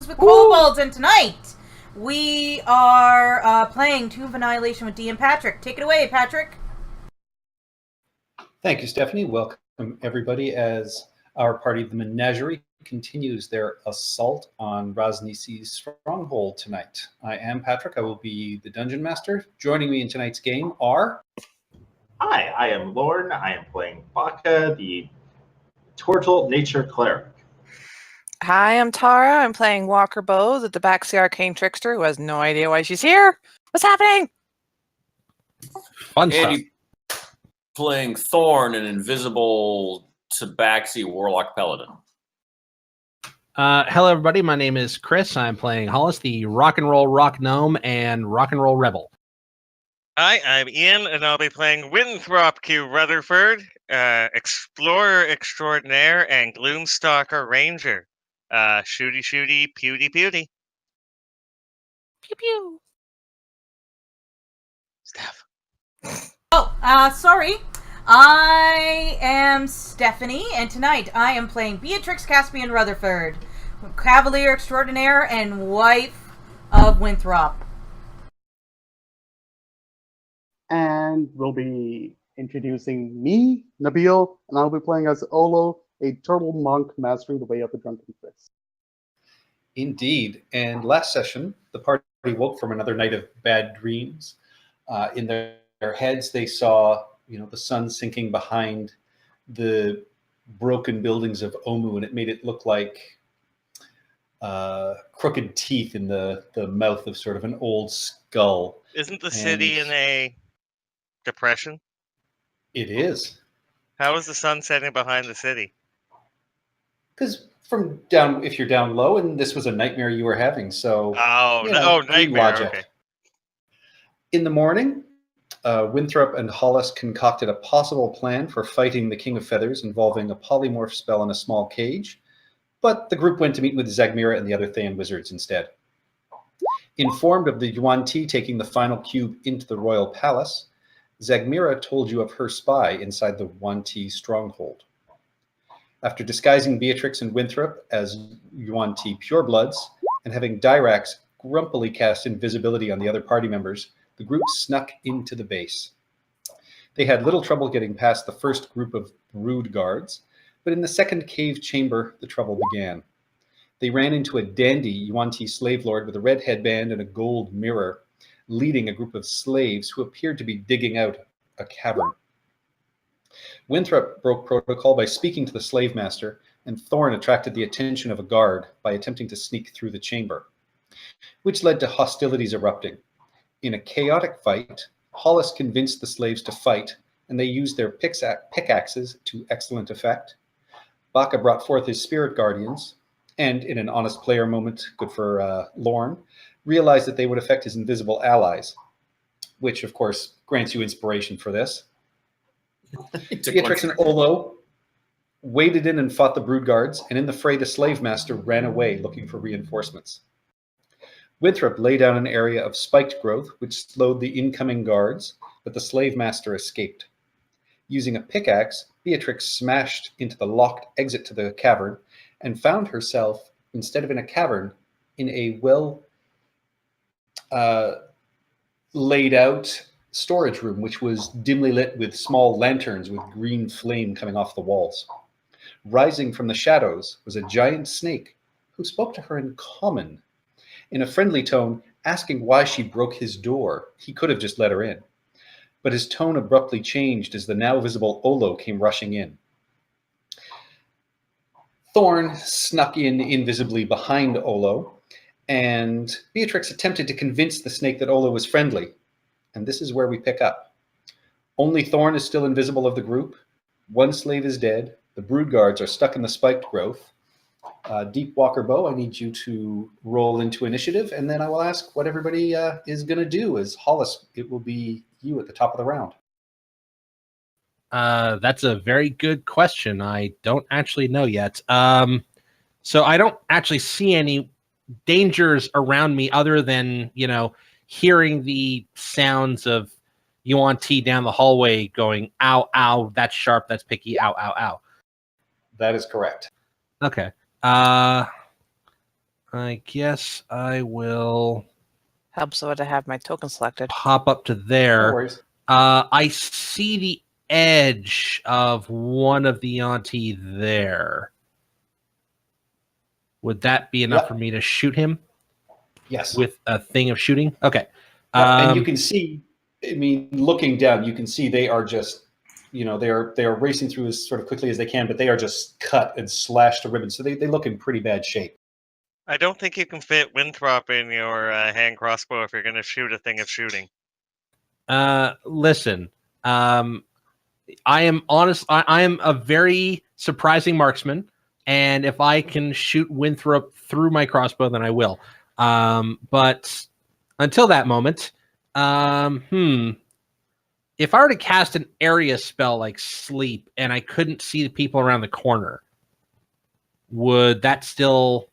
with Kobolds, and tonight we are playing Tomb of Annihilation with D and Patrick. Take it away, Patrick. Thank you, Stephanie. Welcome, everybody, as our party, the Menagerie, continues their assault on Rosnisi's stronghold tonight. I am Patrick. I will be the Dungeon Master. Joining me in tonight's game are... Hi, I am Lorne. I am playing Baka, the Tortle Nature Cleric. Hi, I'm Tara. I'm playing Walker Bow, the Tabaxi Arcane Trickster, who has no idea why she's here. What's happening? Fun stuff. Andy playing Thorn, an invisible Tabaxi Warlock Paladin. Hello, everybody. My name is Chris. I'm playing Hollis, the Rock and Roll Rock Gnome and Rock and Roll Rebel. Hi, I'm Ian, and I'll be playing Winthrop Q. Rutherford, Explorer Extraordinaire and Gloomstalker Ranger. Shooty, shooty, pewty, pewty. Pew pew. Steph. Sorry. I am Stephanie, and tonight I am playing Beatrix Caspian Rutherford, Cavalier Extraordinaire and wife of Winthrop. And we'll be introducing me, Nabil, and I'll be playing as Olo, a turtle monk mastering the way of the drunken prince. Indeed. And last session, the party woke from another night of bad dreams. In their heads, they saw, the sun sinking behind the broken buildings of Omu, and it made it look like crooked teeth in the mouth of sort of an old skull. Isn't the city in a depression? It is. How is the sun setting behind the city? Because if you're down low, and this was a nightmare you were having, so... Nightmare, logic. okay. In the morning, Winthrop and Hollis concocted a possible plan for fighting the King of Feathers involving a polymorph spell in a small cage, but the group went to meet with Zagmira and the other Thayan wizards instead. Informed of the Yuan Ti taking the final cube into the royal palace, Zagmira told you of her spy inside the Yuan Ti stronghold. After disguising Beatrix and Winthrop as Yuan Ti purebloods and having Dyrax grumpily cast invisibility on the other party members, the group snuck into the base. They had little trouble getting past the first group of brood guards, but in the second cave chamber, the trouble began. They ran into a dandy Yuan Ti slave lord with a red headband and a gold mirror, leading a group of slaves who appeared to be digging out a cavern. Winthrop broke protocol by speaking to the slave master, and Thorn attracted the attention of a guard by attempting to sneak through the chamber, which led to hostilities erupting. In a chaotic fight, Hollis convinced the slaves to fight, and they used their pickaxes to excellent effect. Baka brought forth his spirit guardians, and in an honest player moment, good for Lorne, realized that they would affect his invisible allies, which, of course, grants you inspiration for this. Beatrix and Olo waded in and fought the brood guards, and in the fray, the slave master ran away looking for reinforcements. Winthrop lay down an area of spiked growth, which slowed the incoming guards, but the slave master escaped. Using a pickaxe, Beatrix smashed into the locked exit to the cavern and found herself, instead of in a cavern, in a laid out storage room, which was dimly lit with small lanterns with green flame coming off the walls. Rising from the shadows was a giant snake who spoke to her in common. In a friendly tone, asking why she broke his door. He could have just let her in. But his tone abruptly changed as the now visible Olo came rushing in. Thorn snuck in invisibly behind Olo, and Beatrix attempted to convince the snake that Olo was friendly. And this is where we pick up. Only Thorn is still invisible of the group. One slave is dead. The brood guards are stuck in the spiked growth. Deep Walker Bow, I need you to roll into initiative, and then I will ask what everybody is going to do. As Hollis, it will be you at the top of the round. That's a very good question. I don't actually know yet. So I don't actually see any dangers around me other than, hearing the sounds of Yuan Ti down the hallway going, ow, ow, that's sharp, that's picky, ow, ow, ow. That is correct. Okay. I guess I will Helps so to have my token selected. pop up to No there. worries. I see the edge of one of the Auntie there. Would that be enough Yep. for me to shoot him Yes. with a thing of shooting? Okay. And you can see, I mean, looking down, you can see they are just, they are racing through as sort of quickly as they can, but they are just cut and slashed to ribbons. So they look in pretty bad shape. I don't think you can fit Winthrop in your hand crossbow if you're going to shoot a thing of shooting. Listen, I am honest. I am a very surprising marksman, and if I can shoot Winthrop through my crossbow, then I will. But until that moment, if I were to cast an area spell like Sleep and I couldn't see the people around the corner, would that still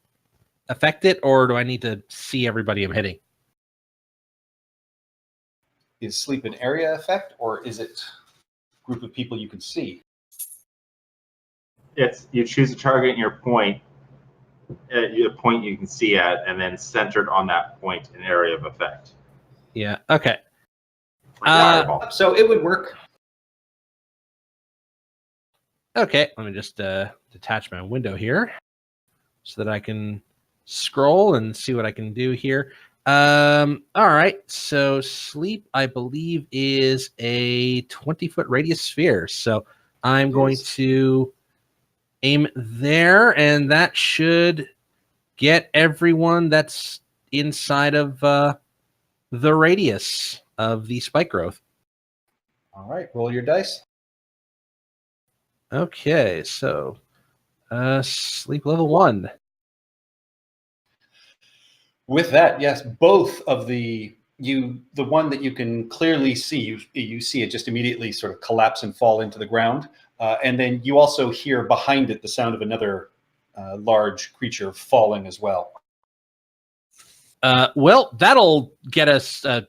affect it, or do I need to see everybody I'm hitting? Is Sleep an area effect, or is it a group of people you can see? It's you choose a target and your point, a point you can see at, and then centered on that point, an area of effect. Yeah. Okay. Like fireball. So it would work. Okay. Let me just detach my window here so that I can scroll and see what I can do here. All right. So Sleep, I believe, is a 20-foot radius sphere. So I'm going to aim there, and that should get everyone that's inside of the radius of the spike growth. All right, roll your dice. Okay, so Sleep level 1. With that, yes, both of the one that you can clearly see, you see it just immediately sort of collapse and fall into the ground, and then you also hear behind it the sound of another large creature falling as well. Well, that'll get us a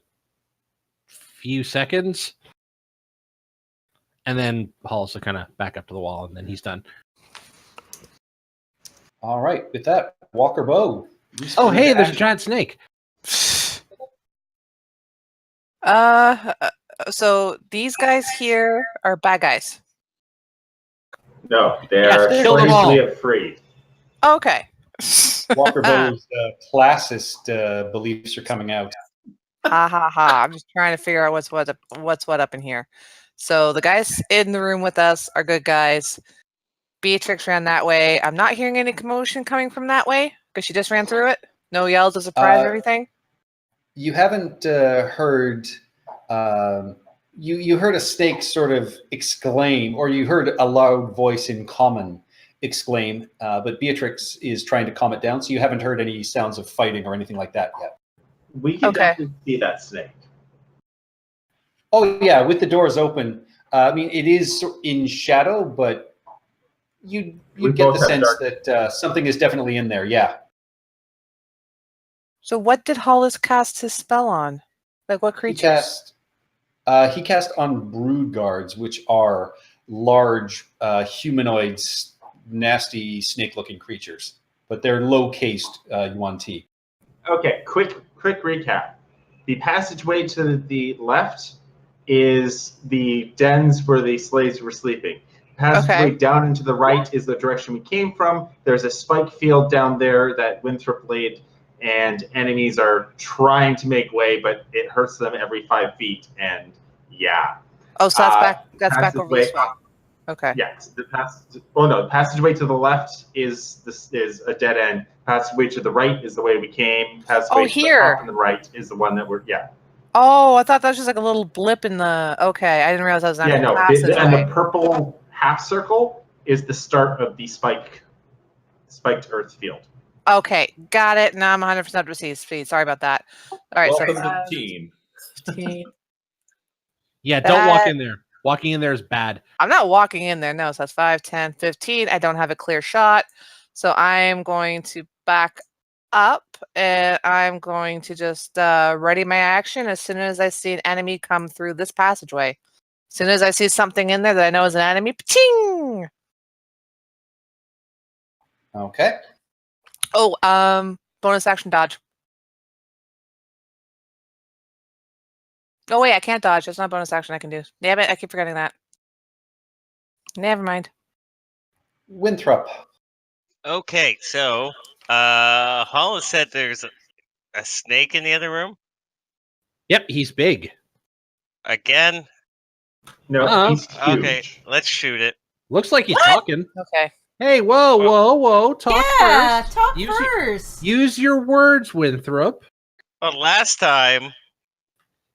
few seconds, and then Hall's will kind of back up to the wall, and then he's done. All right, with that, Walker Bow. Oh, hey, there's a giant snake. So these guys here are bad guys. No, they Yes, are kill them all. strangely afraid. Okay. Walker Bow's classist beliefs are coming out. Ha ha ha! I'm just trying to figure out what's what up in here. So the guys in the room with us are good guys. Beatrix ran that way. I'm not hearing any commotion coming from that way because she just ran through it. No yells of surprise or anything. You haven't heard. You heard a snake sort of exclaim, or you heard a loud voice in common exclaim, but Beatrix is trying to calm it down, so you haven't heard any sounds of fighting or anything like that yet. We can Okay. definitely see that snake. Oh yeah, with the doors open. I mean, it is in shadow, but you We get both the have sense that something is definitely in there. Yeah. So what did Hollis cast his spell on? Like what creatures? He cast on brood guards, which are large humanoids, nasty snake-looking creatures, but they're low-cased UNT. Okay, quick recap. The passageway to the left is the dens where the slaves were sleeping. Passageway down into the right is the direction we came from. There's a spike field down there that Winthrop laid, and enemies are trying to make way, but it hurts them every 5 feet, and yeah. Oh, so that's back over this way. Okay. Yes, the passageway to the left is a dead end. Passageway to the right is the way we came. Passageway to the top and the right is the one that we're Oh, I thought that was just like a little blip in the. Okay, I didn't realize that was an actual passageway. And the purple half circle is the start of the spiked earth field. Okay, got it. Now I'm 100% up to speed. Sorry about that. All right, Welcome to the team. 15. Yeah, don't walk in there. Walking in there is bad. I'm not walking in there. No, so that's 5, 10, 15. I don't have a clear shot. So I'm going to back up and I'm going to just ready my action as soon as I see an enemy come through this passageway. As soon as I see something in there that I know is an enemy, pa-ching! Okay. Oh, bonus action dodge. Oh wait, I can't dodge. That's not a bonus action I can do. Damn it, I keep forgetting that. Never mind. Winthrop. Okay, so Hollis said there's a snake in the other room. Yep, he's big. Again? No, he's huge. Okay, let's shoot it. Looks like he's talking. Okay. Hey, whoa. Talk Yeah, first. talk Use first. Use your words, Winthrop. Well, last time.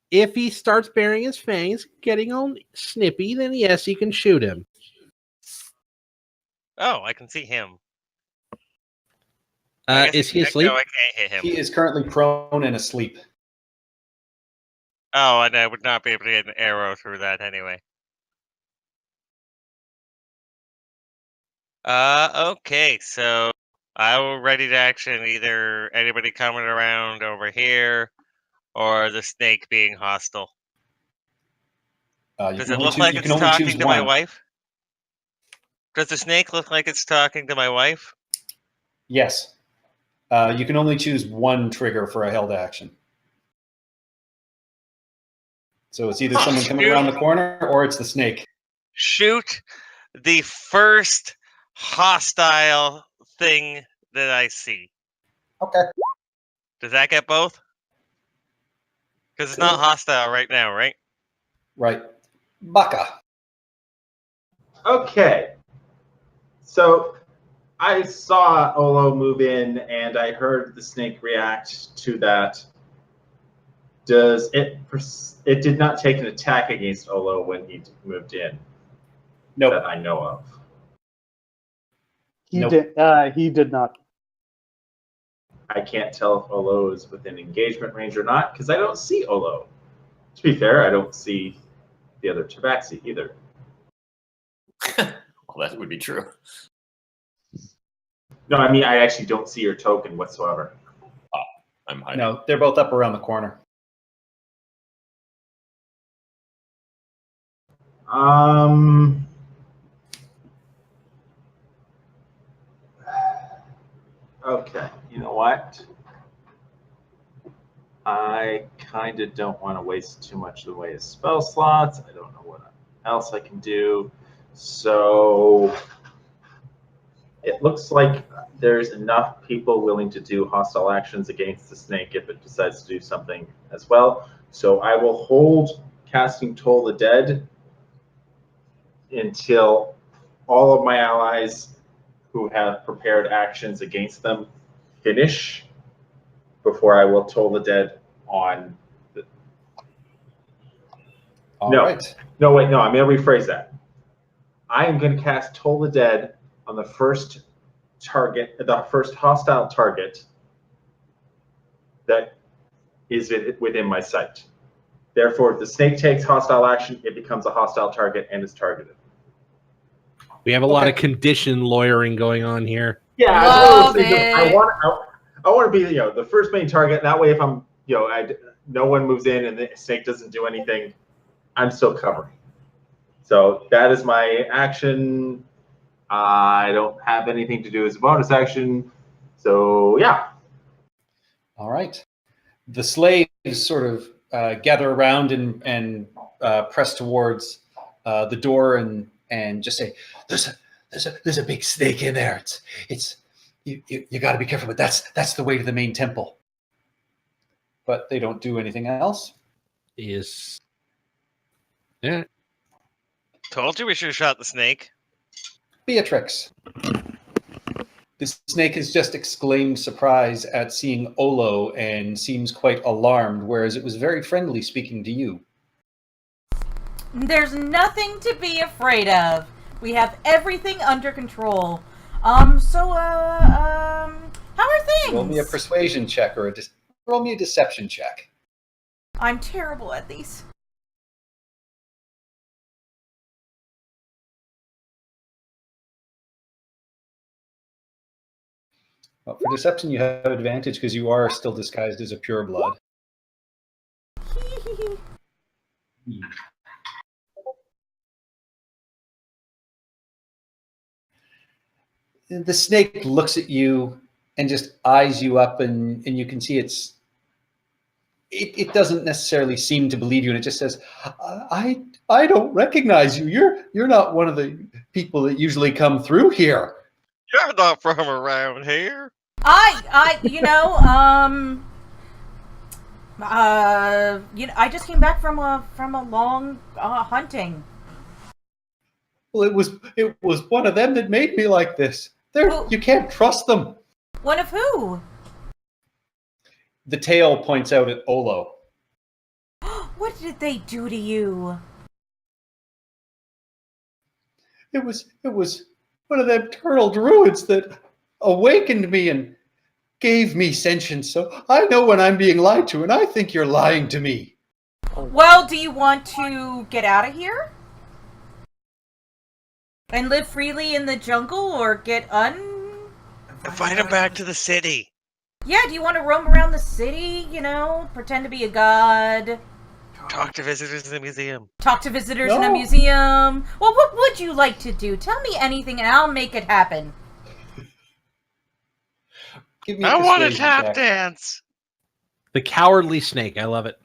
If he starts baring his fangs, getting all snippy, then yes, you can shoot him. Oh, I can see him. Is he asleep? No, I can't hit him. He is currently prone and asleep. Oh, and I would not be able to get an arrow through that anyway. Okay, so I will ready to action either anybody coming around over here or the snake being hostile. Does it look like it's talking to my wife? Does the snake look like it's talking to my wife? Yes. You can only choose one trigger for a held action. So it's either someone coming around the corner or it's the snake. Shoot the first hostile thing that I see. Okay. Does that get both? Because it's not hostile right now, right? Right. Baka. Okay. So I saw Olo move in, and I heard the snake react to that. Does it? It did not take an attack against Olo when he moved in. Nope. That I know of. He Nope. did. He did not. I can't tell if Olo is within engagement range or not because I don't see Olo. To be fair, I don't see the other Tabaxi either. Well, that would be true. No, I mean I actually don't see your token whatsoever. I'm hiding. No, they're both up around the corner. Okay, you know what? I kind of don't want to waste too much of the way of spell slots. I don't know what else I can do. So it looks like there's enough people willing to do hostile actions against the snake if it decides to do something as well. So I will hold casting Toll the Dead until all of my allies who have prepared actions against them finish before I will Toll the Dead on the... All No. right. No, wait, no, I'm going to rephrase that. I am going to cast Toll the Dead on the first target, the first hostile target that is within my sight. Therefore, if the snake takes hostile action, it becomes a hostile target and is targeted. We have a lot of condition lawyering going on here. Yeah, Love it. I want to be the first main target. That way, if I'm no one moves in and the snake doesn't do anything, I'm still covering. So that is my action. I don't have anything to do as a bonus action. So yeah. All right. The slaves sort of gather around and press towards the door and just say, "There's a big snake in there. You got to be careful." But that's the way to the main temple. But they don't do anything else. Yeah. Told you we should have shot the snake. Beatrix. The snake has just exclaimed surprise at seeing Olo and seems quite alarmed, whereas it was very friendly speaking to you. There's nothing to be afraid of. We have everything under control. How are things? Roll me a persuasion check or roll me a deception check. I'm terrible at these. Well, for deception, you have advantage because you are still disguised as a pureblood. The snake looks at you and just eyes you up, and you can see it doesn't necessarily seem to believe you, and it just says, I don't recognize you. You're not one of the people that usually come through here. You're not from around here. I just came back from a long hunting. Well, it was one of them that made me like this. You can't trust them. One of who? The tail points out at Olo. What did they do to you? It was one of them turtle druids that awakened me and gave me sentience. So I know when I'm being lied to, and I think you're lying to me. Well, do you want to get out of here? And live freely in the jungle, or get Invite him back to the city. Yeah, do you want to roam around the city, pretend to be a god? Talk to visitors in the museum. Talk to visitors in a museum? Well, what would you like to do? Tell me anything and I'll make it happen. Give me I want a persuasion tap check. dance. The cowardly snake. I love it.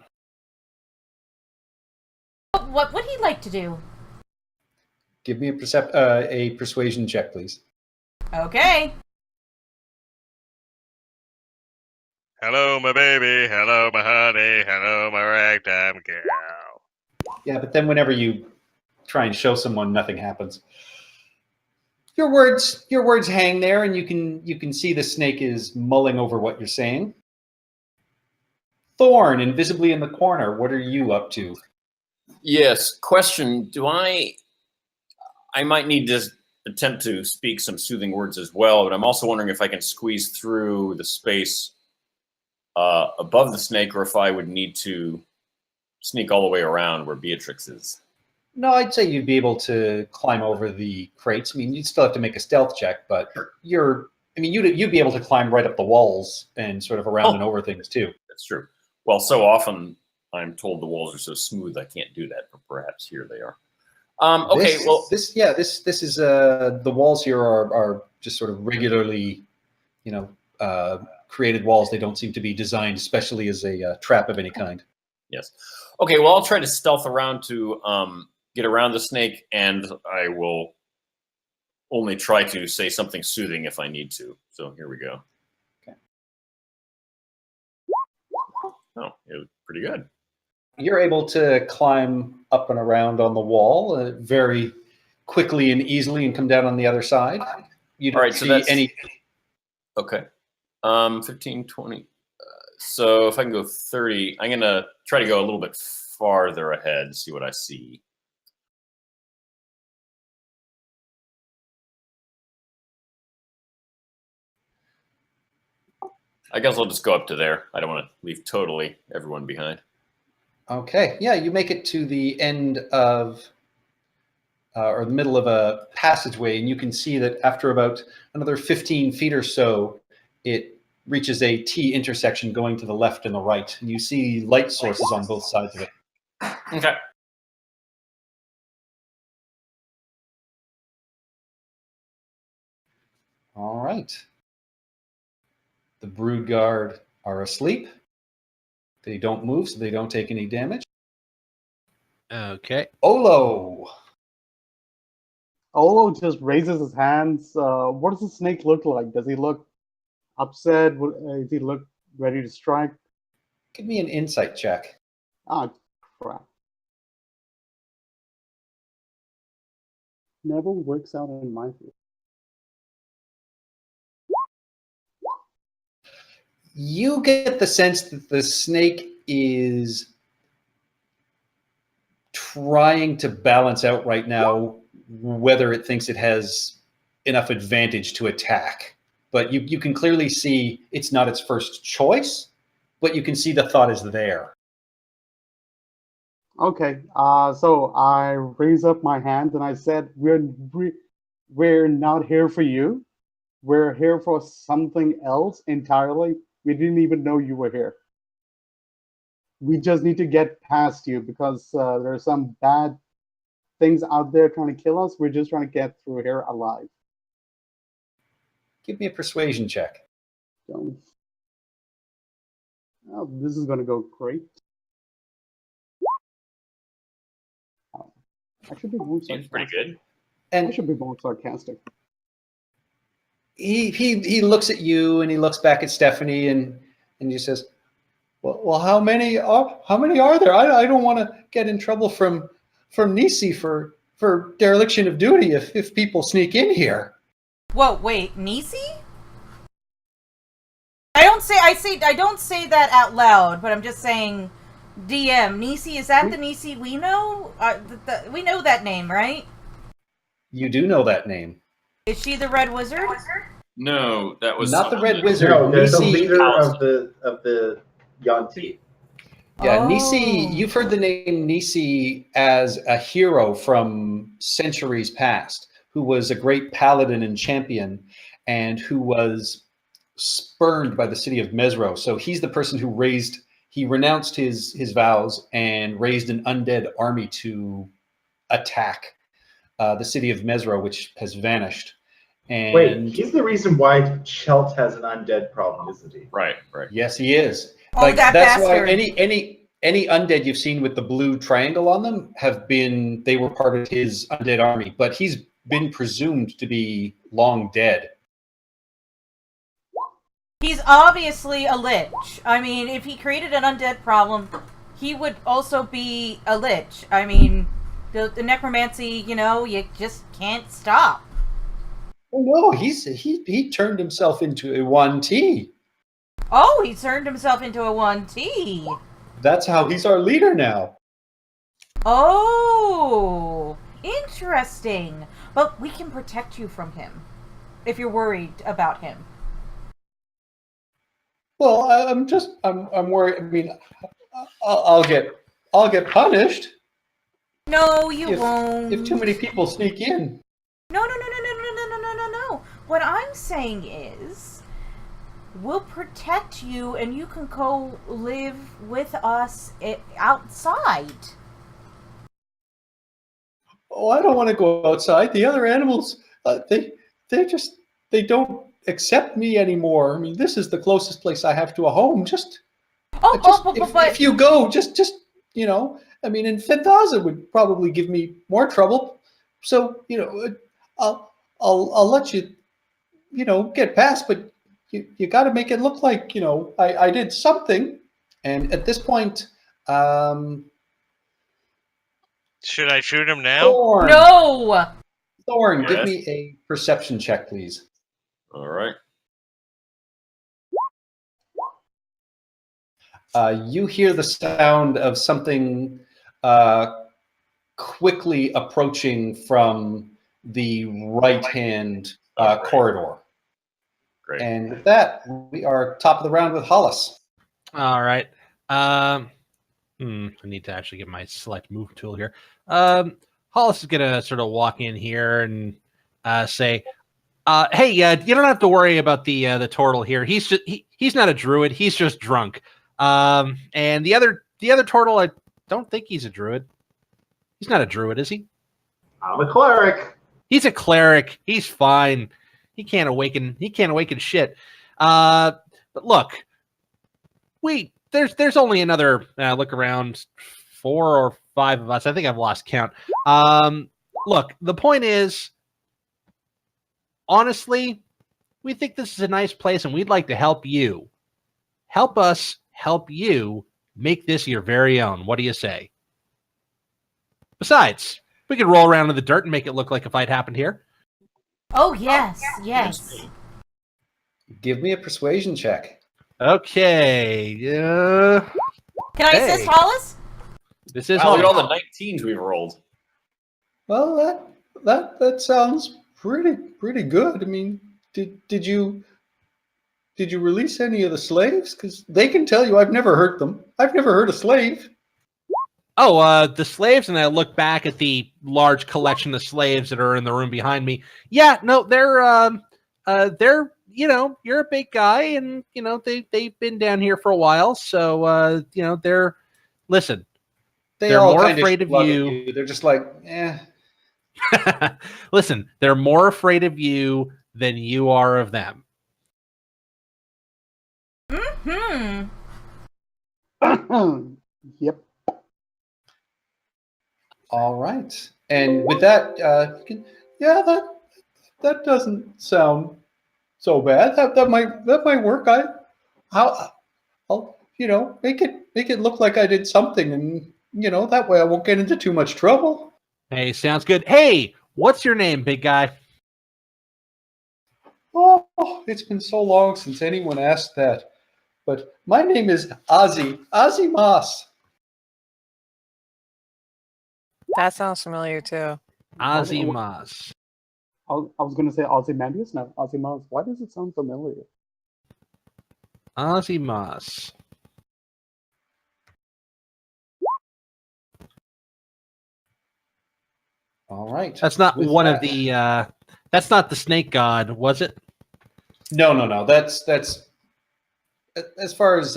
What would he like to do? Give me a persuasion check, please. Okay. Hello, my baby. Hello, my honey. Hello, my ragtime girl. Yeah, but then whenever you try and show someone, nothing happens. Your words hang there, and you can see the snake is mulling over what you're saying. Thorn, invisibly in the corner, what are you up to? Yes. Question: I might need to attempt to speak some soothing words as well, but I'm also wondering if I can squeeze through the space above the snake, or if I would need to sneak all the way around where Beatrix is. No, I'd say you'd be able to climb over the crates. I mean, you'd still have to make a stealth check, but you'd be able to climb right up the walls and sort of around and over things too. That's true. Well, so often I'm told the walls are so smooth I can't do that, but perhaps here they are. Okay, this is the walls here are just sort of regularly, created walls. They don't seem to be designed especially as a trap of any kind. Yes. Okay, well, I'll try to stealth around to get around the snake, and I will only try to say something soothing if I need to. So here we go. Okay. Oh, it was pretty good. You're able to climb up and around on the wall very quickly and easily and come down on the other side. You don't see any... Okay. 15, 20. So if I can go 30, I'm going to try to go a little bit farther ahead, see what I see. I guess I'll just go up to there. I don't want to leave totally everyone behind. Okay. Yeah, you make it to the end of, or the middle of a passageway, and you can see that after about another 15 feet or so, it reaches a T intersection going to the left and the right, and you see light sources on both sides of it. Okay. All right. The brood guard are asleep. They don't move, so they don't take any damage. Okay. Olo just raises his hands. What does the snake look like? Does he look upset? Does he look ready to strike? Give me an insight check. Ah, crap. Never works out in my favor. You get the sense that the snake is trying to balance out right now whether it thinks it has enough advantage to attack. But you can clearly see it's not its first choice, but you can see the thought is there. Okay, so I raise up my hand and I said, we're not here for you. We're here for something else entirely. We didn't even know you were here. We just need to get past you because there are some bad things out there trying to kill us. We're just trying to get through here alive. Give me a persuasion check. Don't. Oh, this is going to go great. Oh, I should be more Seems pretty sarcastic. good. I And should be more sarcastic. he looks at you and he looks back at Stephanie and he says, "Well, how many are there? I don't want to get in trouble from Nisi for dereliction of duty if people sneak in here." Whoa, wait, Nisi? I don't say that out loud, but I'm just saying, DM Nisi. Is that the Nisi we know? We know that name, right? You do know that name. Is she the Red Wizard? No, that was Not the someone Red that- Wizard. No, there's the Nisi. leader of the Yanti. Yeah, Oh. Nisi. You've heard the name Nisi as a hero from centuries past, who was a great paladin and champion, and who was spurned by the city of Mesro. So he's the person who renounced his vows and raised an undead army to attack the city of Mesro, which has vanished. And Wait, he's the reason why Chelt has an undead problem, isn't he? Right. yes, he is. Oh, that that's bastard. why any undead you've seen with the blue triangle on them they were part of his undead army, but he's been presumed to be long dead. He's obviously a lich. I mean, if he created an undead problem, he would also be a lich. I mean, the necromancy, you just can't stop. Oh no, he turned himself into a 1T. Oh, he turned himself into a 1T. That's how he's our leader now. Oh, interesting. But we can protect you from him if you're worried about him. Well, I'm worried. I mean, I'll get punished. No, you if, won't. if too many people sneak in. No. What I'm saying is, we'll protect you, and you can go live with us outside. Oh, I don't want to go outside. The other animals, they don't accept me anymore. I mean, this is the closest place I have to a home. If you go, I mean, and Fenthaza would probably give me more trouble. So, I'll let you, get past, but you got to make it look like, I did something. And at this point, Should I shoot him now? Thorn, No! Thorn, Yes. give me a perception check, please. All right. You hear the sound of something quickly approaching from the right-hand corridor. Great. And with that, we are top of the round with Hollis. All right. I need to actually get my select move tool here. Hollis is gonna sort of walk in here and say, "Hey, you don't have to worry about the turtle here. He's not a druid. He's just drunk. And the other turtle, I don't think he's a druid. He's not a druid, is he? I'm a cleric. He's a cleric. He's fine. He can't awaken shit. But look, there's only another look around 4 or 5 of us. I think I've lost count. Look, the point is, honestly, we think this is a nice place and we'd like to help you. Help us help you make this your very own. What do you say? Besides, we could roll around in the dirt and make it look like a fight happened here. Oh, yes. Give me a persuasion check. Okay. Can I assist Hollis? This is Wow, look at Hollis. all the 19s we've rolled. Well, that sounds pretty good. I mean, did you release any of the slaves? Because they can tell you I've never hurt them. I've never hurt a slave. Oh, the slaves, and I look back at the large collection of slaves that are in the room behind me. Yeah, no, they're you're a big guy, and they've been down here for a while, so listen. They're all more kind afraid of shrug at you. They're just like, eh. Listen, they're more afraid of you than you are of them. Yep. All right. And with that, yeah, that doesn't sound so bad. That might work. I'll make it look like I did something, and that way I won't get into too much trouble. Hey, sounds good. Hey, what's your name, big guy? Oh, it's been so long since anyone asked that. But my name is Ozzy Moss. That sounds familiar too. Azimas. I was going to say Ozymandias. No, Ozymandias. Why does it sound familiar? Azimas. All right. That's not With one of that- the. That's not the snake god, was it? No. That's as far as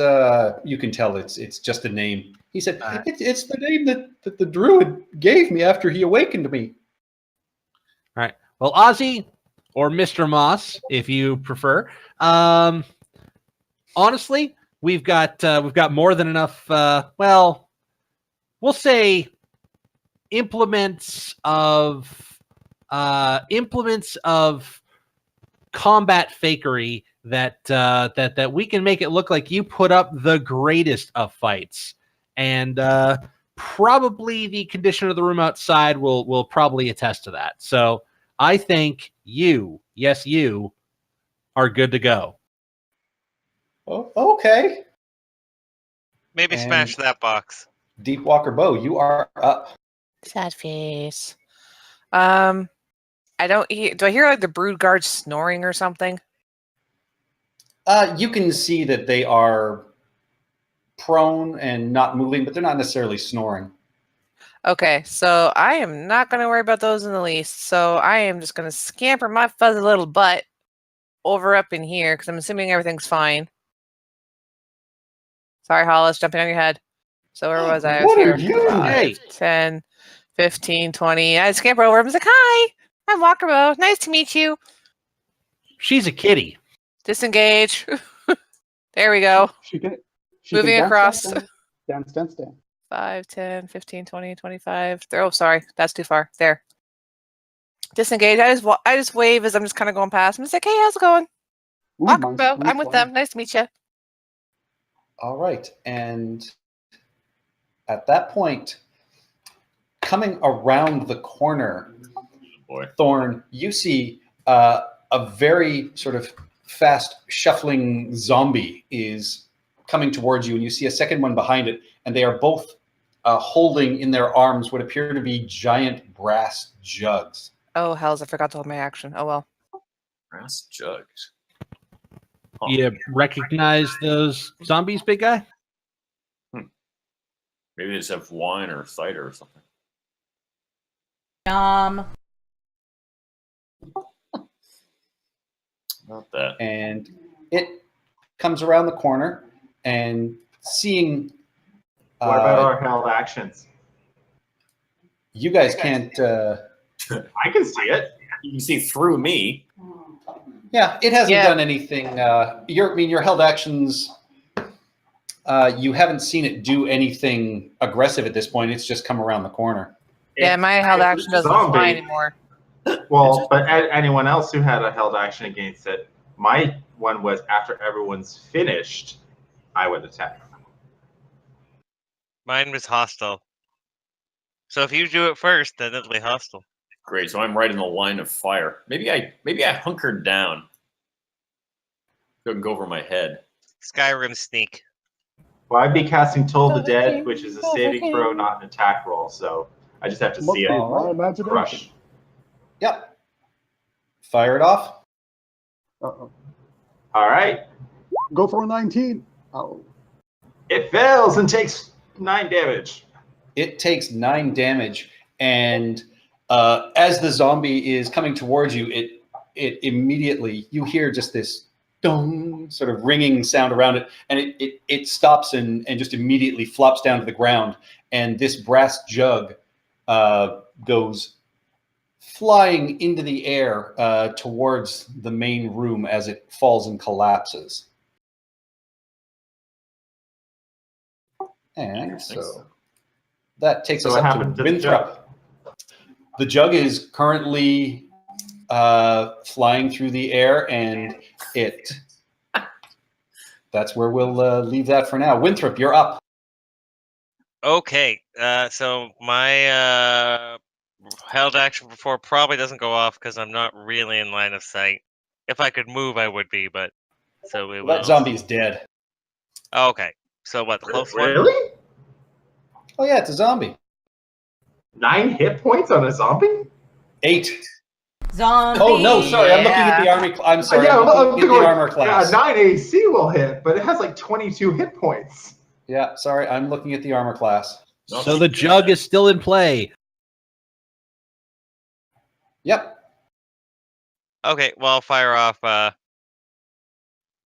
you can tell. It's just a name. He said it's the name that the druid gave me after he awakened me. All right. Well, Ozzy or Mr. Moss, if you prefer. Honestly, we've got more than enough. Well, we'll say implements of combat fakery that we can make it look like you put up the greatest of fights, and probably the condition of the room outside will probably attest to that. So I think you are good to go. Oh, okay. Maybe And- smash that box. Deep Walker Bow, you are up. Sad face. I don't hear. Do I hear like the brood guards snoring or something? You can see that they are prone and not moving, but they're not necessarily snoring. Okay, so I am not going to worry about those in the least. So I am just going to scamper my fuzzy little butt over up in here because I'm assuming everything's fine. Sorry, Hollis, jumping on your head. So where was I? I was What here. are you? 5, 10, 15, 20. I scamper over. I was like, hi, I'm Walkerbo. Nice to meet you. She's a kitty. Disengage. There we go. She can Moving dance, across. Dance. 5, 10, 15, 20, 25. Oh, sorry. That's too far. There. Disengage. I just wave as I'm just kind of going past. I'm just like, hey, how's it going? Ooh, Walkerbo. mine's I'm with flying. them. Nice to meet you. All right. And at that point, coming around the corner, Boy. Thorn, you see a very sort of fast shuffling zombie is coming towards you, and you see a second one behind it, and they are both holding in their arms what appear to be giant brass jugs. Oh, hells. I forgot to hold my action. Oh, well. Brass jugs. Huh. You recognize those zombies, big guy? Maybe they just have wine or cider or something. Not that. And it comes around the corner, and seeing What about our held actions? you guys can't I can see it. You can see through me. yeah, it hasn't Yeah. done anything. Your held actions, you haven't seen it do anything aggressive at this point. It's just come around the corner. Yeah, my held action doesn't apply anymore. Well, but anyone else who had a held action against it, my one was after everyone's finished, I would attack. Mine was hostile. So if you do it first, then it'll be hostile. Great. So I'm right in the line of fire. Maybe I hunkered down. Couldn't go over my head. Skyrim sneak. Well, I'd be casting Toll the Dead, which is a saving throw, not an attack roll. So I just have to see it My imagination. crush. Yep. Fire it off. Uh-oh. All right. Go for a 19. Oh. It fails and takes 9 damage. It takes 9 damage, and as the zombie is coming towards you, it immediately, you hear just this dong sort of ringing sound around it, and it stops and just immediately flops down to the ground, and this brass jug goes flying into the air towards the main room as it falls and collapses. And so that takes So us what up happened to to the jug? Winthrop. The jug is currently flying through the air, and that's where we'll leave that for now. Winthrop, you're up. Okay, so my held action before probably doesn't go off because I'm not really in line of sight. If I could move, I would be, but so we will. That zombie is dead. Okay, so what? The close one? Really? Oh yeah, it's a zombie. 9 hit points on a zombie? 8. Zombie. Oh no, sorry, I'm looking at the army. I'm sorry, I'm looking at the armor class. 9 AC will hit, but it has like 22 hit points. Yeah, sorry, I'm looking at the armor class. So the jug is still in play. Yep. Okay, well, I'll fire off.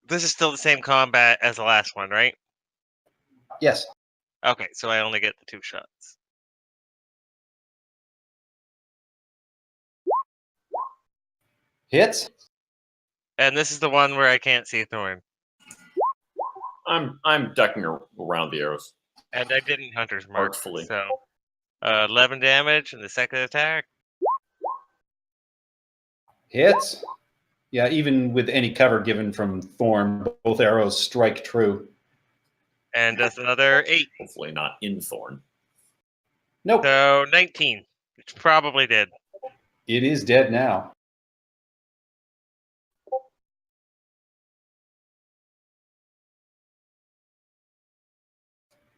This is still the same combat as the last one, right? Yes. Okay, so I only get the 2 shots. Hits. And this is the one where I can't see Thorn. I'm ducking around the arrows. And I didn't Hunter's Mark, Artfully. so 11 damage in the second attack. Hits. Yeah, even with any cover given from Thorn, both arrows strike true. And does another 8. Hopefully not in Thorn. Nope. So 19, which probably did. It is dead now.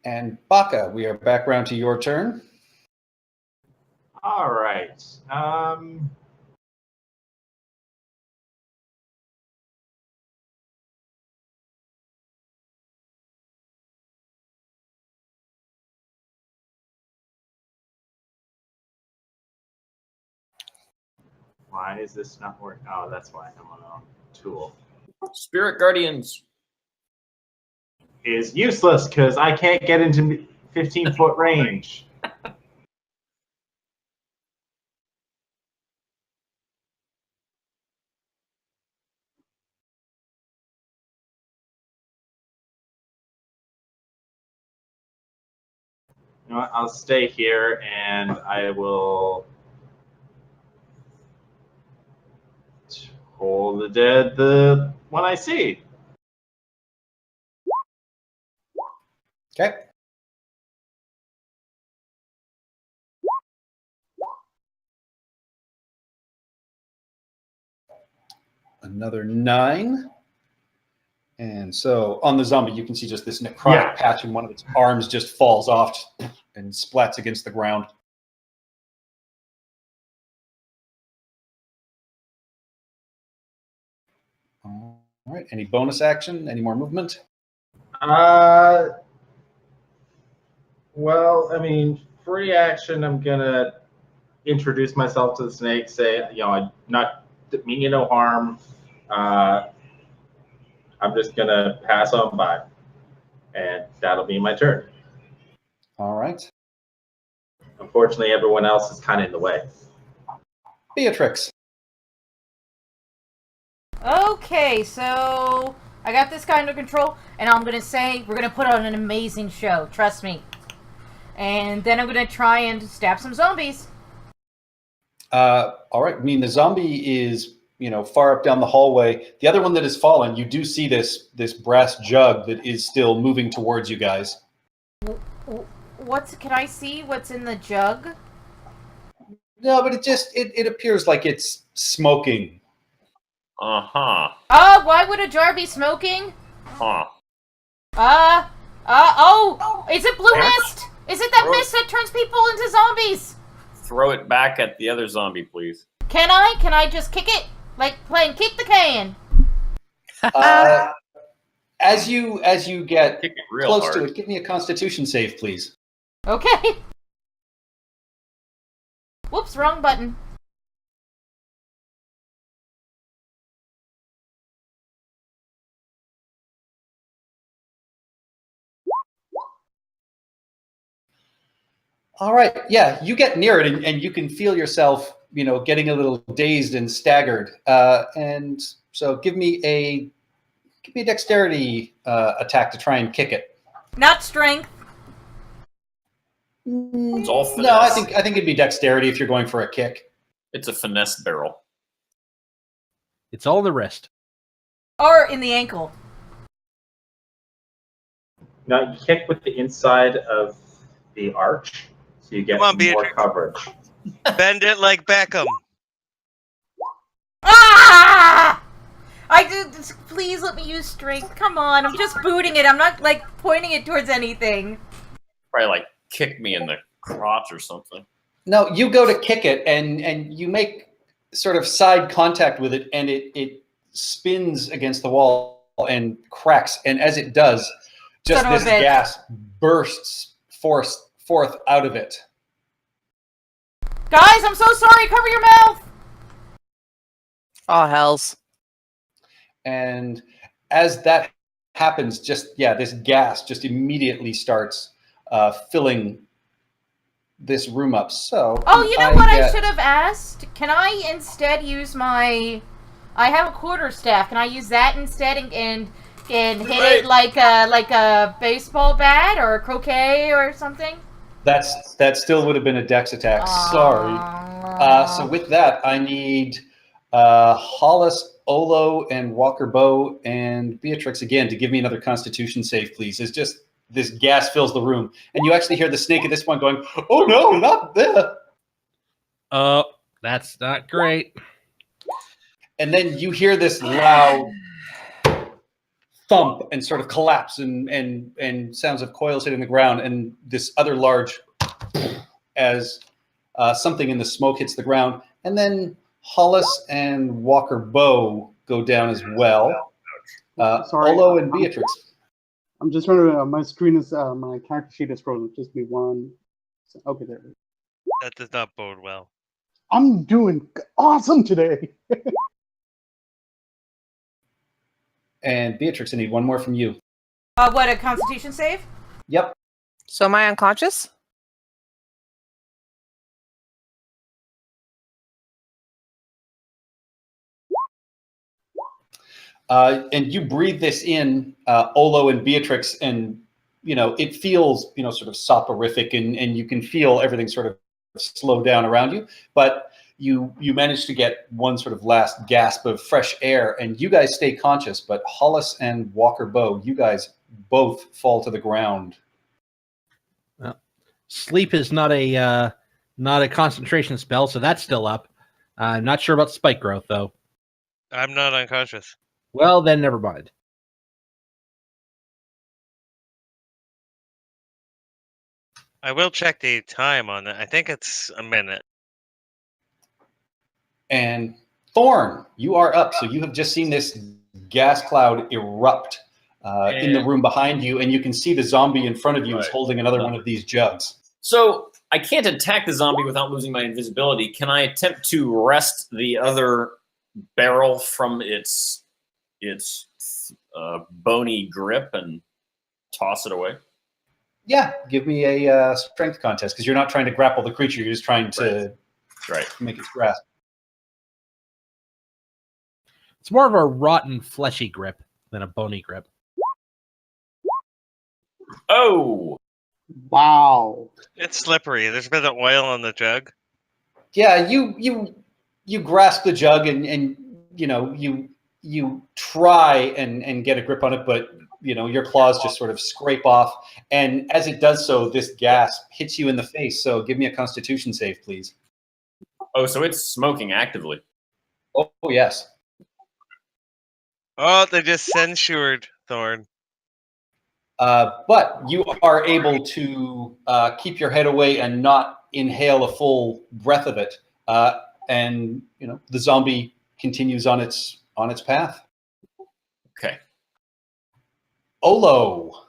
And Baka, we are back round to your turn. All right. Why is this not working? Oh, that's why I'm on the wrong tool. Spirit Guardians. Is useless because I can't get into 15-foot range. You know what? I'll stay here and I will hold the dead the one I see. Okay. Another 9. And so on the zombie, you can see just this necrotic patch, and one of its arms just falls off and splats against the ground. All right. Any bonus action? Any more movement? Well, I mean, free action, I'm going to introduce myself to the snake, say, you know, I not mean you no harm. I'm just going to pass on by. And that'll be my turn. All right. Unfortunately, everyone else is kind of in the way. Beatrix. Okay, so I got this guy under control, and I'm gonna say we're gonna put on an amazing show. Trust me. And then I'm gonna try and stab some zombies. All right. I mean, the zombie is, far up down the hallway. The other one that has fallen, you do see this brass jug that is still moving towards you guys. Can I see what's in the jug? No, but it appears like it's smoking. Uh-huh. Why would a jar be smoking? Huh. Is it blue mist? Is it that mist that turns people into zombies? Throw it back at the other zombie, please. Can I? Can I just kick it? Like playing kick the can? As you get Kick it real close hard. to it, give me a Constitution save, please. Okay. Whoops, wrong button. All right. Yeah, you get near it, and you can feel yourself, getting a little dazed and staggered. And so, give me a dexterity attack to try and kick it. Not strength. It's all finesse. No, I think it'd be dexterity if you're going for a kick. It's a finesse barrel. It's all the wrist. Or in the ankle. Now you kick with the inside of the arch, so you get Come on, more Beatrice. coverage. Bend it like Beckham. Ah! Please let me use strength. Come on, I'm just booting it. I'm not like pointing it towards anything. Probably like kick me in the crotch or something. No, you go to kick it, and you make sort of side contact with it, and it spins against the wall and cracks. And as it does, just Son of a this bitch. gas bursts forth out of it. Guys, I'm so sorry. Cover your mouth. Oh, hells. And as that happens, this gas just immediately starts filling this room up. So, Oh, you know what I should have asked? Can I instead use my... I have a quarterstaff. Can I use that instead and hit it like a baseball bat or a croquet or something? That still would have been a dex attack. Sorry. So with that, I need Hollis, Olo, and Walker Bow, and Beatrix again to give me another Constitution save, please. It's just this gas fills the room, and you actually hear the snake at this point going, "Oh no, not there!" That's not great. And then you hear this loud thump and sort of collapse, and sounds of coils hitting the ground, and this other large as something in the smoke hits the ground, and then Hollis and Walker Bow go down as well. Sorry, Olo and Beatrix. I'm just trying to. My screen is my character sheet is frozen. Just be one. Okay, there. That does not bode well. I'm doing awesome today. And Beatrix, I need one more from you. What, a Constitution save? Yep. So am I unconscious? And you breathe this in, Olo and Beatrix, and it feels sort of soporific, and you can feel everything sort of slow down around you. But you manage to get one sort of last gasp of fresh air, and you guys stay conscious. But Hollis and Walker Bow, you guys both fall to the ground. Well, sleep is not a concentration spell, so that's still up. I'm not sure about spike growth though. I'm not unconscious. Well, then never mind. I will check the time on that. I think it's a minute. And Thorn, you are up. So you have just seen this gas cloud erupt in the room behind you, and you can see the zombie in front of you is holding another one of these jugs. So I can't attack the zombie without losing my invisibility. Can I attempt to wrest the other barrel from its bony grip and toss it away? Yeah, give me a strength contest, because you're not trying to grapple the creature. You're just trying to make its grasp. It's more of a rotten, fleshy grip than a bony grip. Oh! Wow. It's slippery. There's a bit of oil on the jug. Yeah, you grasp the jug, and you try and get a grip on it, but your claws just sort of scrape off, and as it does so, this gas hits you in the face. So give me a Constitution save, please. Oh, so it's smoking actively. Oh yes. Oh, they just censured Thorn. But you are able to keep your head away and not inhale a full breath of it, and the zombie continues on its path. Okay. Olo.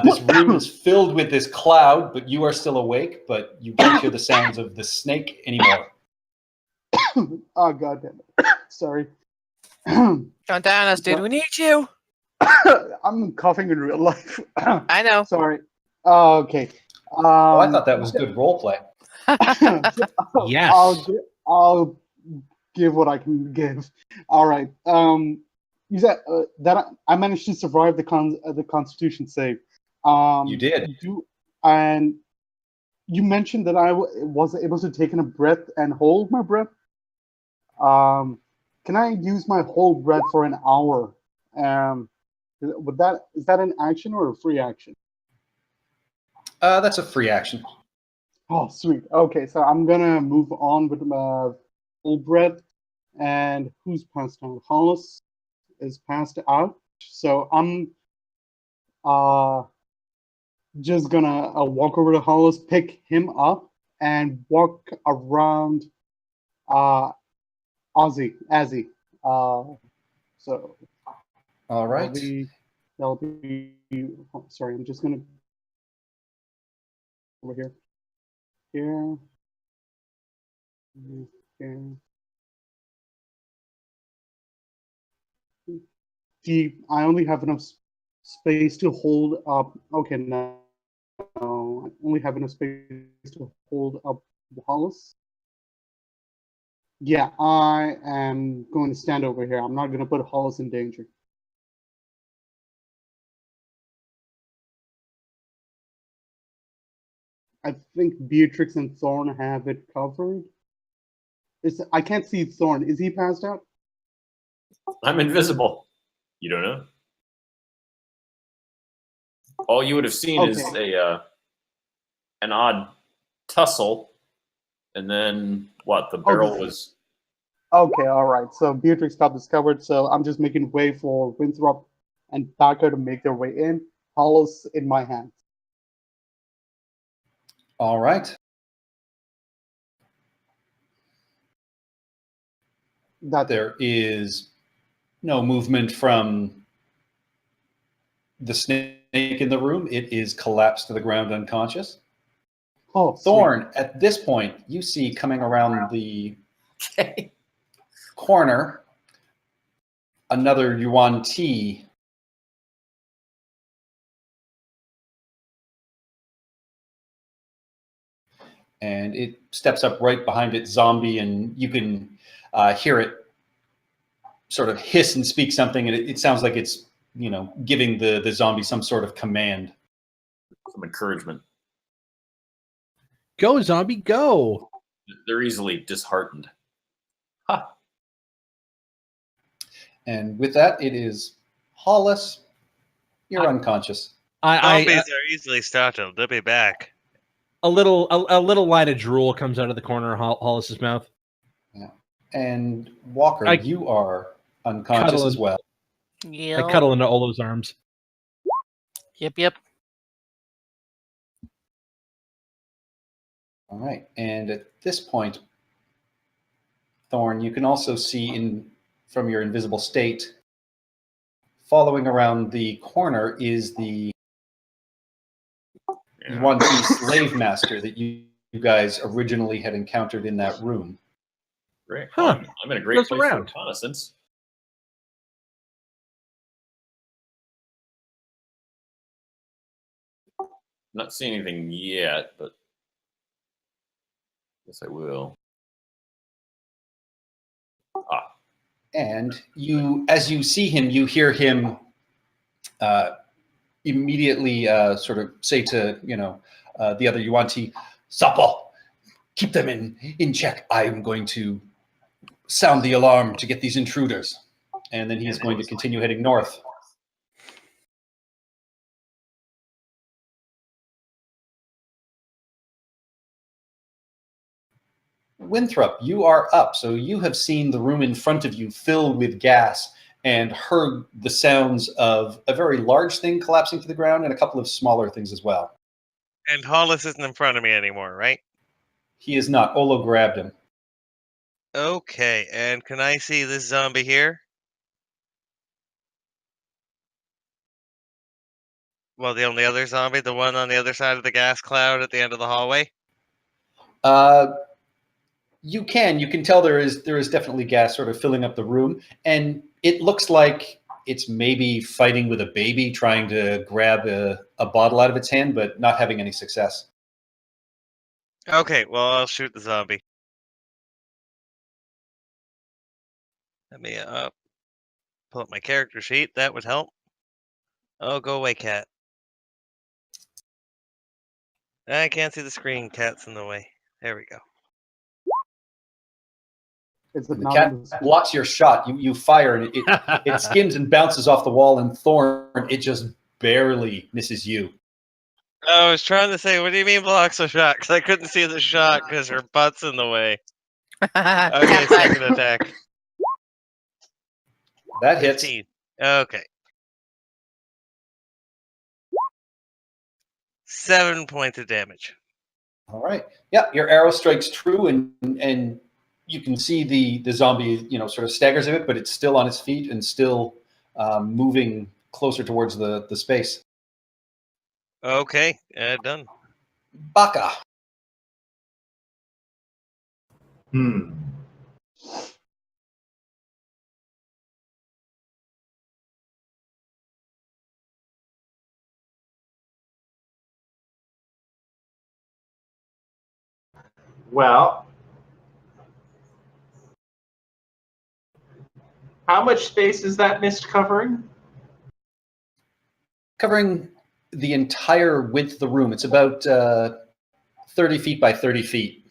This room is filled with this cloud, but you are still awake, but you don't hear the sounds of the snake anymore. Oh, God damn it. Sorry. Don't down us, dude. We need you. I'm coughing in real life. I know. Sorry. Okay. I thought that was good role play. Yes. I'll give what I can give. All right. You said that I managed to survive the Constitution save. You did. And You mentioned that I was able to take in a breath and hold my breath. Can I use my whole breath for an hour? Is that an action or a free action? That's a free action. Oh, sweet. Okay, so I'm gonna move on with my full breath. And who's passed out? Hollis is passed out. So I'm uh just gonna walk over to Hollis, pick him up, and walk around uh Azzy. So All that'll right. be oh, sorry, I'm just gonna over here. Here. Here. I only have enough space to hold up. Okay, no. I only have enough space to hold up Wallace. Yeah, I am going to stand over here. I'm not going to put Hollis in danger. I think Beatrix and Thorn have it covered. I can't see Thorn. Is he passed out? I'm invisible. You don't know. All you would have seen is an odd tussle, and then what? The barrel was. Okay, all right. So Beatrix got this covered. So I'm just making way for Winthrop and Thacker to make their way in. Hollis in my hands. All right. There is no movement from the snake in the room. It is collapsed to the ground unconscious. Oh, Thorn, sweet. at this point, you see coming around the corner another Yuan Ti. And it steps up right behind its zombie, and you can hear it sort of hiss and speak something, and it sounds like it's, giving the zombie some sort of command. Some encouragement. Go, zombie, go! They're easily disheartened. Ha! And with that, it is Hollis. You're unconscious. Zombies are easily startled. They'll be back. A little line of drool comes out of the corner of Hollis's mouth. Yeah. And Walker, you are unconscious as well. Yep. I cuddle into Olo's arms. Yep. All right. And at this point, Thorn, you can also see from your invisible state, following around the corner is the Yuan Ti slave master that you guys originally had encountered in that room. Great. Huh. I'm in a great place for reconnaissance. Not seeing anything yet, but I guess I will. And as you see him, you hear him immediately sort of say to the other Yuan Ti, Sapo, keep them in check. I'm going to sound the alarm to get these intruders. And then he is going to continue heading north. Winthrop, you are up. So you have seen the room in front of you fill with gas and heard the sounds of a very large thing collapsing to the ground and a couple of smaller things as well. And Hollis isn't in front of me anymore, right? He is not. Olo grabbed him. Okay, and can I see this zombie here? Well, the only other zombie, the one on the other side of the gas cloud at the end of the hallway? You can tell there is definitely gas sort of filling up the room, and it looks like it's maybe fighting with a baby, trying to grab a bottle out of its hand, but not having any success. Okay, well, I'll shoot the zombie. Let me pull up my character sheet. That would help. Oh, go away, cat. I can't see the screen. Cat's in the way. There we go. Is And it the not cat on the screen? blocks your shot. You fire, and it skims and bounces off the wall, and Thorn, it just barely misses you. I was trying to say, what do you mean blocks a shot? Because I couldn't see the shot because her butt's in the way. Okay, second attack. That hits. 15. Okay. 7 points of damage. All right. Yeah, your arrow strikes true, and you can see the zombie, sort of staggers a bit, but it's still on its feet and still moving closer towards the space. Okay, done. Baka. Well, how much space is that mist covering? Covering the entire width of the room. It's about 30 feet by 30 feet.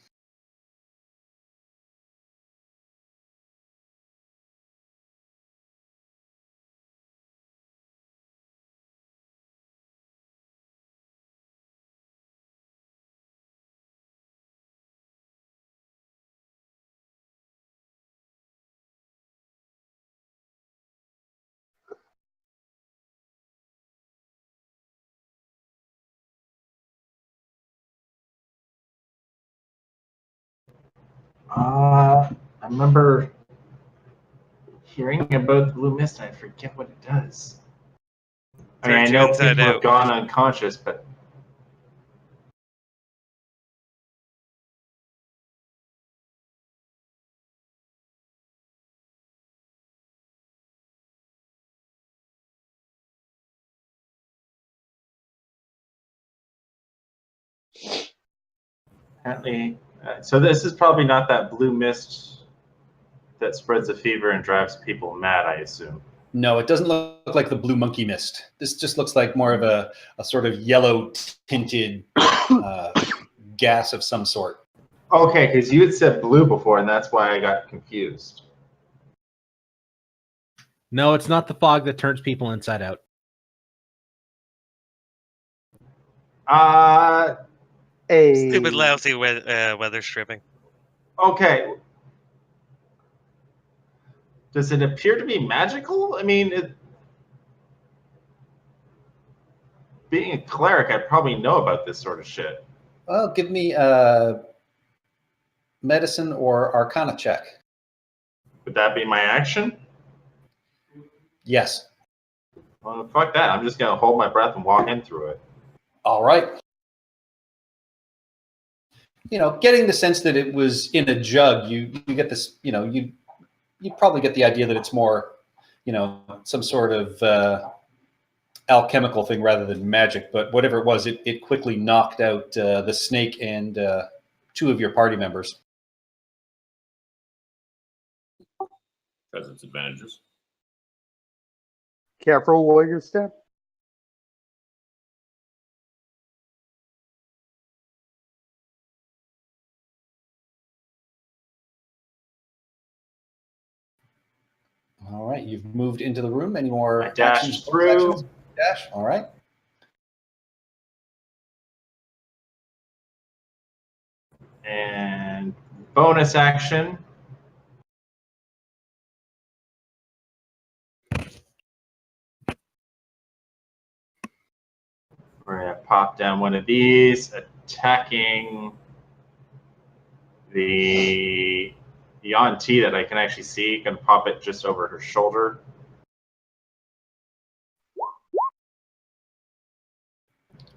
I remember hearing about the blue mist. I forget what it does. I mean, I Turns you know inside people have out. gone unconscious, but apparently, so this is probably not that blue mist that spreads a fever and drives people mad, I assume. No, it doesn't look like the blue monkey mist. This just looks like more of a sort of yellow tinted gas of some sort. Okay, because you had said blue before, and that's why I got confused. No, it's not the fog that turns people inside out. Stupid lousy weather stripping. Okay. Does it appear to be magical? I mean, being a cleric, I probably know about this sort of shit. Well, give me a medicine or arcana check. Would that be my action? Yes. Well, fuck that. I'm just going to hold my breath and walk in through it. All right. Getting the sense that it was in a jug, you get this, you probably get the idea that it's more, some sort of alchemical thing rather than magic. But whatever it was, it quickly knocked out the snake and two of your party members. Has its advantages. Careful where you step. All right, you've moved into the room. Any more I dashed actions? through. Actions? Dash. All right. And bonus action. We're going to pop down one of these, attacking the Auntie that I can actually see. Going to pop it just over her shoulder.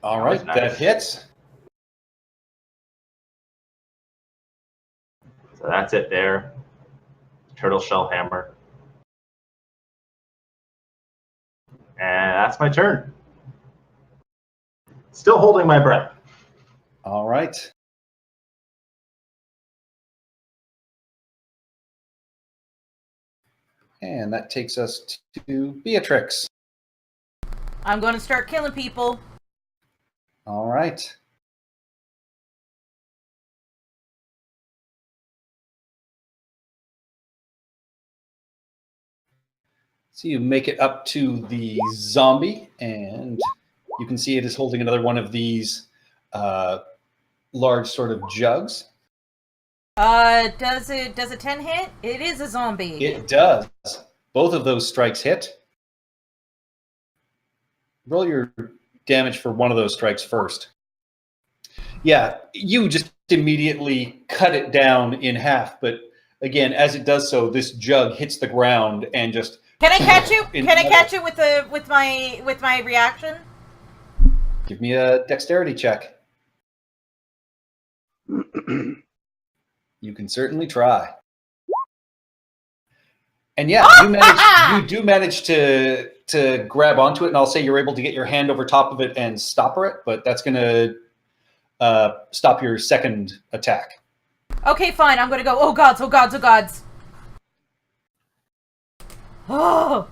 All right, nice. that hits. So that's it there. Turtle shell hammer. And that's my turn. Still holding my breath. All right. And that takes us to Beatrix. I'm going to start killing people. All right. So you make it up to the zombie, and you can see it is holding another one of these large sort of jugs. Does a 10 hit? It is a zombie. It does. Both of those strikes hit. Roll your damage for one of those strikes first. Yeah, you just immediately cut it down in half, but again, as it does so, this jug hits the ground and just. Can I catch it? Can I catch it with my reaction? Give me a dexterity check. You can certainly try. And yeah, you do manage to grab onto it, and I'll say you're able to get your hand over top of it and stopper it, but that's going to stop your second attack. Okay, fine. I'm going to go, oh gods, oh gods, oh gods. Oh!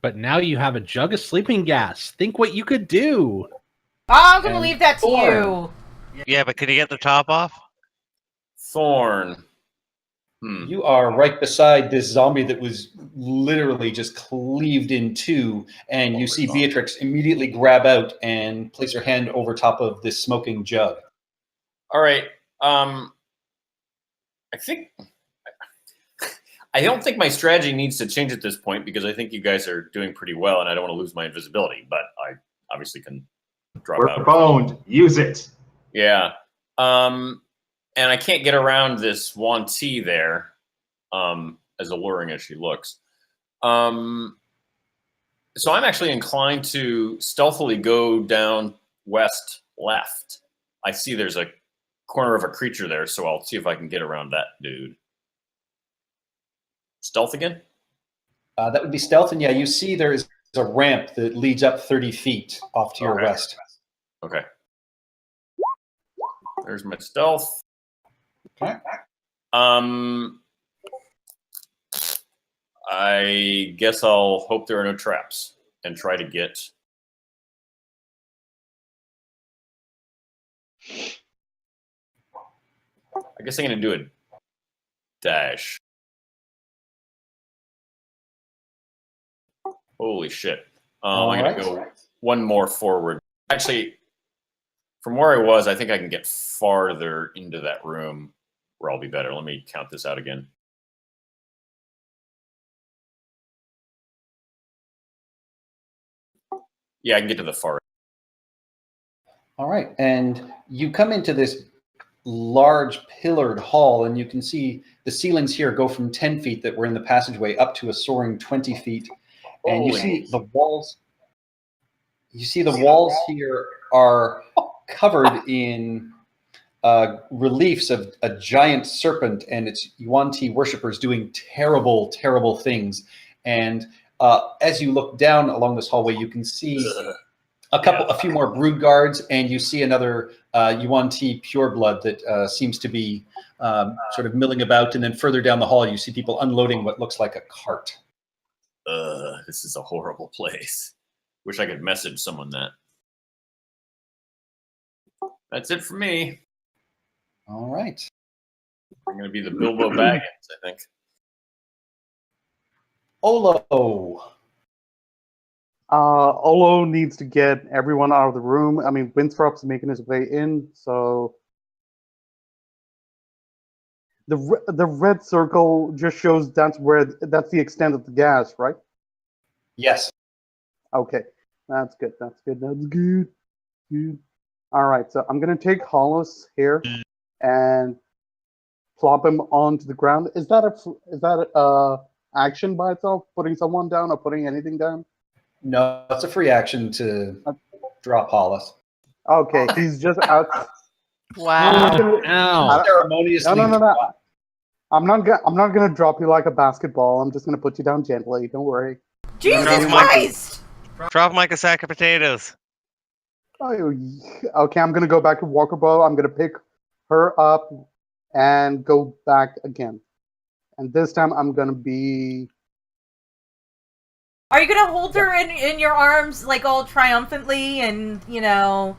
But now you have a jug of sleeping gas. Think what you could do. I'm going to leave that to you. Yeah, but could you get the top off? Thorn. You are right beside this zombie that was literally just cleaved in two, and you see Beatrix immediately grab out and place her hand over top of this smoking jug. All right. I don't think my strategy needs to change at this point because I think you guys are doing pretty well, and I don't want to lose my invisibility. But I obviously can drop out. We're boned. Use it. Yeah. And I can't get around this Yuan-Ti there, as alluring as she looks. So I'm actually inclined to stealthily go down west left. I see there's a corner of a creature there, so I'll see if I can get around that dude. Stealth again? That would be stealth, and yeah, you see there is a ramp that leads up 30 feet off to your west. Okay. There's my stealth. Okay. I guess I'll hope there are no traps and try to get. I guess I'm going to do a dash. Holy shit. I'm going to go one more forward. Actually, from where I was, I think I can get farther into that room where I'll be better. Let me count this out again. Yeah, I can get to the far. All right, and you come into this large pillared hall, and you can see the ceilings here go from 10 feet that were in the passageway up to a soaring 20 feet. And you see the walls. You see the walls here are covered in reliefs of a giant serpent and its Yuan-Ti worshippers doing terrible, terrible things. And as you look down along this hallway, you can see a few more brood guards, and you see another Yuan-Ti pureblood that seems to be sort of milling about. And then further down the hall, you see people unloading what looks like a cart. This is a horrible place. Wish I could message someone that. That's it for me. All right. I'm going to be the Bilbo Baggins, I think. Olo. Olo needs to get everyone out of the room. I mean, Winthrop's making his way in, so the red circle just shows that's the extent of the gas, right? Yes. Okay, that's good. That's good. That's good. Good. All right, so I'm gonna take Hollis here and plop him onto the ground. Is that a action by itself? Putting someone down or putting anything down? No, it's a free action to drop Hollis. Okay, he's just out. Wow. Ceremoniously. No. I'm not gonna drop you like a basketball. I'm just gonna put you down gently. Don't worry. Jesus Christ! Drop Mike a sack of potatoes. Oh, okay, I'm gonna go back to Walker Bow. I'm gonna pick her up and go back again. And this time I'm gonna be. Are you gonna hold her in your arms, like, all triumphantly and, you know...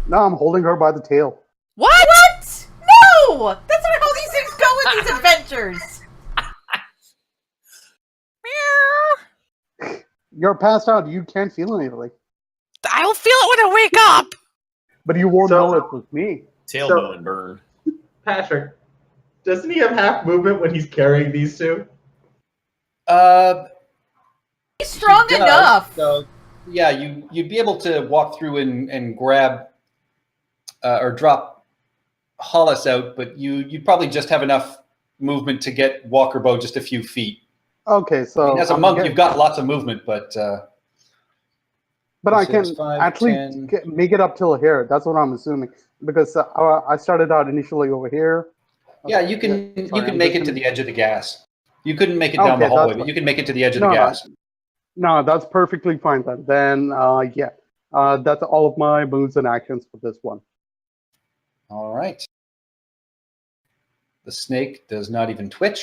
No, I'm holding her by the tail. What? No! That's not how these things go in these adventures! You're passed out. You can't feel anything. I don't feel it when I wake up. But you won't So- know it was me. Tailbone burn. Patrick, doesn't he have half movement when he's carrying these two? He's strong He does, enough. So, yeah, you'd be able to walk through and grab or drop Hollis out, but you'd probably just have enough movement to get Walker Bow just a few feet. Okay, so I mean, as a monk, you've got lots of movement, but I this can is 5, actually 10. make it up till here. That's what I'm assuming because I started out initially over here. Yeah, you can make it to the edge of the gas. You couldn't make it down the Okay, hallway, that's but you can make it to the edge of No, the no. gas. No, that's perfectly fine then. Then yeah, that's all of my moves and actions for this one. All right. The snake does not even twitch.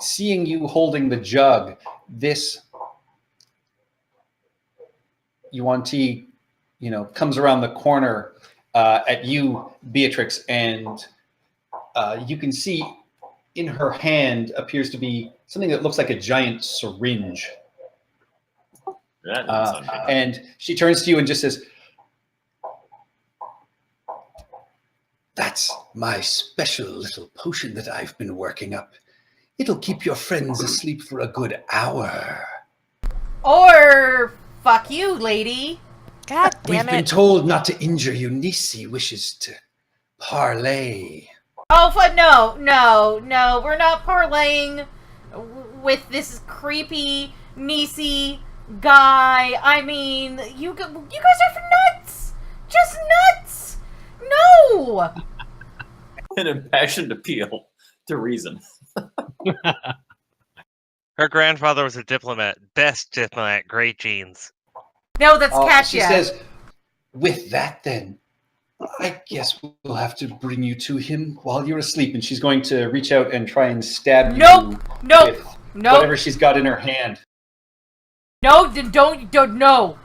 Seeing you holding the jug, this Yuan-Ti, comes around the corner at you, Beatrix, and you can see in her hand appears to be something that looks like a giant syringe. That doesn't sound good. And she turns to you and just says, "That's my special little potion that I've been working up. It'll keep your friends asleep for a good hour. Or fuck you, lady. God We've damn been it. told not to injure you. Nisi wishes to parlay." Oh, no. We're not parlaying with this creepy Nisi guy. I mean, you guys are nuts. Just nuts. No. An impassioned appeal to reason. Her grandfather was a diplomat. Best diplomat. Great genes. No, that's Katya. She says, "With that, then, I guess we'll have to bring you to him while you're asleep." And she's going to reach out and try and stab you with whatever she's got in her hand. No, don't, no.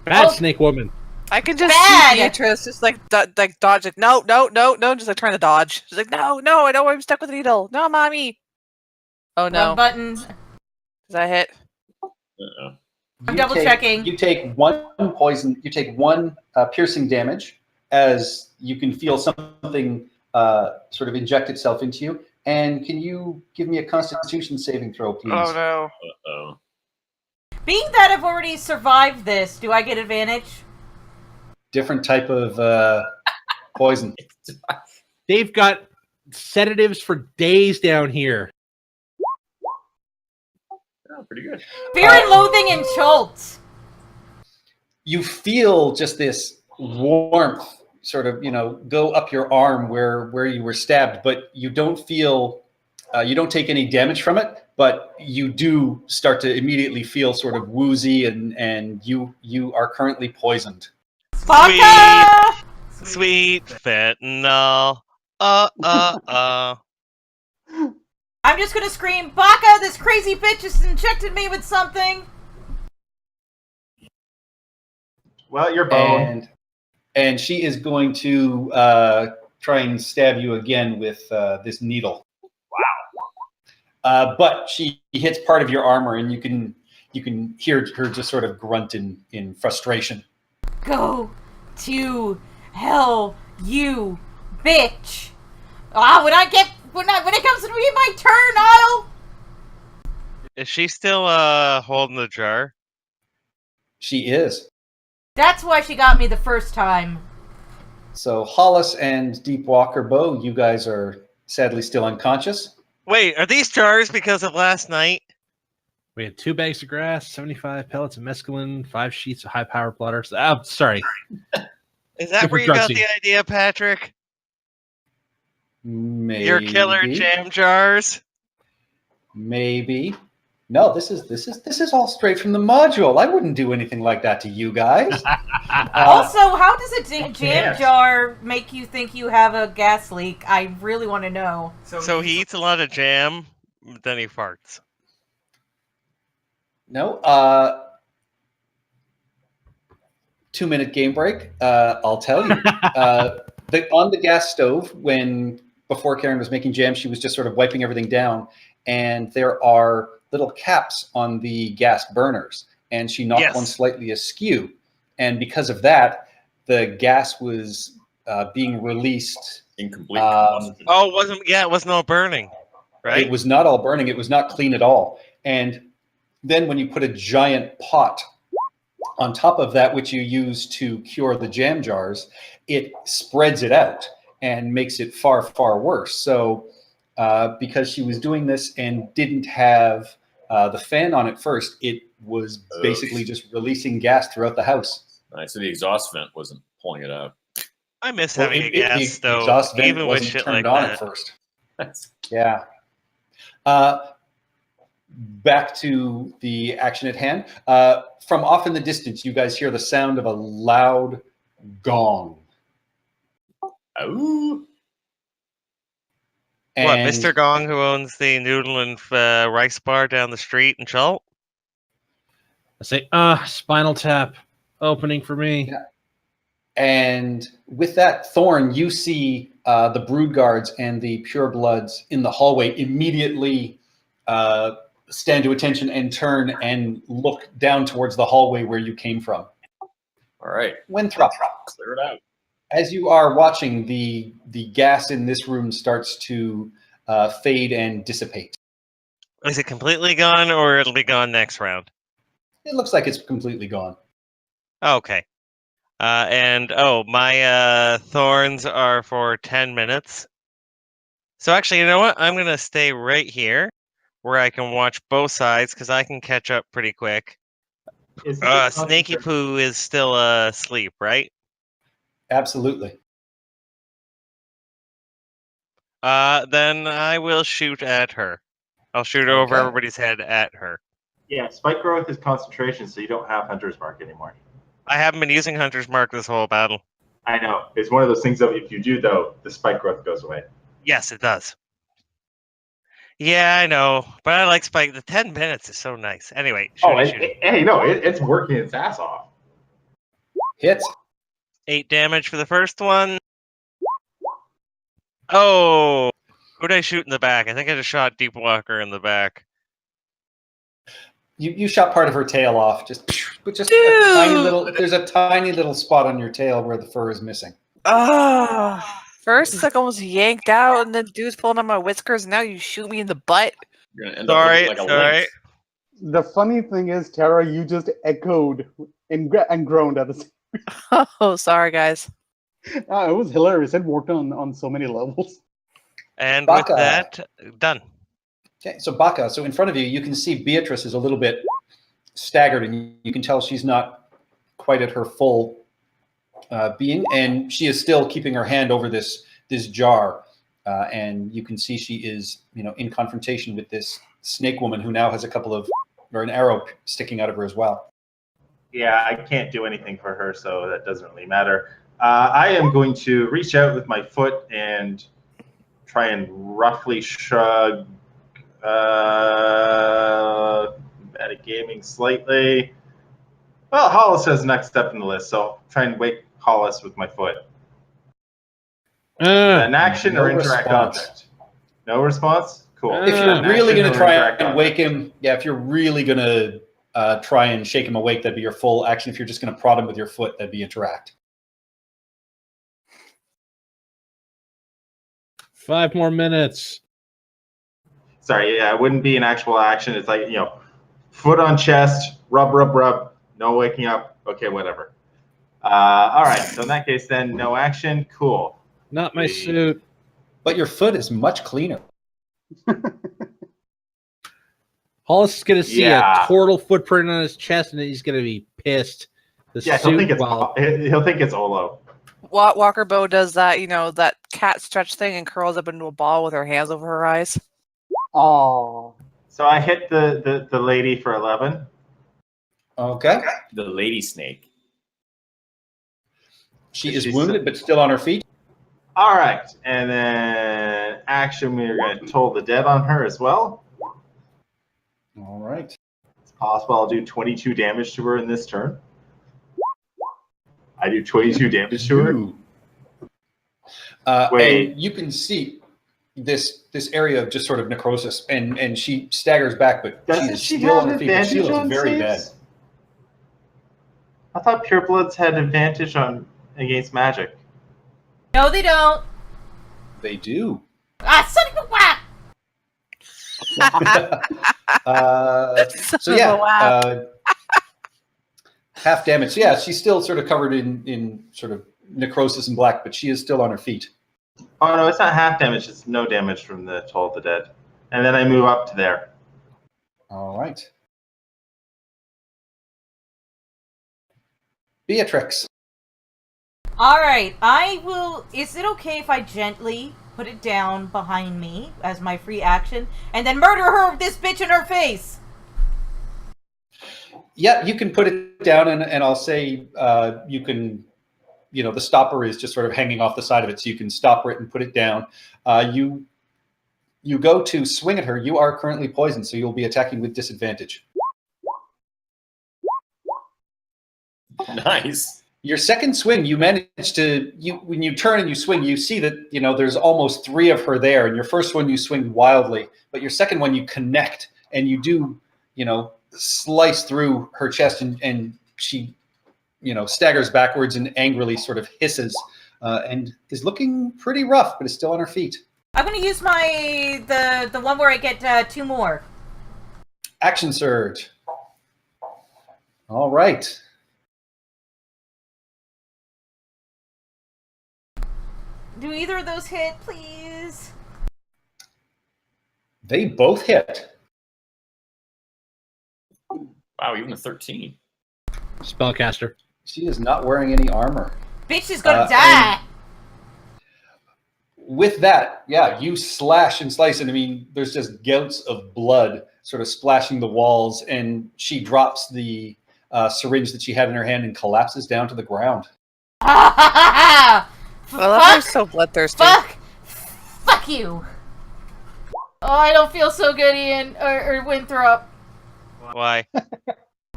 Bad snake woman. I can just Bad. see Beatrice just like dodge. Like, no, just like trying to dodge. She's like, no, I don't want to be stuck with a needle. No, mommy. Oh no. Wrong button. Does that hit? Uh-oh. I'm double checking. You take one poison. You take one piercing damage as you can feel something sort of inject itself into you. And can you give me a Constitution saving throw, please? Oh no. Uh-oh. Being that I've already survived this, do I get advantage? Different type of poison. They've got sedatives for days down here. Oh, pretty good. Fear and loathing and Schultz. You feel just this warmth sort of, go up your arm where you were stabbed, but you don't feel, you don't take any damage from it, but you do start to immediately feel sort of woozy and you are currently poisoned. Baka! Sweet fentanyl. I'm just gonna scream, Baka, this crazy bitch has injected me with something. Well, you're boned. And she is going to try and stab you again with this needle. Wow. But she hits part of your armor, and you can hear her just sort of grunt in frustration. Go to hell, you bitch. When it comes to be my turn, I'll... Is she still holding the jar? She is. That's why she got me the first time. So Hollis and Deep Walker Bow, you guys are sadly still unconscious. Wait, are these jars because of last night? We had 2 bags of grass, 75 pellets of mescaline, 5 sheets of high power plotters. Oh, sorry. Is that where you got the idea, Patrick? Maybe. Your killer jam jars? Maybe. No, this is all straight from the module. I wouldn't do anything like that to you guys. Also, how does a jam jar make you think you have a gas leak? I really want to know. So he eats a lot of jam, then he farts. No. 2-minute game break. I'll tell you. On the gas stove, before Karen was making jam, she was just sort of wiping everything down, and there are little caps on the gas burners, and she knocked one slightly askew, and because of that, the gas was being released. Incomplete combustion. It wasn't all burning, right? It was not all burning. It was not clean at all. And then when you put a giant pot on top of that, which you use to cure the jam jars, it spreads it out and makes it far, far worse. So because she was doing this and didn't have the fan on at first, it was basically just releasing gas throughout the house. Right, so the exhaust vent wasn't pulling it out. I miss having a The gas stove, exhaust vent even with wasn't shit turned like on that. at first. Yeah. Back to the action at hand. From off in the distance, you guys hear the sound of a loud gong. Oh. What, And Mr. Gong, who owns the noodle and rice bar down the street in Chult? I say, Spinal Tap opening for me. Yeah. And with that, Thorn, you see the Brood Guards and the Purebloods in the hallway immediately stand to attention and turn and look down towards the hallway where you came from. All right. Winthrop, Clear it out. as you are watching, the gas in this room starts to fade and dissipate. Is it completely gone, or it'll be gone next round? It looks like it's completely gone. Okay. My thorns are for 10 minutes. So actually, you know what? I'm going to stay right here where I can watch both sides because I can catch up pretty quick. Snaky Poo is still asleep, right? Absolutely. Then I will shoot at her. I'll shoot over everybody's head at her. Yeah, spike growth is concentration, so you don't have Hunter's Mark anymore. I haven't been using Hunter's Mark this whole battle. I know. It's one of those things that if you do, though, the spike growth goes away. Yes, it does. Yeah, I know. But I like spike. The 10 minutes is so nice. Anyway, it's working its ass off. Hits. 8 damage for the first one. Oh! Who'd I shoot in the back? I think I just shot Deep Walker in the back. You shot part of her tail off, but just a tiny little. There's a tiny little spot on your tail where the fur is missing. First it's like almost yanked out, and then dude's pulling on my whiskers, and now you shoot me in the butt. You're gonna end up looking like a lynx. The funny thing is, Tara, you just echoed and groaned at the same time. Oh, sorry, guys. It was hilarious. It worked on so many levels. And Baka. with that, done. Okay, so Baka, so in front of you, you can see Beatrice is a little bit staggered, and you can tell she's not quite at her full being, and she is still keeping her hand over this jar, and you can see she is, in confrontation with this snake woman who now has an arrow sticking out of her as well. Yeah, I can't do anything for her, so that doesn't really matter. I am going to reach out with my foot and try and roughly shrug metagaming slightly. Well, Hollis has next step in the list, so I'll try and wake Hollis with my foot. An action or interact object? No response? Cool. If you're really going to try and wake him, if you're really going to try and shake him awake, that'd be your full action. If you're just going to prod him with your foot, that'd be interact. 5 more minutes. Sorry, yeah, it wouldn't be an actual action. It's like, foot on chest, rub, no waking up. Okay, whatever. All right, so in that case, then no action. Cool. Not my suit. But your foot is much cleaner. Hollis is going to see a turtle footprint on his chest, and he's going to be pissed. He'll think it's Olo. Walker Bow does that, that cat stretch thing and curls up into a ball with her hands over her eyes. Oh. So I hit the lady for 11. Okay. The lady snake. She is wounded, but still on her feet. All right, and then action, we're going to toll the dead on her as well. All right. It's possible I'll do 22 damage to her in this turn. I do 22 damage to her. Wait. And you can see this area of just sort of necrosis, and she staggers back, but Doesn't she's she still have on her feet. But she advantage looks on very saves? bad. I thought purebloods had advantage against magic. No, they don't. They do. Ah, son of a whack! So Son of a yeah, whap. half damage. So yeah, she's still sort of covered in sort of necrosis and black, but she is still on her feet. Oh no, it's not half damage. It's no damage from the Toll of the Dead. And then I move up to there. All right. Beatrix. All right, I will. Is it okay if I gently put it down behind me as my free action, and then murder her, this bitch in her face? Yeah, you can put it down, and I'll say you can. You know, the stopper is just sort of hanging off the side of it, so you can stopper it and put it down. You go to swing at her. You are currently poisoned, so you'll be attacking with disadvantage. Nice. Your second swing, you manage to when you turn and you swing, you see that there's almost 3 of her there. And your first one you swing wildly, but your second one you connect and you do slice through her chest, and she staggers backwards and angrily sort of hisses and is looking pretty rough, but is still on her feet. I'm gonna use the one where I get 2 more. Action surge. All right. Do either of those hit, please? They both hit. Wow, even a 13. Spellcaster. She is not wearing any armor. Bitch is gonna die. With that, yeah, you slash and slice, and I mean, there's just gouts of blood sort of splashing the walls, and she drops the syringe that she had in her hand and collapses down to the ground. Well, I'm so bloodthirsty. Fuck you! Oh, I don't feel so good, Ian or Winthrop. Why?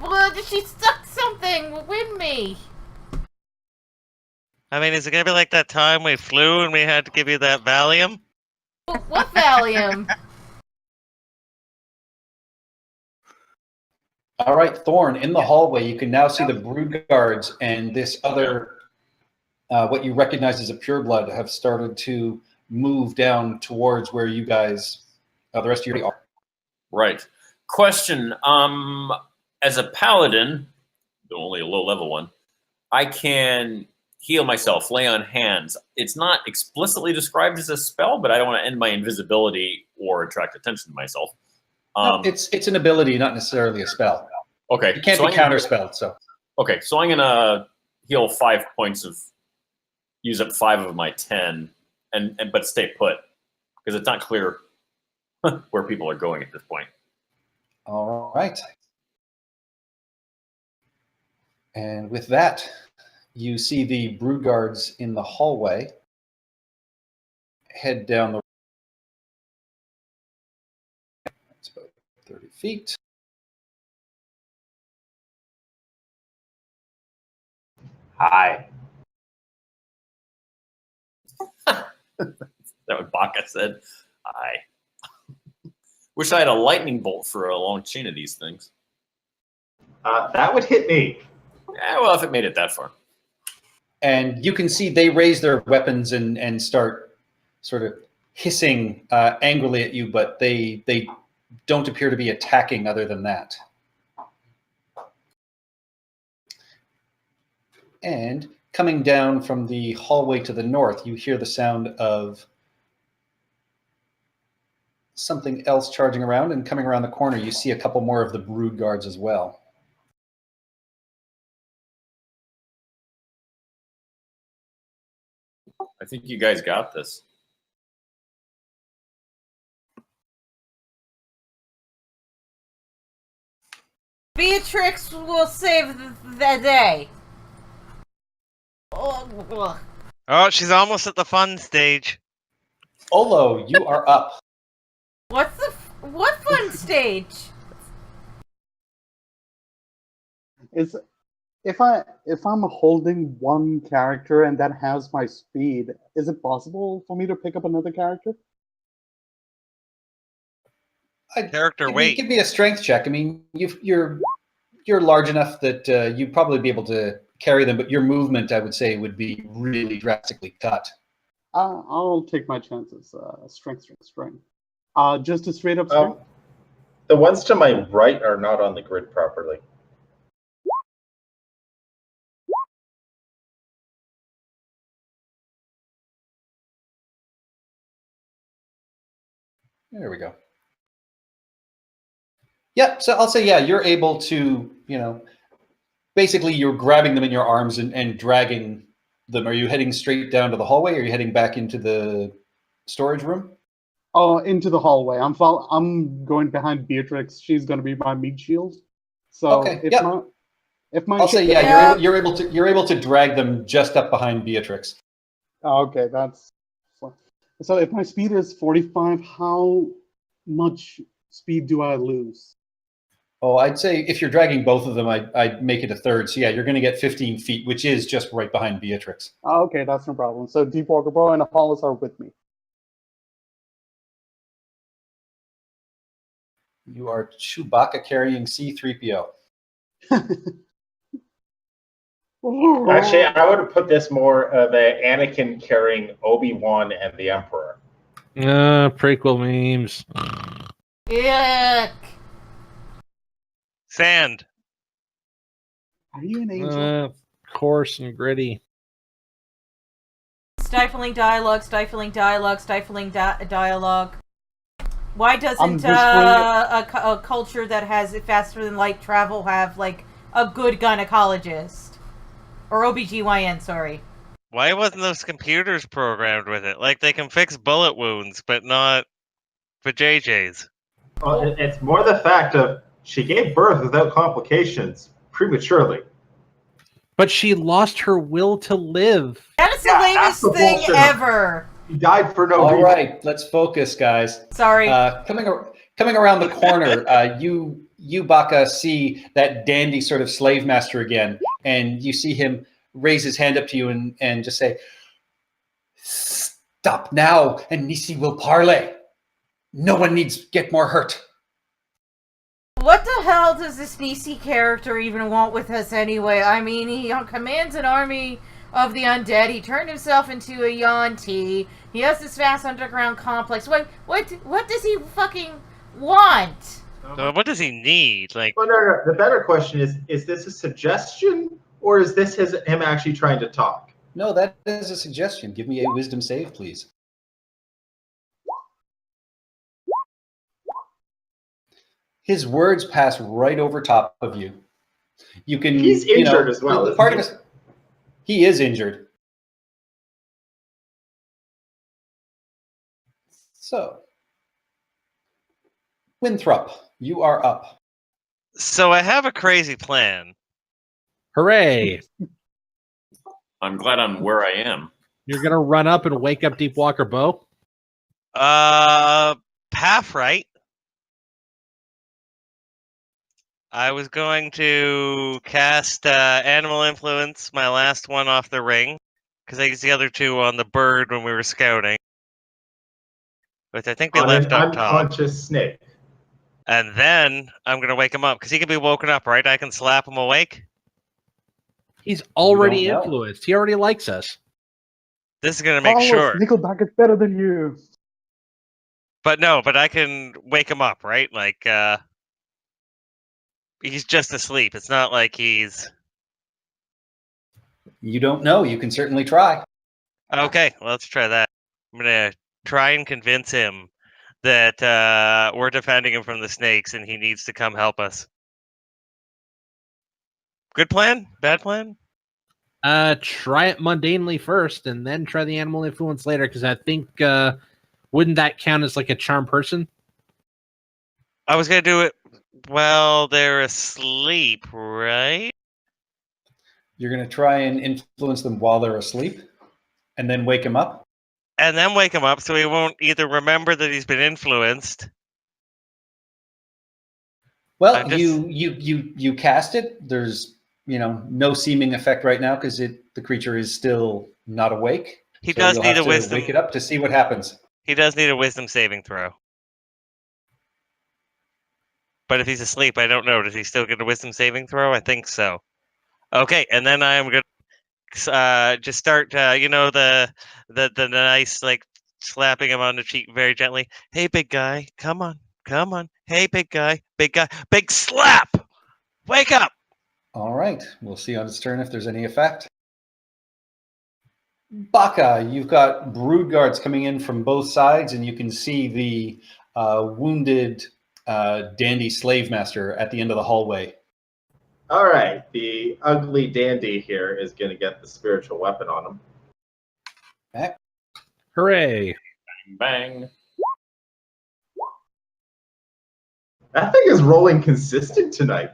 Well, she stuck something with me. I mean, is it gonna be like that time we flew and we had to give you that Valium? What Valium? All right, Thorn, in the hallway, you can now see the brood guards and this other, what you recognize as a pureblood, have started to move down towards where you guys, the rest of you are. Right. Question. As a paladin, only a low-level one, I can heal myself, lay on hands. It's not explicitly described as a spell, but I don't want to end my invisibility or attract attention to myself. No, it's an ability, not necessarily a spell. Okay. It can't be counterspelled, so. Okay, so I'm going to heal 5 points use up 5 of my 10, but stay put, because it's not clear where people are going at this point. All right. And with that, you see the brood guards in the hallway head down the. It's about 30 feet. Hi. Is that what Baka said? I wish I had a lightning bolt for a long chain of these things. That would hit me. Yeah, well, if it made it that far. And you can see they raise their weapons and start sort of hissing angrily at you, but they don't appear to be attacking other than that. And coming down from the hallway to the north, you hear the sound of something else charging around, and coming around the corner, you see a couple more of the brood guards as well. I think you guys got this. Beatrix will save the day. Oh, Oh, she's almost at the fun stage. Olo, you are up. what fun stage? It's If I'm holding one character and that has my speed, is it possible for me to pick up another character? Character weight. Give me a strength check. I mean, you're large enough that you'd probably be able to carry them, but your movement, I would say, would be really drastically cut. I'll take my chances. Strength. Just a straight up strength. The ones to my right are not on the grid properly. There we go. Yeah, so I'll say, yeah, you're able to, basically you're grabbing them in your arms and dragging them. Are you heading straight down to the hallway, or are you heading back into the storage room? Oh, into the hallway. I'm going behind Beatrix. She's going to be my meat shield. So Okay, if my I'll say, yeah, you're able to drag them just up behind Beatrix. Okay, that's so. If my speed is 45, how much speed do I lose? Oh, I'd say if you're dragging both of them, I'd make it a third. So yeah, you're going to get 15 feet, which is just right behind Beatrix. Okay, that's no problem. So Deep Walker Bro and Hollis are with me. You are Chewbacca carrying C-3PO. Actually, I would have put this more of Anakin carrying Obi-Wan and the Emperor. Prequel memes. Yuck. Sand. Are you an angel? Coarse and gritty. Stifling dialogue. Why doesn't a culture that has faster than light travel have, like, a good gynecologist? Or OBGYN, sorry. Why wasn't those computers programmed with it? Like, they can fix bullet wounds, but not for JJ's. Well, it's more the fact of she gave birth without complications prematurely. But she lost her will to live. That is the lamest thing ever. She died for no reason. All right, let's focus, guys. Sorry. Coming around the corner, you Baka see that dandy sort of slave master again, and you see him raise his hand up to you and just say, "Stop now, and Nisi will parley. No one needs to get more hurt." What the hell does this Nisi character even want with us anyway? I mean, he commands an army of the undead. He turned himself into a Yuan-Ti. He has this vast underground complex. What does he fucking want? So what does he need? Like, Well, no. The better question is this a suggestion, or is this him actually trying to talk? No, that is a suggestion. Give me a wisdom save, please. His words pass right over top of you. You can. He's injured as well. Part of his, he is injured. So, Winthrop, you are up. so I have a crazy plan. Hooray! I'm glad I'm where I am. You're gonna run up and wake up Deep Walker Bo? Half right. I was going to cast Animal Influence, my last one off the ring, because I used the other two on the bird when we were scouting. But I think we left up top. Unconscious snake. And then I'm going to wake him up, because he can be woken up, right? I can slap him awake. He's already don't know. influenced. He already likes us. This is going to make sure. Nickelback is better than you. But I can wake him up, right? Like, he's just asleep. It's not like he's... You don't know. You can certainly try. Okay, well, let's try that. I'm going to try and convince him that we're defending him from the snakes and he needs to come help us. Good plan? Bad plan? Try it mundanely first, and then try the animal influence later, because I think, wouldn't that count as like a charm person? I was going to do it while they're asleep, right? You're going to try and influence them while they're asleep and then wake them up? And then wake him up so he won't either remember that he's been influenced. Well, you cast it. There's no seeming effect right now because the creature is still not awake. He So does you'll need have a to wisdom. wake it up to see what happens. He does need a wisdom saving throw. But if he's asleep, I don't know. Does he still get a wisdom saving throw? I think so. Okay, and then I'm gonna just start. The nice like slapping him on the cheek very gently. Hey, big guy, come on. Hey, big guy, big slap. Wake up. All right. We'll see on its turn if there's any effect. Baka, you've got brood guards coming in from both sides, and you can see the wounded dandy slave master at the end of the hallway. All right, the ugly dandy here is going to get the spiritual weapon on him. Okay. Hooray! Bang. That thing is rolling consistent tonight.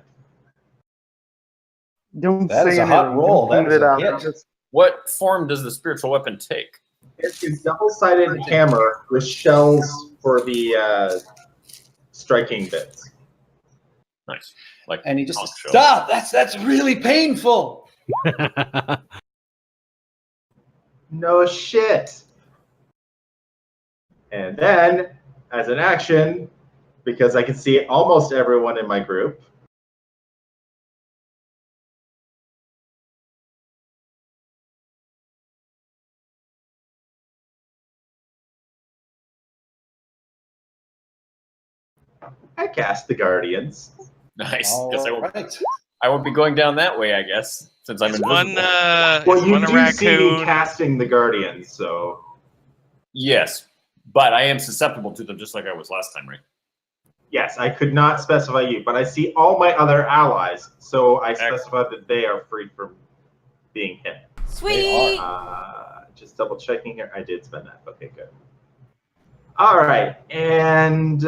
Don't That say is a anything. hot roll. Don't That put is it a out. hit. Just What form does the spiritual weapon take? It's a double-sided hammer with shells for the striking bits. Nice. Like And he just conch shell. stop. That's really painful. No shit. And then, as an action, because I can see almost everyone in my group, I cast the Guardians. Nice. All Guess right. I won't be going down that way, I guess, since I'm invisible. Well, you one a do see me raccoon. casting the Guardians, so... Yes, but I am susceptible to them just like I was last time, right? Yes, I could not specify you, but I see all my other allies, so I Excellent. specified that they are free from being hit. Sweet. Just double checking here. I did spend that. Okay, good. All right, and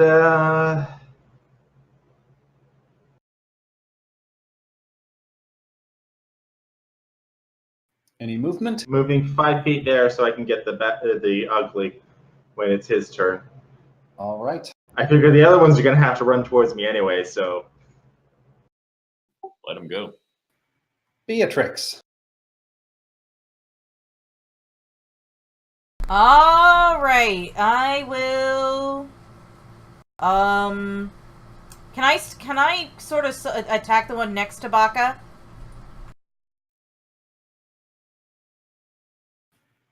Any movement? moving 5 feet there so I can get the ugly when it's his turn. All right. I figure the other ones are going to have to run towards me anyway, so... Let him go. Beatrix. All right, I will. Can I sort of attack the one next to Baka?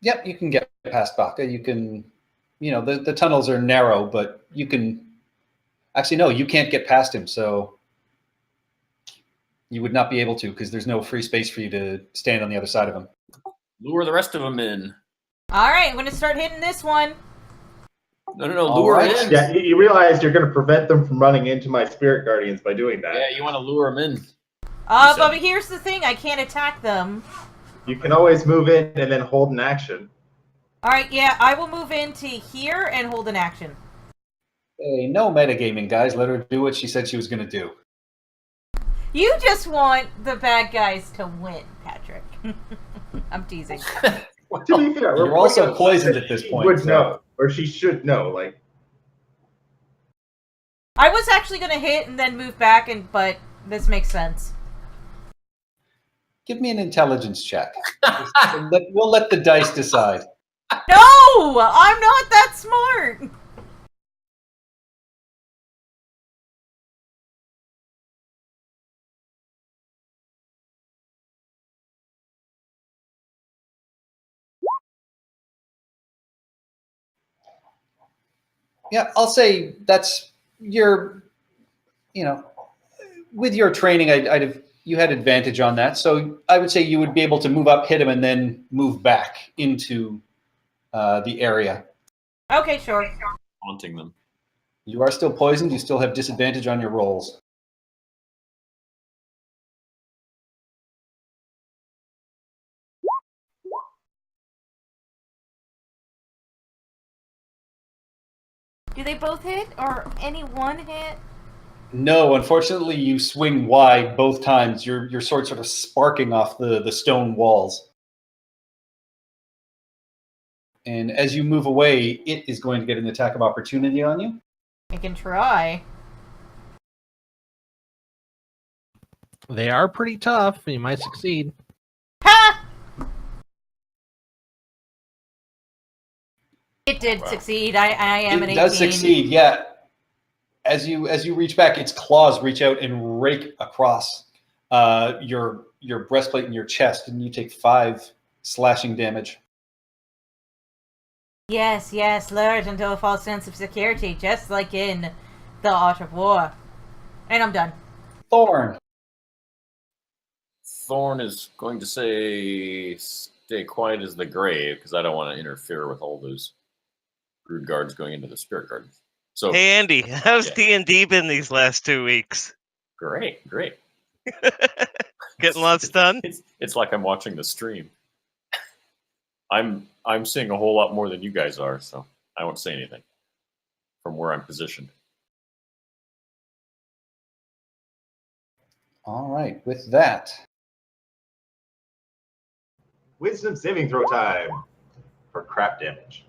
Yep, you can get past Baka. You can, the tunnels are narrow, but you can. Actually, no, you can't get past him, so you would not be able to because there's no free space for you to stand on the other side of him. Lure the rest of them in. All right, I'm going to start hitting this one. No, All lure right. in. Yeah, you realize you're going to prevent them from running into my Spirit Guardians by doing that. Yeah, you want to lure them in. But here's the thing, I can't attack them. You can always move in and then hold an action. All right, yeah, I will move into here and hold an action. Hey, no metagaming, guys. Let her do what she said she was going to do. You just want the bad guys to win, Patrick. I'm teasing. To be fair, You're also poisoned at this point. Would know, or she should know. Like, I was actually going to hit and then move back, but this makes sense. Give me an intelligence check. We'll let the dice decide. No! I'm not that smart! Yeah, I'll say that's your, with your training, you had advantage on that. So I would say you would be able to move up, hit him, and then move back into the area. Okay, sure. Haunting them. You are still poisoned. You still have disadvantage on your rolls. Do they both hit, or any one hit? No, unfortunately, you swing wide both times. Your sword sort of sparking off the stone walls. And as you move away, it is going to get an attack of opportunity on you. I can try. They are pretty tough. You might succeed. Ha! It did succeed. I am an 18. It does succeed, yeah. As you reach back, its claws reach out and rake across your breastplate and your chest, and you take 5 slashing damage. Yes, lured into a false sense of security, just like in The Art of War. And I'm done. Thorn. Thorn is going to say, stay quiet as the grave, because I don't want to interfere with all those brood guards going into the spirit garden. So, Hey, Andy, how's D&D been these last 2 weeks? Great. Getting lots done? It's like I'm watching the stream. I'm seeing a whole lot more than you guys are, so I won't say anything from where I'm positioned. All right, with that. Wisdom saving throw time for crap damage.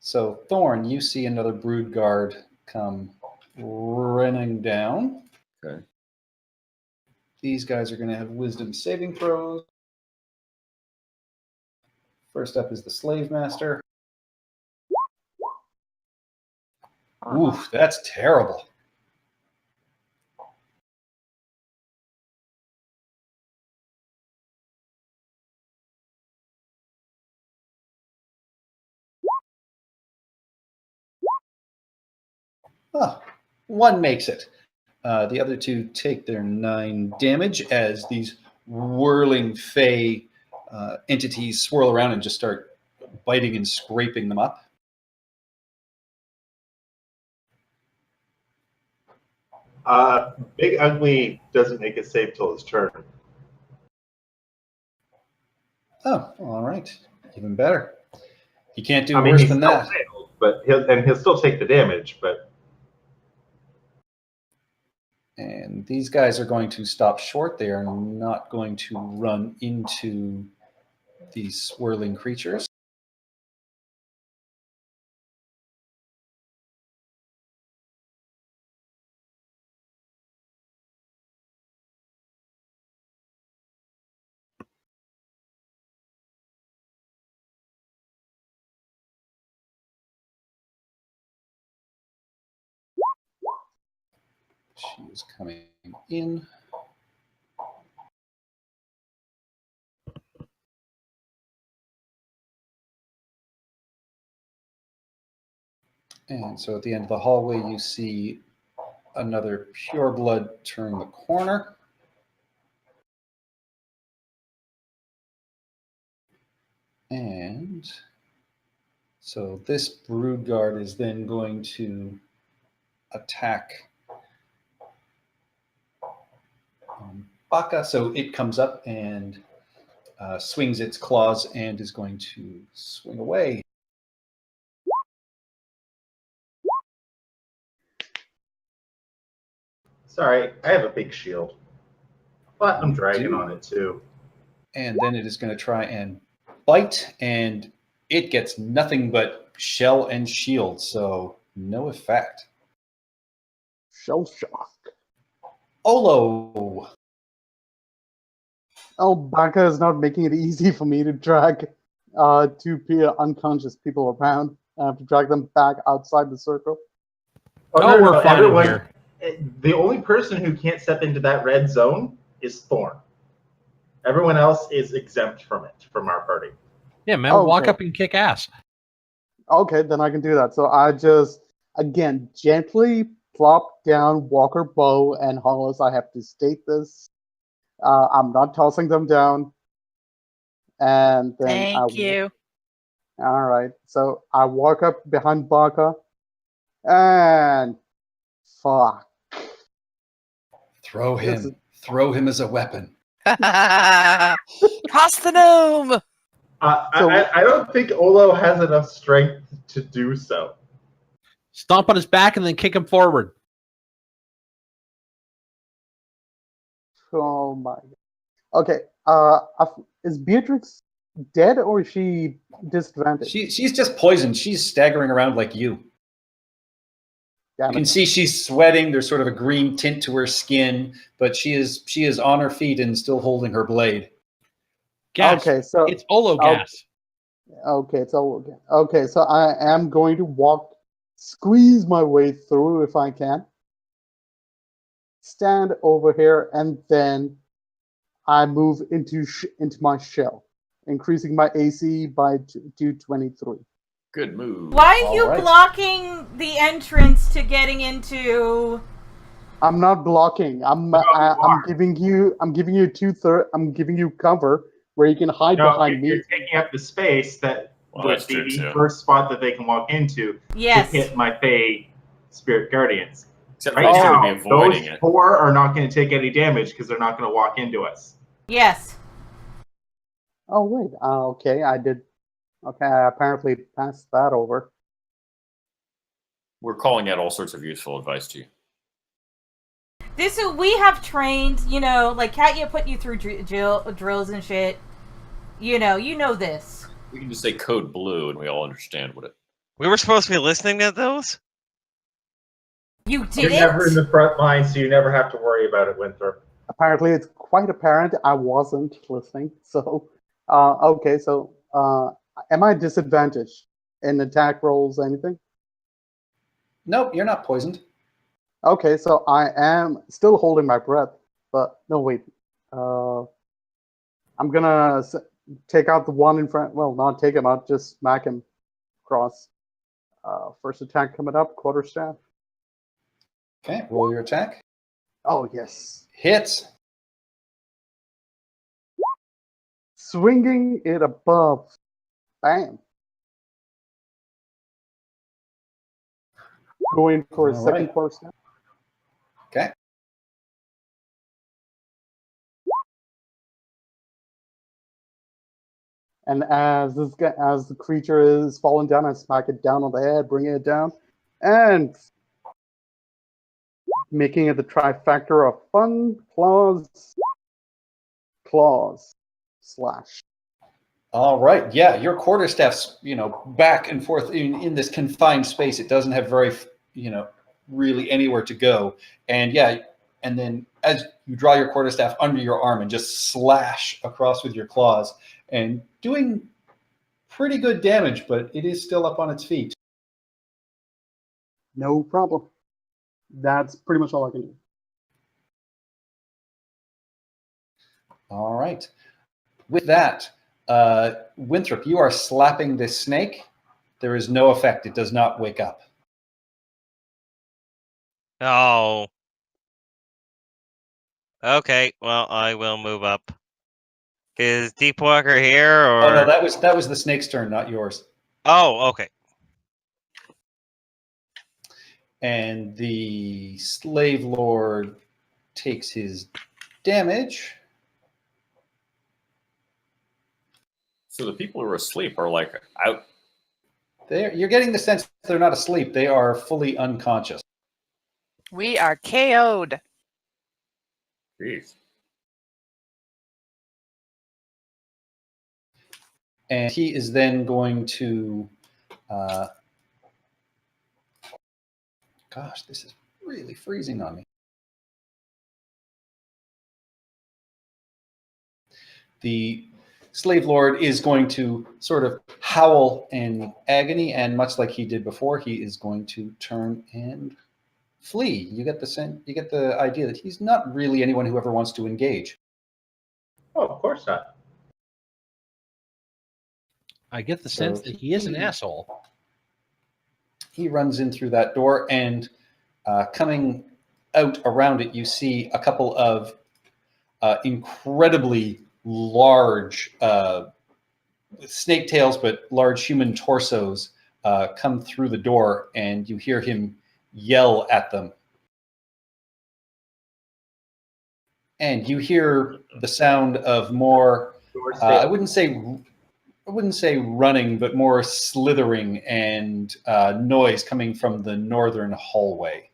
So, Thorn, you see another brood guard come running down. Okay. These guys are going to have wisdom saving throws. First up is the slave master. Oof, that's terrible. Oh, 1 makes it. The other 2 take their 9 damage as these whirling fey entities swirl around and just start biting and scraping them up. Big Ugly doesn't make it safe till his turn. Oh, all right. Even better. He can't do I mean, worse he than still that. failed, but he'll still take the damage. But And these guys are going to stop short. They are not going to run into these swirling creatures. She is coming in. And so at the end of the hallway, you see another pureblood turn the corner. And so this brood guard is then going to attack Baka. So it comes up and swings its claws and is going to swing away. sorry, I have a big shield. Platinum Dragon do. on it too. And then it is going to try and bite, and it gets nothing but shell and shield, so no effect. Shell shock. Olo. Oh, Baka is not making it easy for me to drag 2 unconscious people around. I have to drag them back outside the circle. We're fine in here. The only person who can't step into that red zone is Thorn. Everyone else is exempt from it, from our party. Yeah, man, Okay. walk up and kick ass. Okay, then I can do that. So I just, again, gently plop down Walker Bow and Hollis. I have to state this. I'm not tossing them down. And then Thank you. All right. So I walk up behind Baka. And fuck. Throw This him. Throw him as a weapon. Toss the gnome. I don't think Olo has enough strength to do so. Stomp on his back and then kick him forward. Oh my god. Okay. Is Beatrix dead or is she disadvantaged? She's just poisoned. She's staggering around like you. Damn You can it. see she's sweating. There's sort of a green tint to her skin, but she is on her feet and still holding her blade. Gas. Okay, so It's Olo gas. okay, so I am going to squeeze my way through if I can. Stand over here, and then I move into my shell, increasing my AC by 223. Good move. Why are you All right. blocking the entrance to getting into? I'm not blocking. I'm giving you I'm giving you cover where you can hide behind you're me. taking up the space that Well, would that's be true, the too. first spot that they can walk into Yes. to hit my Fey Spirit Guardians. Except Right they seem to now, be avoiding those it. 4 are not going to take any damage because they're not going to walk into us. Yes. Oh wait, okay, I did. Okay, I apparently passed that over. We're calling out all sorts of useful advice to you. We have trained, like Katya put you through drills and shit. You know this. We can just say code blue and we all understand what it. We were supposed to be listening to those? You You're didn't? never in the front line, so you never have to worry about it, Winthrop. Apparently, it's quite apparent I wasn't listening. So, okay, so am I disadvantaged in attack rolls? Anything? Nope, you're not poisoned. Okay, so I am still holding my breath, but no, wait. I'm gonna take out the one in front. Well, not take him out, just smack him across. First attack coming up, quarterstaff. Okay, roll your attack. Oh yes, Hits. swinging it above. Bam. Going for a All second right. quarterstaff. Okay. And as the creature is falling down, I smack it down on the head, bringing it down, and making it the trifecta of fun, claws, slash. All right. Yeah, your quarterstaff's, back and forth in this confined space. It doesn't have very, really anywhere to go. And yeah, and then as you draw your quarterstaff under your arm and just slash across with your claws and doing pretty good damage, but it is still up on its feet. No problem. That's pretty much all I can do. All right. With that, Winthrop, you are slapping this snake. There is no effect. It does not wake up. Oh. Okay, well, I will move up. Is Deepwalker here, or? Oh no, that was the snake's turn, not yours. Oh, okay. And the slave lord takes his damage. So the people who are asleep are like out. You're getting the sense they're not asleep. They are fully unconscious. We are KO'd. Jeez. And he is then going to. Gosh, this is really freezing on me. The slave lord is going to sort of howl in agony, and much like he did before, he is going to turn and flee. You get the idea that he's not really anyone who ever wants to engage. Oh, of course not. I get the sense that he is an asshole. He runs in through that door, and coming out around it, you see a couple of incredibly large snake tails, but large human torsos come through the door, and you hear him yell at them. And you hear the sound of more, I wouldn't say running, but more slithering and noise coming from the northern hallway.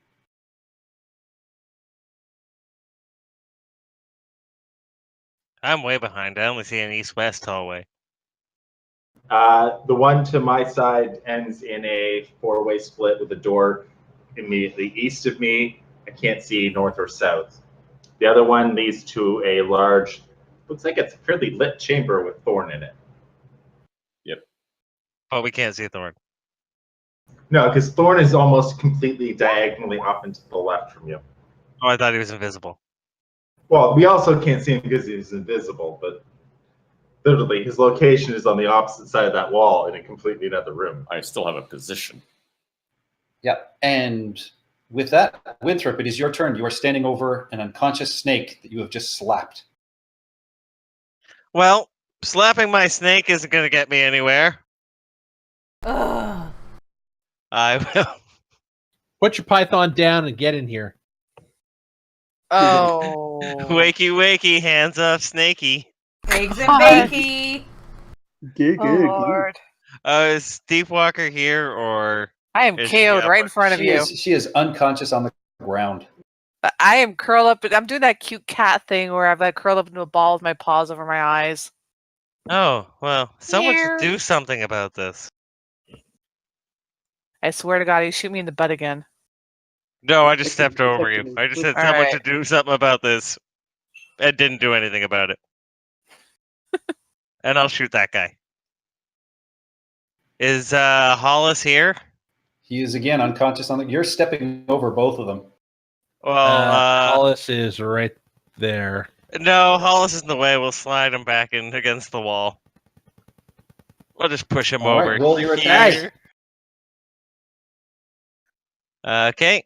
I'm way behind. I only see an east-west hallway. The one to my side ends in a 4-way split with a door immediately east of me. I can't see north or south. The other one leads to a large, looks like it's a fairly lit chamber with Thorn in it. Yep. Oh, we can't see Thorn. No, because Thorn is almost completely diagonally up and to the left from you. Oh, I thought he was invisible. Well, we also can't see him because he's invisible, but literally his location is on the opposite side of that wall in a completely another room. I still have a position. Yeah, and with that, Winthrop, it is your turn. You are standing over an unconscious snake that you have just slapped. Well, slapping my snake isn't going to get me anywhere. Ugh. I will. Put your python down and get in here. Oh. Wakey, wakey, hands off, snakey. Eggs and God. bakey. Gig, Oh, gig, gig. Lord. Is Steve Walker here, or I am Is she KO'd up? right in front of you. She is unconscious on the ground. But I am curled up. I'm doing that cute cat thing where I've like curled up into a ball with my paws over my eyes. Oh, well, someone should Here. do something about this. I swear to God, you shoot me in the butt again. No, I just stepped over you. I just said All someone right. should do something about this. And didn't do anything about it. And I'll shoot that guy. Is Hollis here? He is again unconscious on the. You're stepping over both of them. Well, Hollis is right there. no, Hollis is in the way. We'll slide him back in against the wall. We'll just push him All over. right, roll your here. attack. Okay.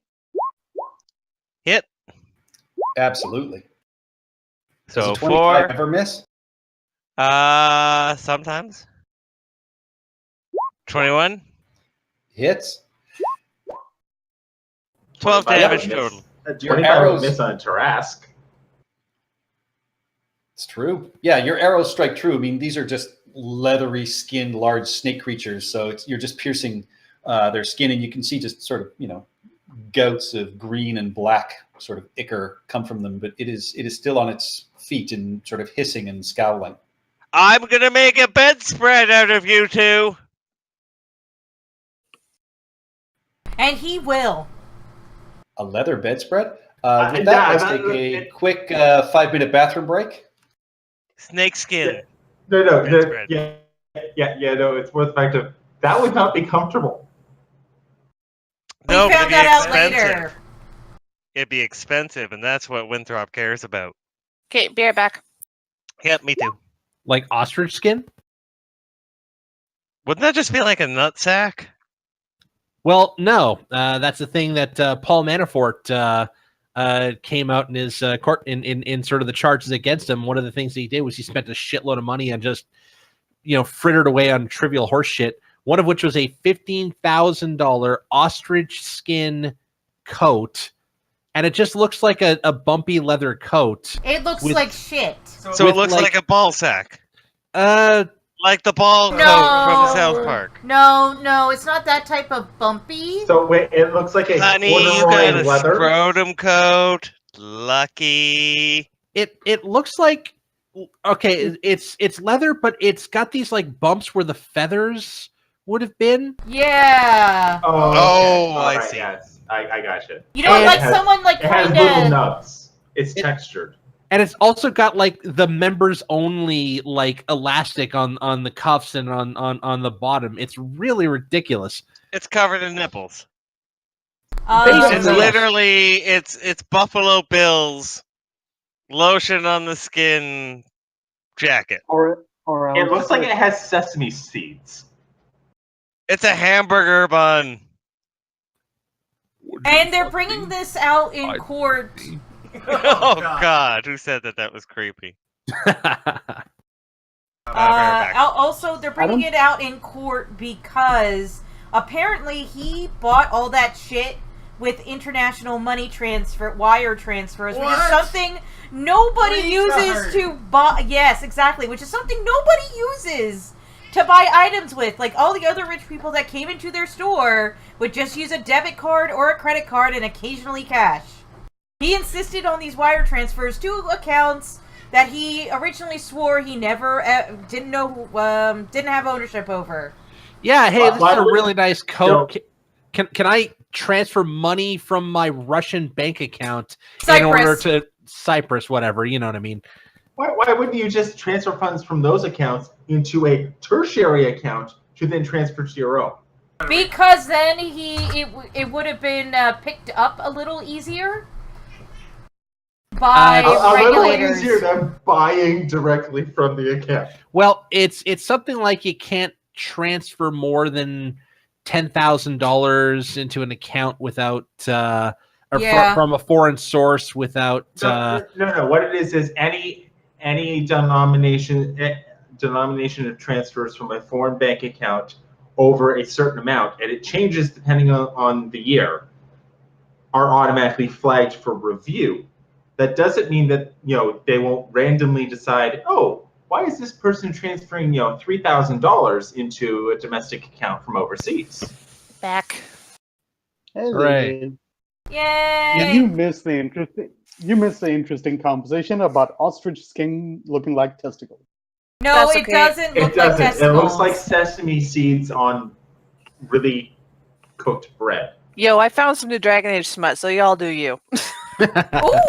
Hit. Absolutely. Does So a 25 4. ever miss? Sometimes. 21. Hits. 12 25 damage would miss. total. Your 25 arrows- would miss on a Tarask. It's true. Yeah, your arrows strike true. I mean, these are just leathery skinned large snake creatures. So you're just piercing their skin, and you can see just sort of, gouts of green and black sort of ichor come from them. But it is still on its feet and sort of hissing and scowling. I'm gonna make a bedspread out of you two. And he will. A leather bedspread. With Yeah, that, let's I- take a quick 5-minute bathroom break. Snake skin. No, Bedspread. no, it's worth the fact of that would not be comfortable. We No, but found it'd that be out expensive. later. It'd be expensive, and that's what Winthrop cares about. Okay, be right back. Yep, me too. Like ostrich skin? Wouldn't that just be like a nutsack? Well, no. That's the thing that Paul Manafort came out in his court in sort of the charges against him. One of the things that he did was he spent a shitload of money on just frittered away on trivial horse shit. One of which was a $15,000 ostrich skin coat, and it just looks like a bumpy leather coat. It looks With- like shit. So it looks like a ball sack. Like the ball No. coat from South Park. No, it's not that type of bumpy. So wait, it looks like a Honey, you corduroy got a leather. scrotum coat. Lucky. It looks like it's leather, but it's got these like bumps where the feathers would have been. Yeah. Oh, Oh, I Alright, see. Yes, I got you. You know, And like it has- someone like It has kind little of. nubs. It's textured. And it's also got like the members only like elastic on the cuffs and on the bottom. It's really ridiculous. It's covered in nipples. Basically, It's yes. literally it's Buffalo Bill's lotion on the skin jacket. Or It looks like it has sesame seeds. It's a hamburger bun. And they're bringing this out in court. Oh God, who said that was creepy? Also, they're bringing it out in court because apparently he bought all that shit with international money wire transfers, which is something nobody uses to buy. Yes, exactly, which is something nobody uses to buy items with. Like all the other rich people that came into their store would just use a debit card or a credit card and occasionally cash. He insisted on these wire transfers to accounts that he originally swore he never didn't have ownership over. Yeah, hey, this is Why a would- really nice coat. No. Can I transfer money from my Russian bank account in Cyprus. order to Cyprus, whatever, you know what I mean? Why wouldn't you just transfer funds from those accounts into a tertiary account to then transfer to your own? Because then it would have been picked up a little easier by A little regulators. easier than buying directly from the account. Well, it's something like you can't transfer more than $10,000 into an account without from a foreign source without No. What it is any denomination of transfers from a foreign bank account over a certain amount, and it changes depending on the year, are automatically flagged for review. That doesn't mean that they won't randomly decide, oh, why is this person transferring $3,000 into a domestic account from overseas? Back. Right. Yay! You missed the interesting conversation about ostrich skin looking like testicles. No, That's it okay. doesn't look It like doesn't. testicles. It looks like sesame seeds on really cooked bread. Yo, I found some new Dragon Age smut, so y'all do you.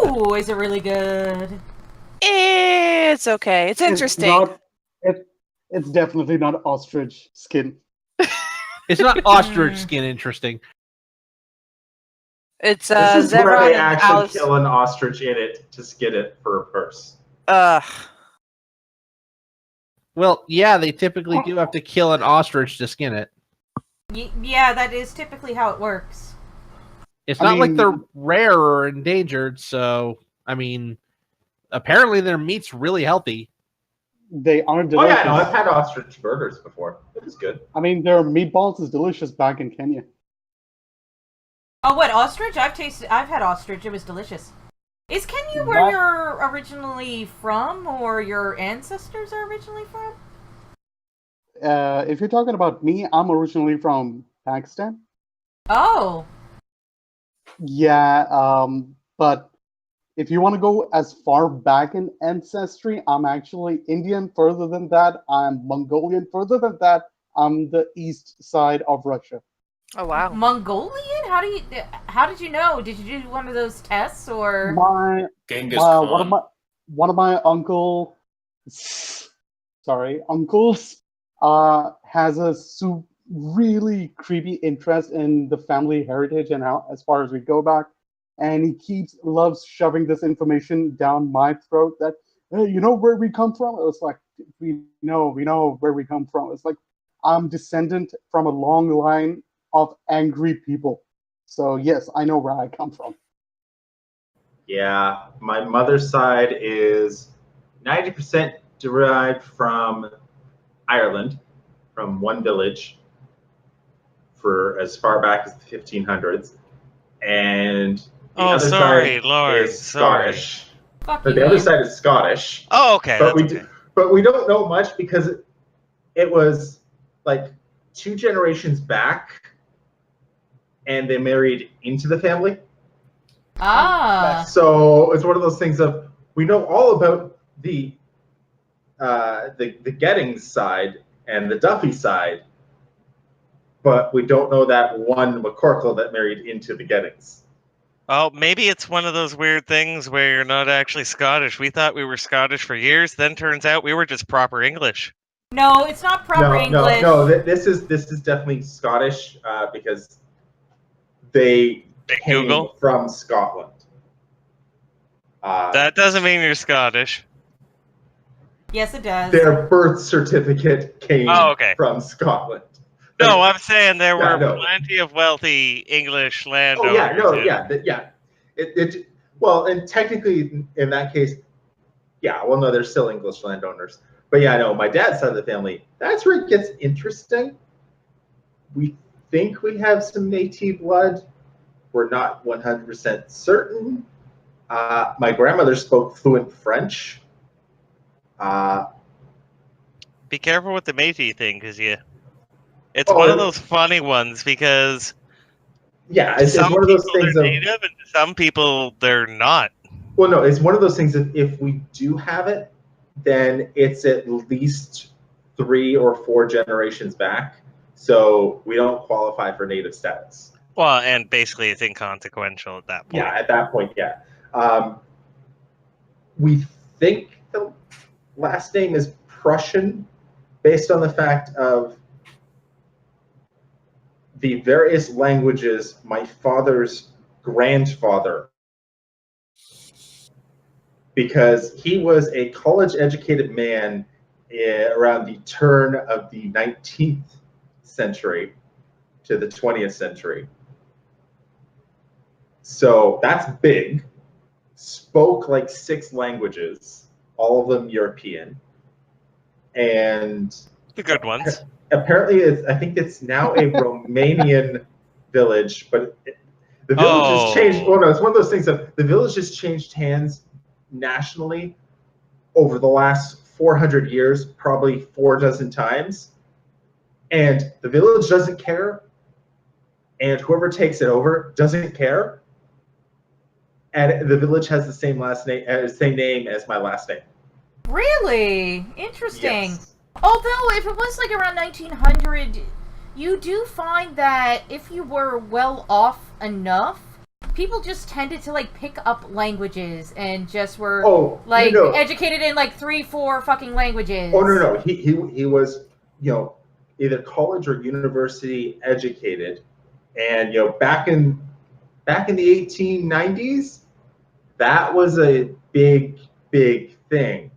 Ooh, is it really good? It's okay. It's interesting. It's definitely not ostrich skin. It's not ostrich skin interesting. It's This is where Zevron they and actually Alice. kill an ostrich in it to skin it for a purse. Well, yeah, they typically do have to kill an ostrich to skin it. Yeah, that is typically how it works. It's I not like mean- they're rare or endangered, so I mean, apparently their meat's really healthy. They are Oh delicious. yeah, no, I've had ostrich burgers before. It was good. I mean, their meatballs is delicious back in Kenya. Oh, what, ostrich? I've had ostrich. It was delicious. Is Kenya where That- you're originally from, or your ancestors are originally from? If you're talking about me, I'm originally from Pakistan. Oh. Yeah, but if you want to go as far back in ancestry, I'm actually Indian. Further than that, I'm Mongolian. Further than that, I'm the east side of Russia. Oh wow. Mongolian? How did you know? Did you do one of those tests, or? My Genghis Khan. one of my uncles has a really creepy interest in the family heritage and how as far as we go back, and he loves shoving this information down my throat that, hey, you know where we come from? It was like, we know where we come from. It's like I'm descendant from a long line of angry people, so yes, I know where I come from. Yeah, my mother's side is 90% derived from Ireland, from one village for as far back as the 1500s, and the Oh, other sorry, side Lord, is sorry. Scottish. Fuck But you, the other man. side is Scottish. Oh, okay, But that's we okay. but we don't know much because it was like 2 generations back, and they married into the family. Ah. So it's one of those things of, we know all about the Gettings side and the Duffy side, but we don't know that one McCorkle that married into the Gettings. Oh, maybe it's one of those weird things where you're not actually Scottish. We thought we were Scottish for years, then turns out we were just proper English. No, it's not proper English. No. This is definitely Scottish because they Big came Google. from Scotland. That doesn't mean you're Scottish. Yes, it does. Their birth certificate came from Scotland. No, I'm saying there Yeah, were no. plenty of wealthy English landowners. Oh yeah, no, who- yeah. Well, and technically in that case, yeah. Well, no, they're still English landowners. But yeah, no, my dad's side of the family, that's where it gets interesting. We think we have some Métis blood. We're not 100% certain. My grandmother spoke fluent French. Be careful with the Métis thing, because it's one of those funny ones, because Yeah, to it's some one of those people things they're of, native, and to some people they're not. Well, no, it's one of those things that if we do have it, then it's at least 3 or 4 generations back. So we don't qualify for native status. Well, and basically it's inconsequential at that point. Yeah, at that point, yeah. We think the last name is Prussian based on the fact of the various languages my father's grandfather, because he was a college-educated man around the turn of the 19th century to the 20th century. So that's big. Spoke like 6 languages, all of them European. And The good ones. apparently, I think it's now a Romanian village, but the village has changed. Well, no, it's one of those things that the village has changed hands nationally over the last 400 years, probably 4 dozen times. And the village doesn't care, and whoever takes it over doesn't care. And the village has the same last name, same name as my last name. Really? Interesting. Yes. Although, if it was like around 1900, you do find that if you were well off enough, people just tended to like pick up languages and just were educated in like 3-4 fucking languages. Oh no, he was, either college or university educated, and back in the 1890s, that was a big thing.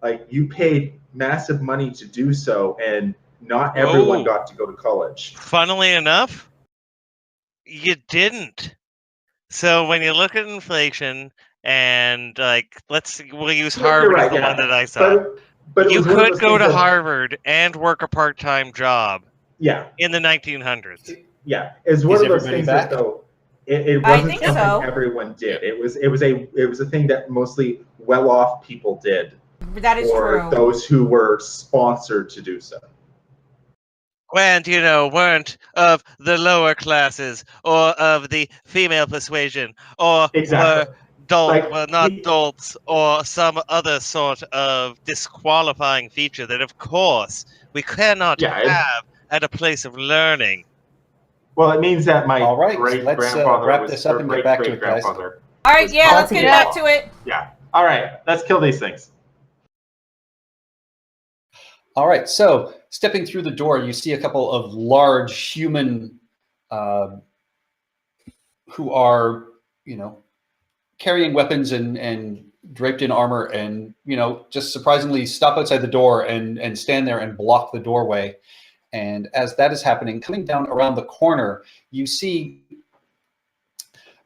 Like, you paid massive money to do so, and not everyone got to go to college. Funnily enough, you didn't. So when you look at inflation and we'll use Harvard as the one that I saw. But you could go to Harvard and work a part-time job. Yeah. In the 1900s. Yeah, it's one of those things that though it wasn't something everyone did. It was a thing that mostly well-off people did. That is true. Or those who were sponsored to do so. And, weren't of the lower classes or of the female persuasion or were not dolts or some other sort of disqualifying feature that, of course, we cannot have at a place of learning. Well, it means that my let's great-grandfather wrap this up and get back to it, guys. All right, yeah, let's get back to it. Yeah. All right, let's kill these things. All right, so stepping through the door, you see a couple of large human who are, carrying weapons and draped in armor, and just surprisingly stop outside the door and stand there and block the doorway. And as that is happening, coming down around the corner, you see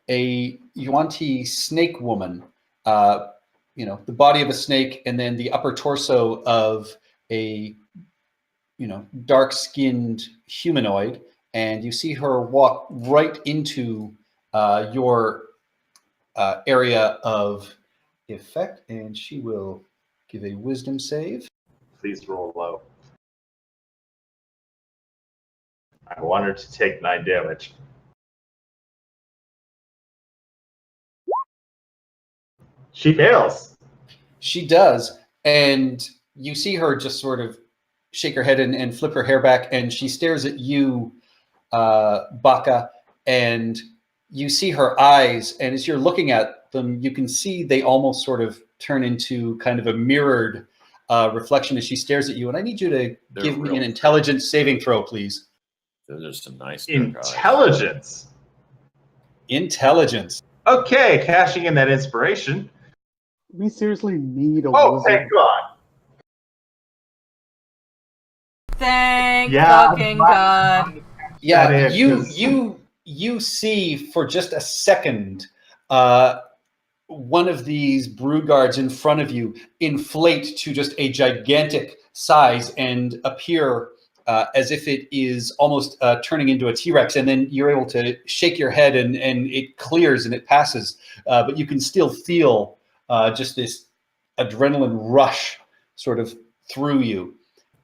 a Yuan-Ti snake woman, the body of a snake, and then the upper torso of a, dark-skinned humanoid. And you see her walk right into your area of effect, and she will give a wisdom save. Please roll low. I want her to take 9 damage. She fails. She does, and you see her just sort of shake her head and flip her hair back, and she stares at you, Baka, and you see her eyes, and as you're looking at them, you can see they almost sort of turn into kind of a mirrored reflection as she stares at you. And I need you to give me an intelligence saving throw, please. Those are some nice intelligence. Intelligence. Okay, cashing in that inspiration. We seriously need a wizard. Thank God. Thank fucking God. Yeah, you see for just a second one of these brood guards in front of you inflate to just a gigantic size and appear as if it is almost turning into a T-Rex, and then you're able to shake your head and it clears and it passes, but you can still feel just this adrenaline rush sort of through you.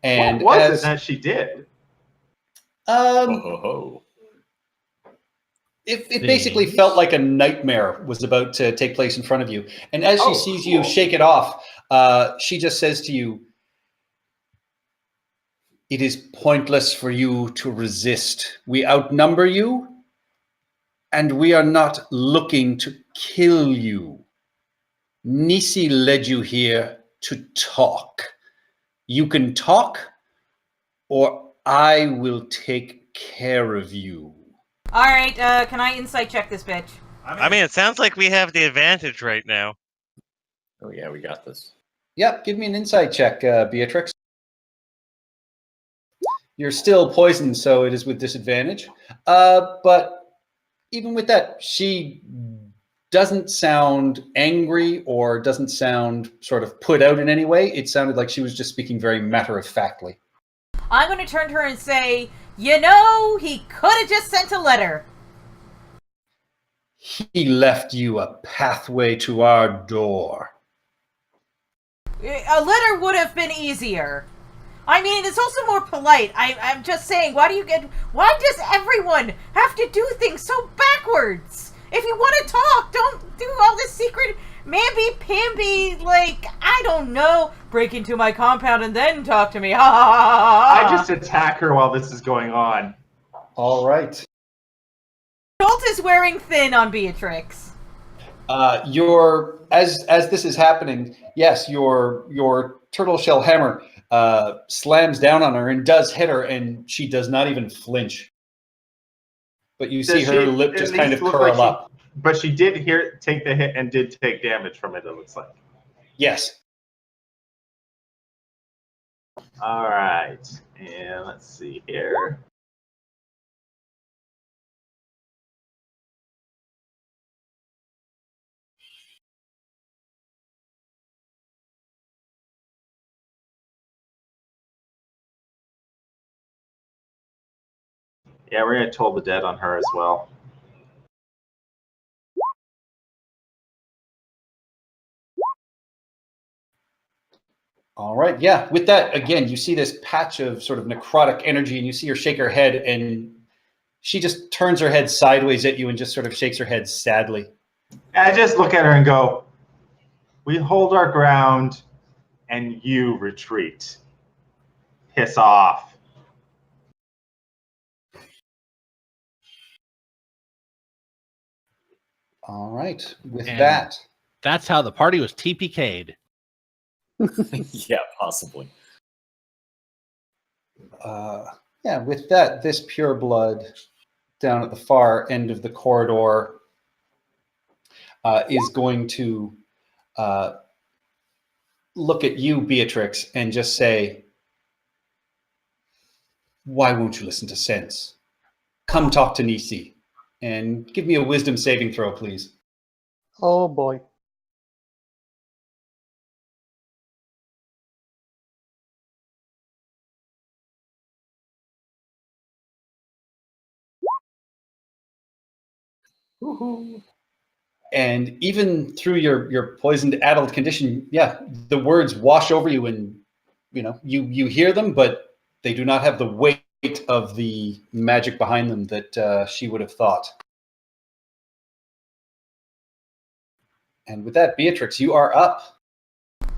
And what was it that she did? It basically felt like a nightmare was about to take place in front of you. And as she sees you shake it off, she just says to you, "It is pointless for you to resist. We outnumber you, and we are not looking to kill you. Nisi led you here to talk. You can talk, or I will take care of you." All right, can I insight check this bitch? I mean, it sounds like we have the advantage right now. Oh yeah, we got this. Yep, give me an insight check, Beatrix. You're still poisoned, so it is with disadvantage. But even with that, she doesn't sound angry or doesn't sound sort of put out in any way. It sounded like she was just speaking very matter-of-factly. I'm going to turn to her and say, you know, he could have just sent a letter. He left you a pathway to our door. A letter would have been easier. I mean, it's also more polite. I'm just saying, why does everyone have to do things so backwards? If you want to talk, don't do all this secret mamby-pamby, like, I don't know, break into my compound and then talk to me. Ha ha ha ha. I just attack her while this is going on. All right. Jolt is wearing thin on Beatrix. As this is happening, yes, your turtle shell hammer slams down on her and does hit her, and she does not even flinch. But you see her lip just kind of curl up. But she did take the hit and did take damage from it, it looks like. Yes. All right. And let's see here. Yeah, we're going to toll the dead on her as well. All right. Yeah. With that, again, you see this patch of sort of necrotic energy, and you see her shake her head, and she just turns her head sideways at you and just sort of shakes her head sadly. I just look at her and go, we hold our ground, and you retreat. Piss off. All right. With And that, that's how the party was TPK'd. Yeah, possibly. yeah, with that, this pure blood down at the far end of the corridor is going to look at you, Beatrix, and just say, "Why won't you listen to sense? Come talk to Nisi, and give me a wisdom saving throw, please." Oh boy. Woohoo. And even through your poisoned addled condition, yeah, the words wash over you, and you hear them, but they do not have the weight of the magic behind them that she would have thought. And with that, Beatrix, you are up.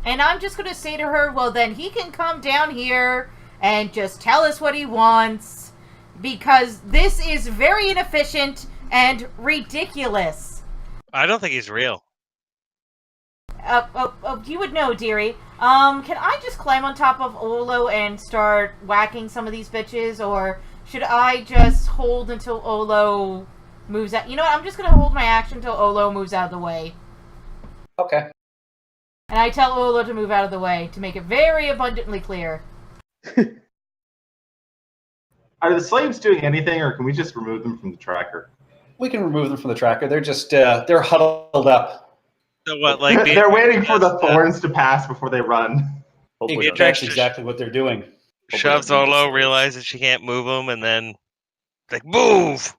And I'm just going to say to her, well, then he can come down here and just tell us what he wants, because this is very inefficient and ridiculous. I don't think he's real. You would know, dearie. Can I just climb on top of Olo and start whacking some of these bitches, or should I just hold until Olo moves out? You know what? I'm just going to hold my action until Olo moves out of the way. Okay. And I tell Olo to move out of the way, to make it very abundantly clear. Are the slaves doing anything, or can we just remove them from the tracker? We can remove them from the tracker. They're just, they're huddled up. So what, like They're waiting for the thorns to pass before they run. Hopefully Beatrix That's just exactly what they're doing. shoves Olo, realizes she can't move him, and then like, move!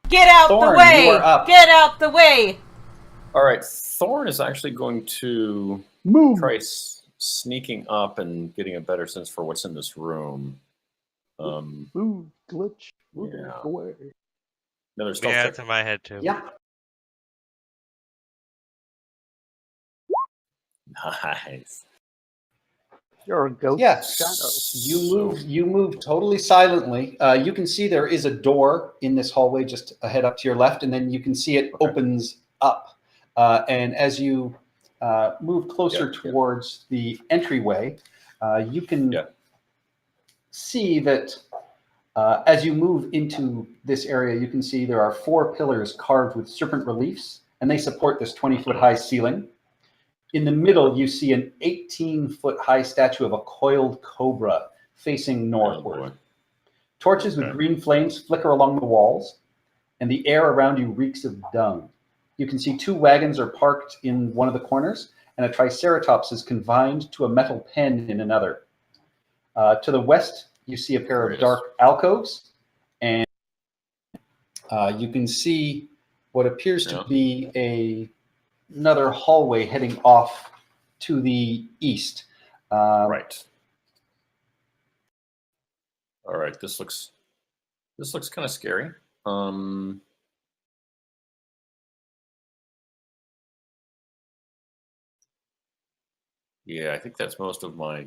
Get out Thorn, the way! you are up. Get out the way! All right, Thorn is actually going to Move. try sneaking up and getting a better sense for what's in this room. Move, glitch. Move Yeah. away. Another stealth Yeah, check. it's in my head too. Yeah. Nice. You're a ghost shadow. You move totally silently. You can see there is a door in this hallway just ahead up to your left, and then you can see it opens up. And as you move closer towards the entryway, you can see that as you move into this area, you can see there are 4 pillars carved with serpent reliefs, and they support this 20-foot high ceiling. In the middle, you see an 18-foot high statue of a coiled cobra facing northward. Torches with green flames flicker along the walls, and the air around you reeks of dung. You can see 2 wagons are parked in one of the corners, and a triceratops is confined to a metal pen in another. To the west, you see a pair of dark alcoves, and you can see what appears to be another hallway heading off to the east. Right. All right. This looks kind of scary. Yeah, I think that's most of my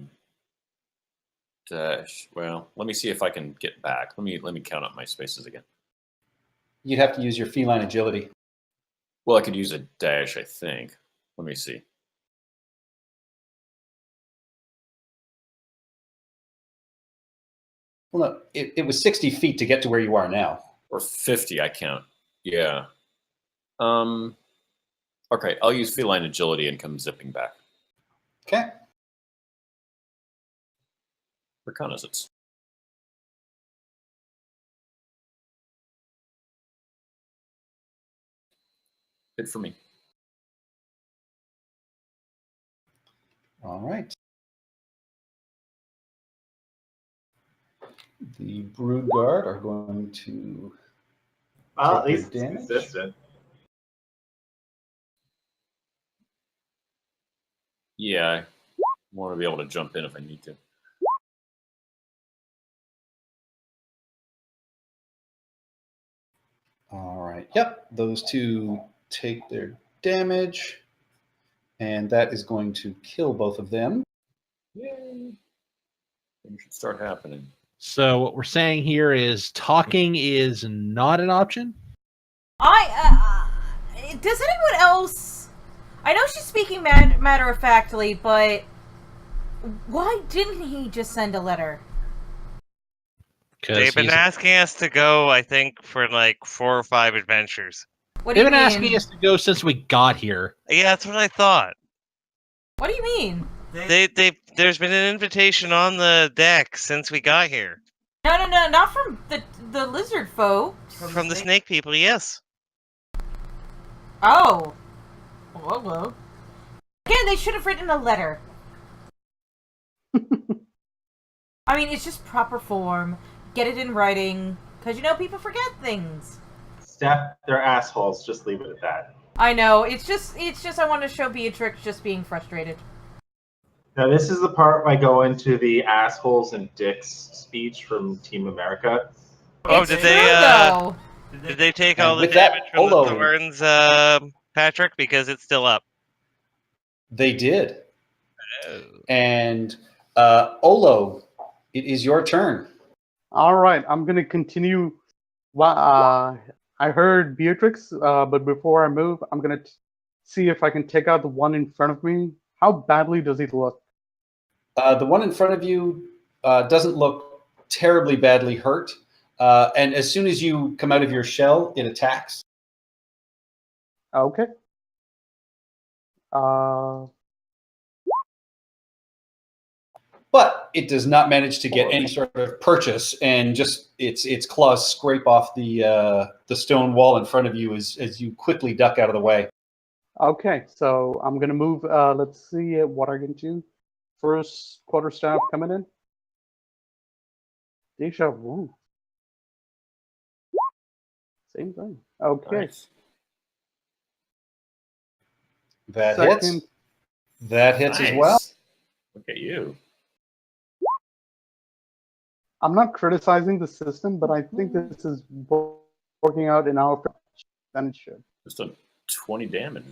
dash. Well, let me see if I can get back. Let me count up my spaces again. You'd have to use your feline agility. Well, I could use a dash, I think. Let me see. Well, no, it was 60 feet to get to where you are now. Or 50, I count. Yeah. Okay, I'll use feline agility and come zipping back. Okay. Reconnaissance. Good for me. All right. The Brood Guard are going to At take least their it's damage. consistent. Yeah, I want to be able to jump in if I need to. All right. Yep. Those 2 take their damage, and that is going to kill both of them. Yay. Things should start happening. So what we're saying here is talking is not an option? Does anyone else... I know she's speaking matter-of-factly, but why didn't he just send a letter? They've been asking us to go, I think, for like 4 or 5 adventures. What do you They've been mean? asking us to go since we got here. Yeah, that's what I thought. What do you mean? There's been an invitation on the deck since we got here. No, not from the lizard folk. From the snake people, yes. Oh. Well. Again, they should have written a letter. I mean, it's just proper form. Get it in writing, because people forget things. Steph, they're assholes. Just leave it at that. I know. It's just I want to show Beatrix just being frustrated. Now, this is the part I go into the assholes and dicks speech from Team America. Oh, did they take all the damage from the thorns, Patrick? Because it's still up. They did. Oh. And Olo, it is your turn. All right, I'm going to continue. I heard Beatrix, but before I move, I'm going to see if I can take out the one in front of me. How badly does he look? The one in front of you doesn't look terribly badly hurt. And as soon as you come out of your shell, it attacks. Okay. But it does not manage to get any sort of purchase, and just its claws scrape off the stone wall in front of you as you quickly duck out of the way. Okay, so I'm gonna move. Let's see what I can do. First quarterstaff coming in. Deja vu. Same thing. Okay. Nice. That hits. That hits as well. Look at you. I'm not criticizing the system, but I think this is working out in our favor than it should. Just a 20 damage.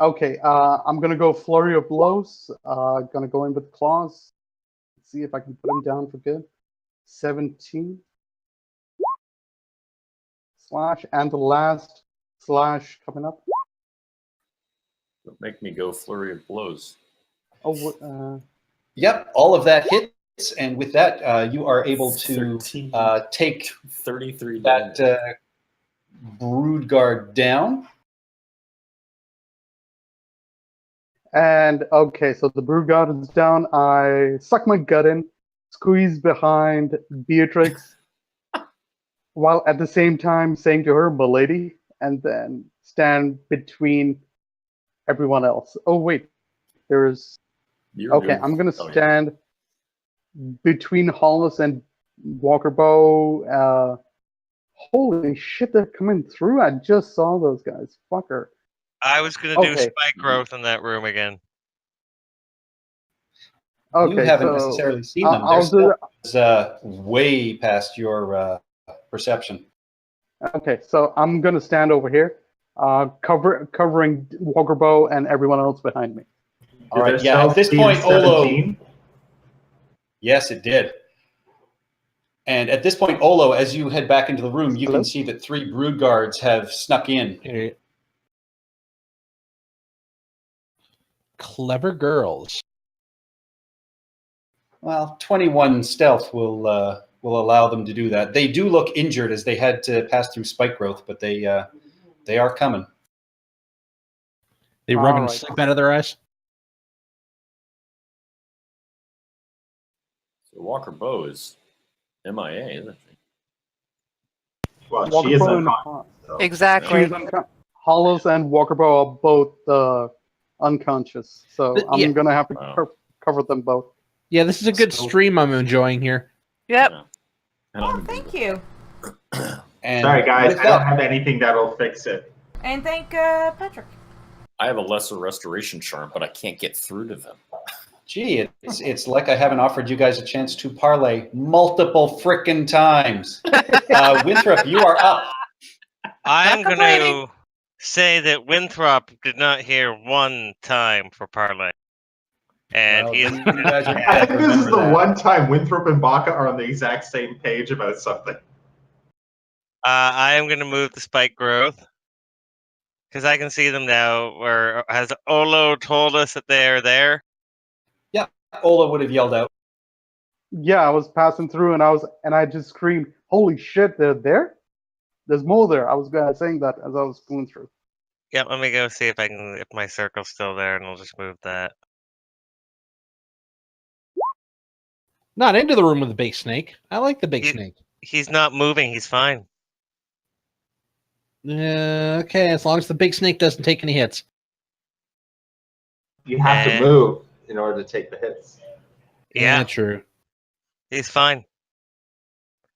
Okay, I'm gonna go flurry of blows. Gonna go in with claws. See if I can put him down for good. 17 slash, and the last slash coming up. Don't make me go flurry of blows. Oh, Yep, all of that hits, and with that, you are able to 13, take 33 damage. that brood guard down. and okay, so the brood guard is down. I suck my gut in, squeeze behind Beatrix, while at the same time saying to her, "Milady," and then stand between everyone else. Oh wait, there's You're okay. doing- I'm gonna oh, yeah. stand between Hollis and Walker Bow. Holy shit, they're coming through! I just saw those guys. Fucker. I was going to do Okay. spike growth in that room again. Okay, You haven't so necessarily seen them. I'll do They're way past your perception. Okay, so I'm gonna stand over here, covering Walker Bow and everyone else behind me. All Did right, their yeah, at this stealth point, beat Olo. 17? Yes, it did. And at this point, Olo, as you head back into the room, you Hello? can see that 3 brood guards have snuck in. Clever girls. Well, 21 stealth will allow them to do that. They do look injured as they had to pass through spike growth, but they are coming. They rubbing Alright. sleep out of their eyes. So Walker Bow is MIA, isn't she? Well, Walker she is Bow and unconscious. So. Exactly. Hollows and Walker Bow are both unconscious, so But, I'm yeah. gonna have to Wow. cover them both. Yeah, this is a good So- stream I'm enjoying here. Yep. Yeah. And Oh, I'm- thank you. And Sorry, guys, with I don't that- have anything that'll fix it. And thank Patrick. I have a lesser restoration charm, but I can't get through to them. Gee, it's like I haven't offered you guys a chance to parlay multiple frickin' times. Winthrop, you are up. I'm Not going complaining. to say that Winthrop did not hear one time for parlay. And Well, he is. you guys are I dead, think this is remember the that. one time Winthrop and Baca are on the exact same page about something. I am going to move the spike growth because I can see them now. Or has Olo told us that they are there? Ola would have yelled out. Yeah, I was passing through and I just screamed, "Holy shit, they're there! There's more there!" I was saying that as I was going through. Yep. Let me go see if if my circle's still there, and I'll just move that. Not into the room with the big snake. I like the big You- snake. He's not moving. He's fine. Okay, as long as the big snake doesn't take any hits. You have to Eh. move in order to take the hits. Yeah, True. he's fine.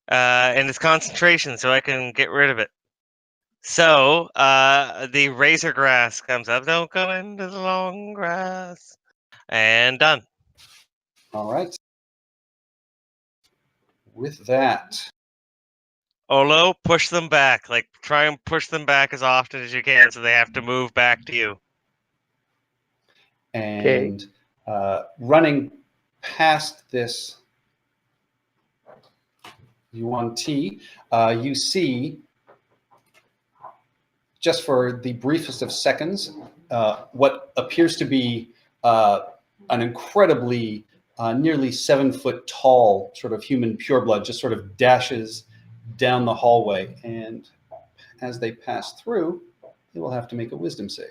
And it's concentration, so I can get rid of it. So, the razor grass comes up. Don't go into the long grass. And done. All right. With that, Olo, push them back. Like, try and push them back as often as you can so they have to move back to you. and running past this U1T, you see, just for the briefest of seconds, what appears to be an incredibly nearly 7-foot tall sort of human pureblood just sort of dashes down the hallway. And as they pass through, they will have to make a wisdom save.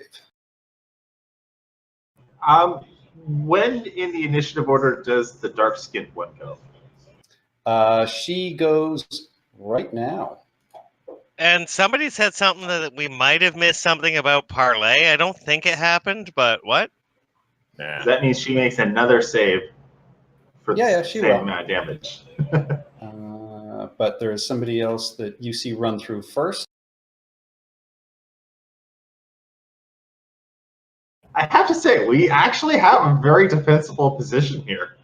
When in the initiative order does the dark-skinned one go? She goes right now. And somebody said something that we might have missed something about parlay. I don't think it happened, but what? Nah. That means she makes another save for Yeah, the she same will. amount of damage. But there is somebody else that you see run through first. I have to say, we actually have a very defensible position here.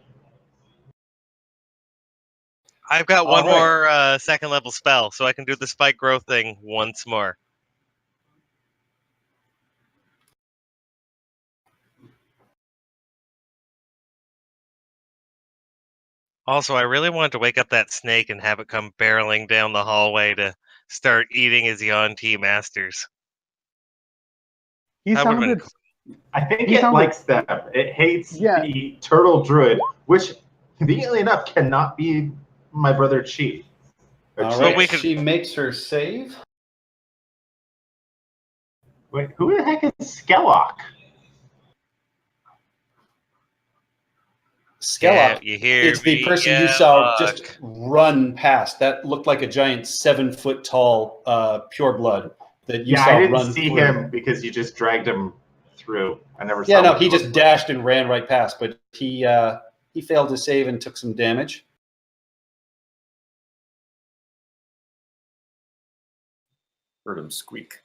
I've got All one right. more second level spell, so I can do the spike growth thing once more. Also, I really wanted to wake up that snake and have it come barreling down the hallway to start eating his Yuan-Ti masters. He That would have been sounded. cool. I think He it sounded- likes them. It hates Yeah. the turtle druid, which, conveniently enough, cannot be my brother Chief. Or All Chief. right. we could- She makes her save. Wait, who the heck is Skellock? Skellock Can't you hear is the me, person you yeah, saw fuck? just run past. That looked like a giant 7-foot tall pure blood that you Yeah, saw I didn't run see through. him because you just dragged him through. I never saw Yeah, no, what he it just looked like. dashed and ran right past, but he failed to save and took some damage. Heard him squeak.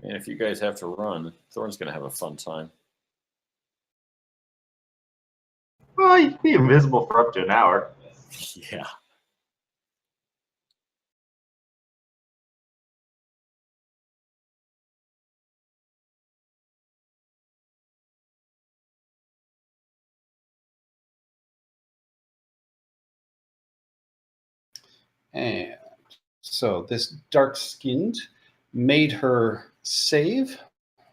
Man, if you guys have to run, Thorn's going to have a fun time. Well, you can be invisible for up to an hour. Yeah. And so this dark-skinned made her save.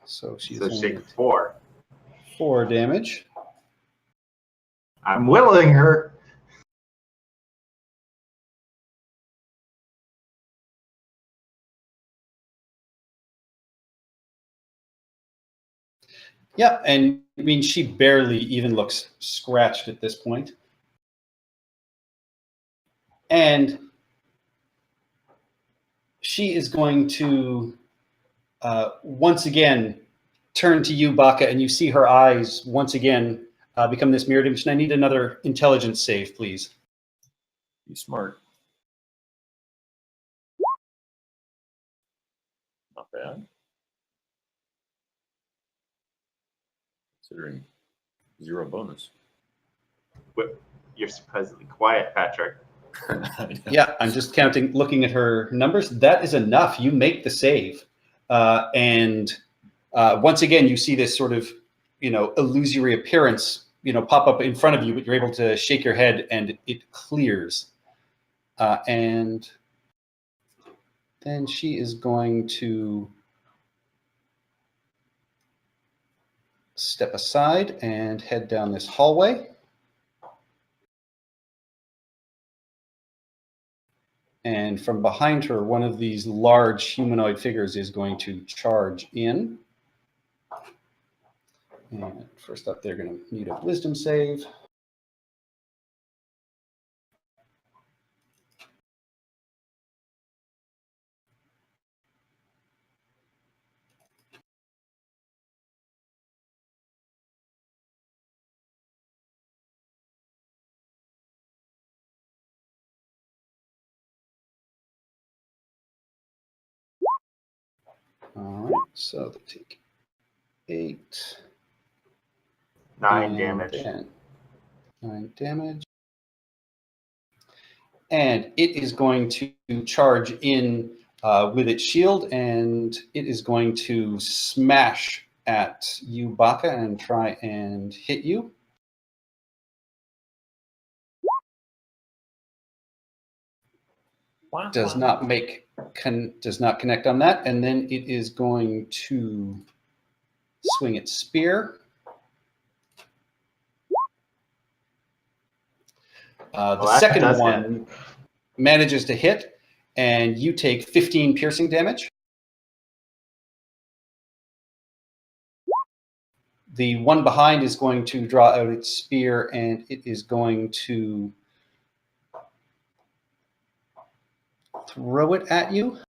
So she's So only shake 4. 4 damage. I'm whittling her. Yeah, and I mean, she barely even looks scratched at this point. And she is going to once again turn to you, Baka, and you see her eyes once again become this mirrored image. And I need another intelligence save, please. Be smart. Not bad. Considering 0 bonus. You're surprisingly quiet, Patrick. Yeah, I'm just counting, looking at her numbers. That is enough. You make the save. And once again, you see this sort of, illusory appearance, pop up in front of you, but you're able to shake your head and it clears. And then she is going to step aside and head down this hallway. And from behind her, one of these large humanoid figures is going to charge in. And first up, they're going to need a wisdom save. All right, so they take 8. 9 damage. Then 9 damage. And it is going to charge in with its shield, and it is going to smash at you, Baka, and try and hit you. Does not connect on that, and then it is going to swing its spear. The second one manages to hit, and you take 15 piercing damage. The one behind is going to draw out its spear, and it is going to throw it at you.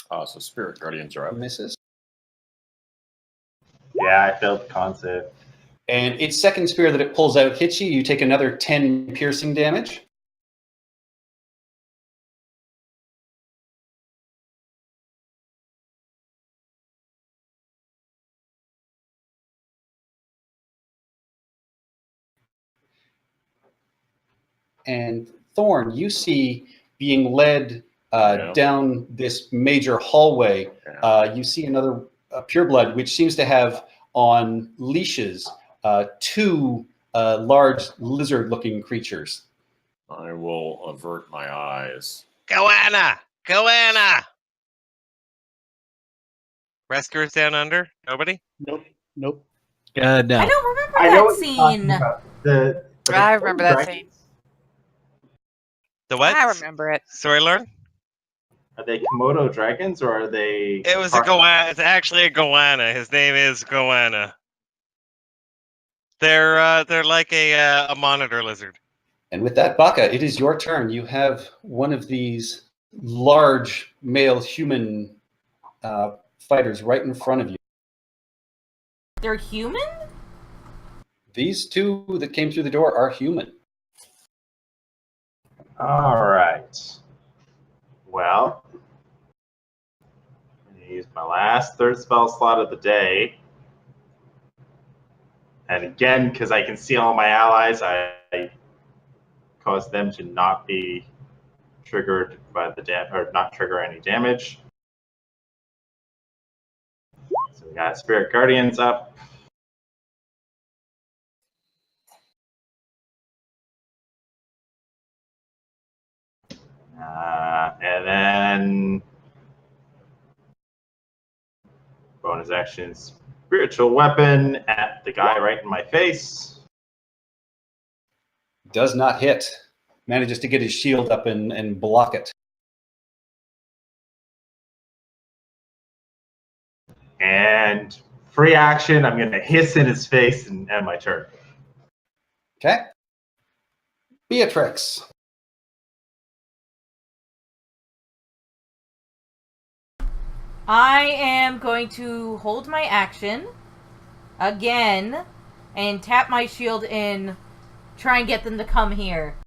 Oh, so Spirit Guardians are up. Misses. Yeah, I failed con save. And its second spear that it pulls out hits you. You take another 10 piercing damage. and Thorn, you see being led Yeah. down this major hallway. Yeah. You see another pureblood, which seems to have on leashes two large lizard-looking creatures. I will avert my eyes. Goanna! Goanna! Rescuers Down Under? Nobody? Nope. Nope. I No. don't remember I know that what you're talking scene. about. The I remember that scene. The what? I remember it. Sorry, Lord? Are they Komodo dragons or are they? It was a goanna. It's actually a goanna. His name is Goanna. They're like a monitor lizard. And with that, Baka, it is your turn. You have one of these large male human fighters right in front of you. They're human? These two that came through the door are human. All right. Well, I'm gonna use my last third spell slot of the day. And again, because I can see all my allies, I cause them to not be triggered by the or not trigger any damage. So we got Spirit Guardians up. And then bonus action spiritual weapon at the guy right in my face. Does not hit. Manages to get his shield up and block it. And free action, I'm going to hiss in his face and end my turn. Okay. Beatrix. I am going to hold my action again and tap my shield in, try and get them to come here.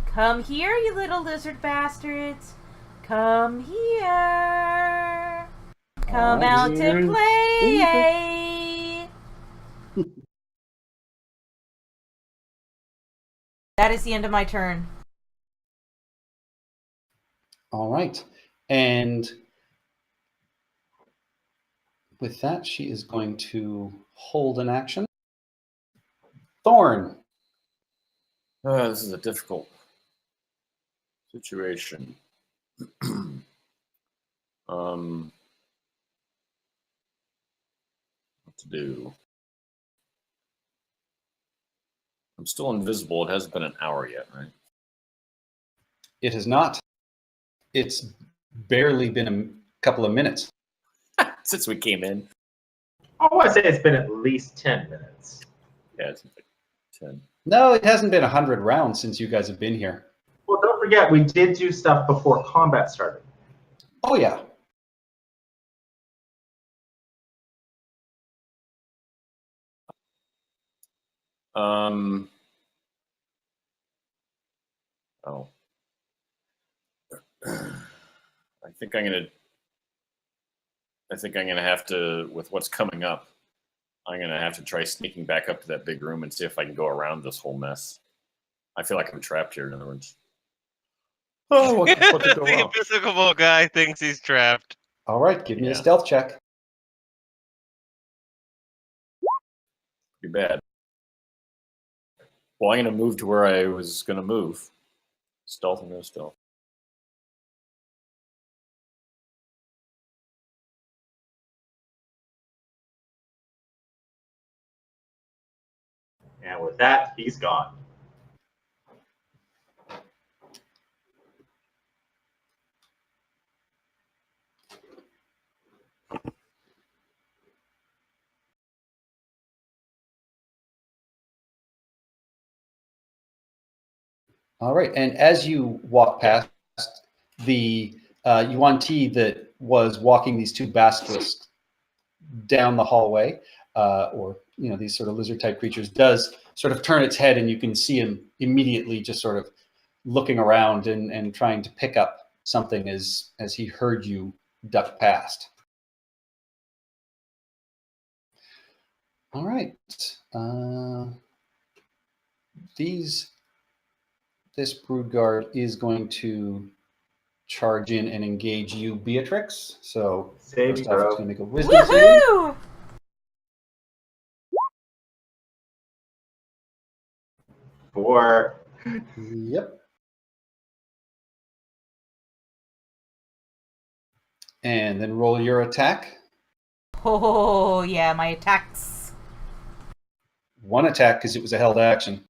Come here, you little lizard bastards. Come here. Come out to play. That is the end of my turn. All right. And with that, she is going to hold an action. Thorn. This is a difficult situation. What to do? I'm still invisible. It hasn't been an hour yet, right? It has not. It's barely been a couple of minutes. Since we came in. I want to say it's been at least 10 minutes. Yeah, it's like 10. No, it hasn't been 100 rounds since you guys have been here. Well, don't forget, we did do stuff before combat started. Oh, yeah. Oh. I think I'm gonna have to, with what's coming up, I'm gonna have to try sneaking back up to that big room and see if I can go around this whole mess. I feel like I'm trapped here, in other words. Oh, what could go The wrong? invisible guy thinks he's trapped. All right, give me a Yeah. stealth check. Pretty bad. Well, I'm gonna move to where I was gonna move. Stealth and no stealth. And with that, he's gone. All right, and as you walk past the Yuan Ti that was walking these two basilisks down the hallway, or these sort of lizard-type creatures, does sort of turn its head, and you can see him immediately just sort of looking around and trying to pick up something as he heard you duck past. All right, these this brood guard is going to charge in and engage you, Beatrix. So Save first off, it's throw. going to make a wisdom save. Woohoo! 4. Yep. And then roll your attack. Oh, yeah, my attacks. 1 attack because it was a held action.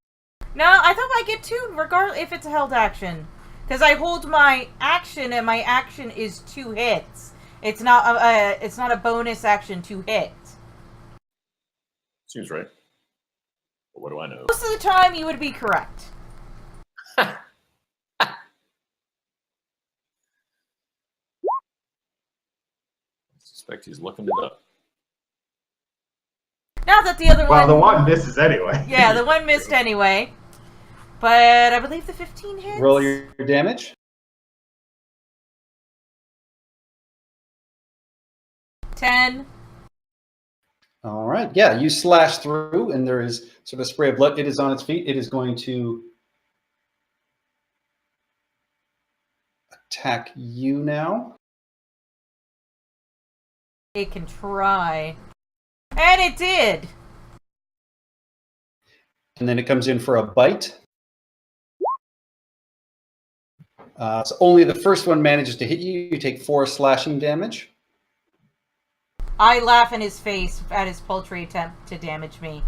No, I thought I get 2 regardless if it's a held action. Because I hold my action and my action is 2 hits. It's not a bonus action to hit. Seems right. But what do I know? Most of the time you would be correct. Suspect he's looking it up. Not that the other Well, one... the one misses anyway. Yeah, the one missed anyway. But I believe the 15 hits. Roll your damage. 10. All right. Yeah, you slash through, and there is sort of a spray of blood. It is on its feet. It is going to attack you now. It can try. And it did. And then it comes in for a bite. So only the first one manages to hit you. You take 4 slashing damage. I laugh in his face at his paltry attempt to damage me.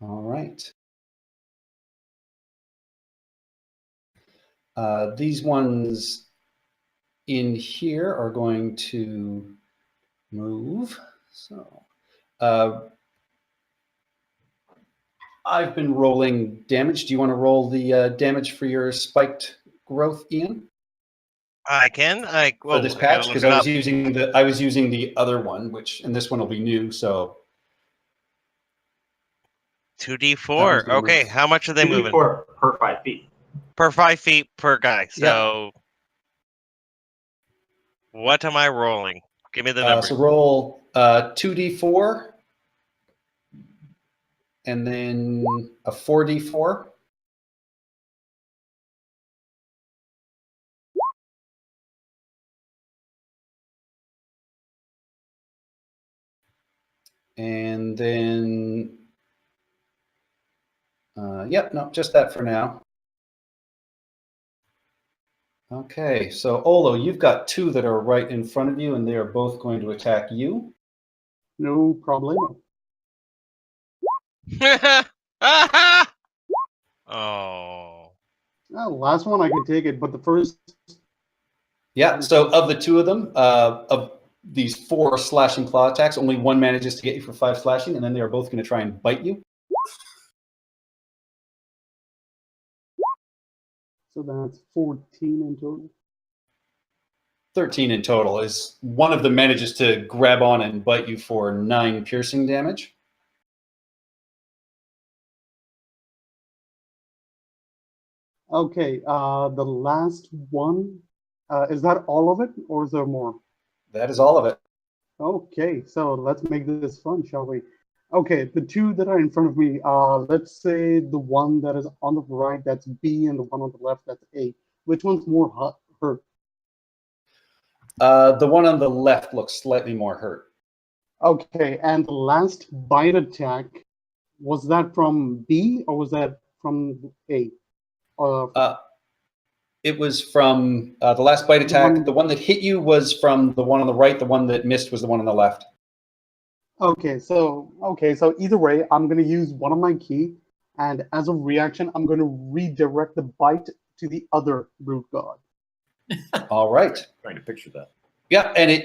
All right. These ones in here are going to move. So I've been rolling damage. Do you want to roll the damage for your spiked growth, Ian? I can. For this patch, because I was using the other one, and this one will be new. So 2d4. Okay, how much are they moving? 2d4 per 5 feet. Per 5 feet per guy. So, what am I rolling? Give me the number. So roll 2d4, and then a 4d4. And then, just that for now. Okay, so Olo, you've got 2 that are right in front of you, and they are both going to attack you. No problem. Oh. Last one I can take it, but the first. Yeah, so of the 2 of them, of these 4 slashing claw attacks, only 1 manages to get you for 5 slashing, and then they are both going to try and bite you. So that's 14 in total. 13 in total. Is one of them manages to grab on and bite you for 9 piercing damage. Okay, the last one, is that all of it, or is there more? That is all of it. Okay, so let's make this fun, shall we? Okay, the 2 that are in front of me, let's say the one that is on the right, that's B, and the one on the left, that's A. Which one's more hurt? The one on the left looks slightly more hurt. Okay, and the last bite attack, was that from B, or was that from A? It was from the last bite attack. The one that hit you was from the one on the right. The one that missed was the one on the left. Okay, so either way, I'm gonna use one of my key, and as a reaction, I'm gonna redirect the bite to the other brute god. All right. Trying to picture that. Yeah, and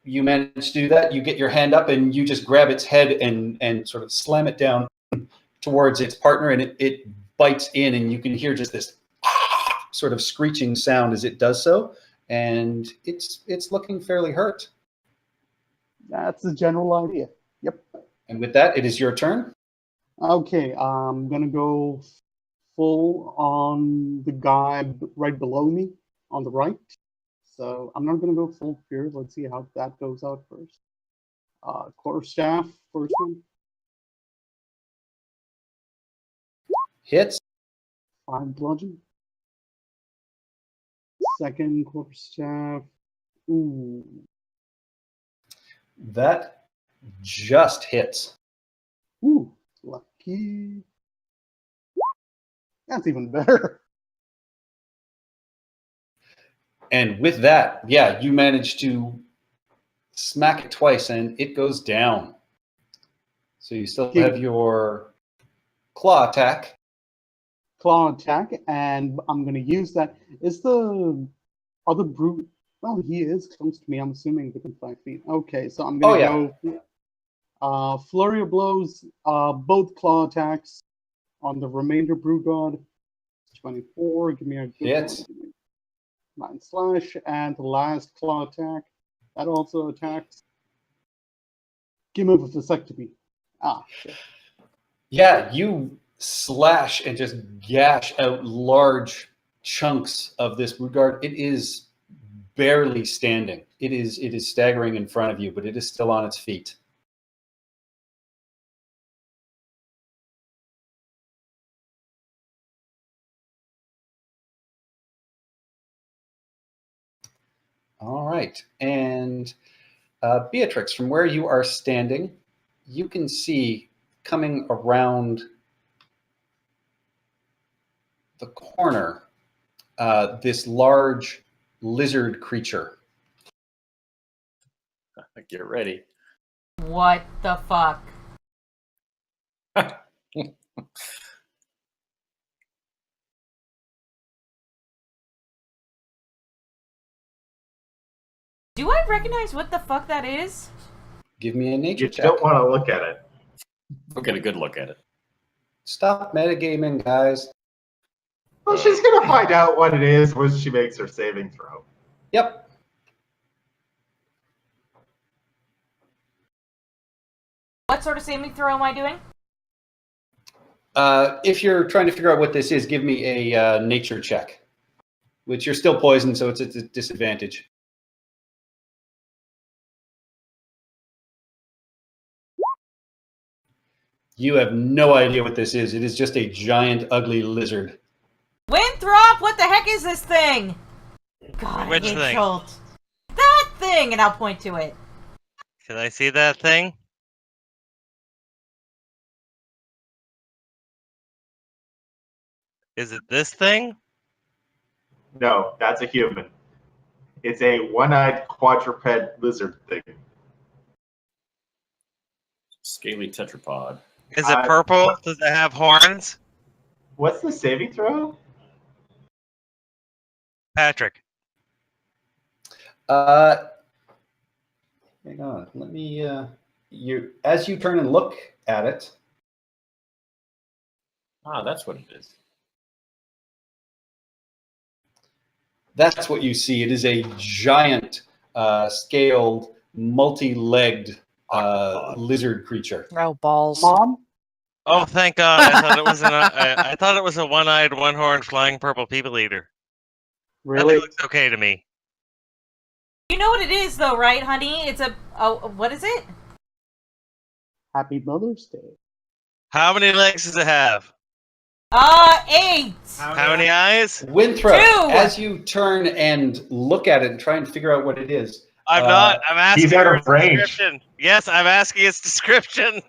you manage to do that. You get your hand up and you just grab its head and sort of slam it down towards its partner, and it bites in, and you can hear just this sort of screeching sound as it does so, and it's looking fairly hurt. That's the general idea. Yep. And with that, it is your turn. Okay, I'm gonna go full on the guy right below me on the right. So I'm not gonna go full fear. Let's see how that goes out first. Quarterstaff, first one. Hits. 5 bludgeon. Second quarterstaff. Ooh. That just hits. Ooh, lucky. That's even better. And with that, yeah, you manage to smack it twice and it goes down. So you still have your claw attack. Claw attack, and I'm going to use that. Is the other brute... Well, he is close to me. I'm assuming within 5 feet. Okay, so I'm going to go flurry of blows, both claw attacks on the remainder brute god. 24, give me a good Hits. one. 9 slash, and the last claw attack. That also attacks. Give me a vasectomy. Ah, shit. Yeah, you slash and just gash out large chunks of this brute guard. It is barely standing. It is staggering in front of you, but it is still on its feet. All right, and Beatrix, from where you are standing, you can see coming around the corner this large lizard creature. Get ready. What the fuck? Do I recognize what the fuck that is? Give me a nature You check. don't want to look at it. We'll get a good look at it. Stop metagaming, guys. Well, she's going to find out what it is when she makes her saving throw. Yep. What sort of saving throw am I doing? If you're trying to figure out what this is, give me a nature check, which you're still poisoned, so it's at a disadvantage. You have no idea what this is. It is just a giant, ugly lizard. Winthrop, what the heck is this thing? God, Which I hate thing? Schultz. That thing, and I'll point to it. Can I see that thing? Is it this thing? No, that's a human. It's a one-eyed quadruped lizard thing. Scaly tetrapod. Is it purple? Does it have horns? What's the saving throw? Patrick. Hang on. Let me. As you turn and look at it. Ah, that's what it is. That's what you see. It is a giant, scaled, multi-legged lizard creature. Oh, balls. Mom? Oh, thank God! I thought it was I thought it was a one-eyed, one-horned, flying purple people eater. Really? That looks okay to me. You know what it is, though, right, honey? It's a... Oh, what is it? Happy Mother's Day. How many legs does it have? 8! How many eyes? Winthrop, 2! as you turn and look at it and try and figure out what it is. I'm not. I'm asking he's out for of range. description. Yes, I'm asking its description.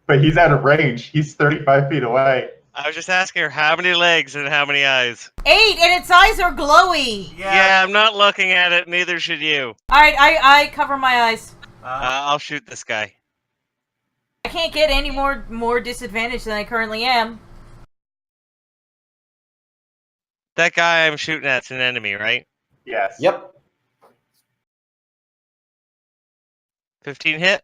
But he's out of range. He's 35 feet away. I was just asking her how many legs and how many eyes. 8, and its eyes are glowy! Yeah, I'm not looking at it. Neither should you. Alright, I cover my eyes. I'll shoot this guy. I can't get any more disadvantage than I currently am. That guy I'm shooting at's an enemy, right? Yes. Yep. 15 hit.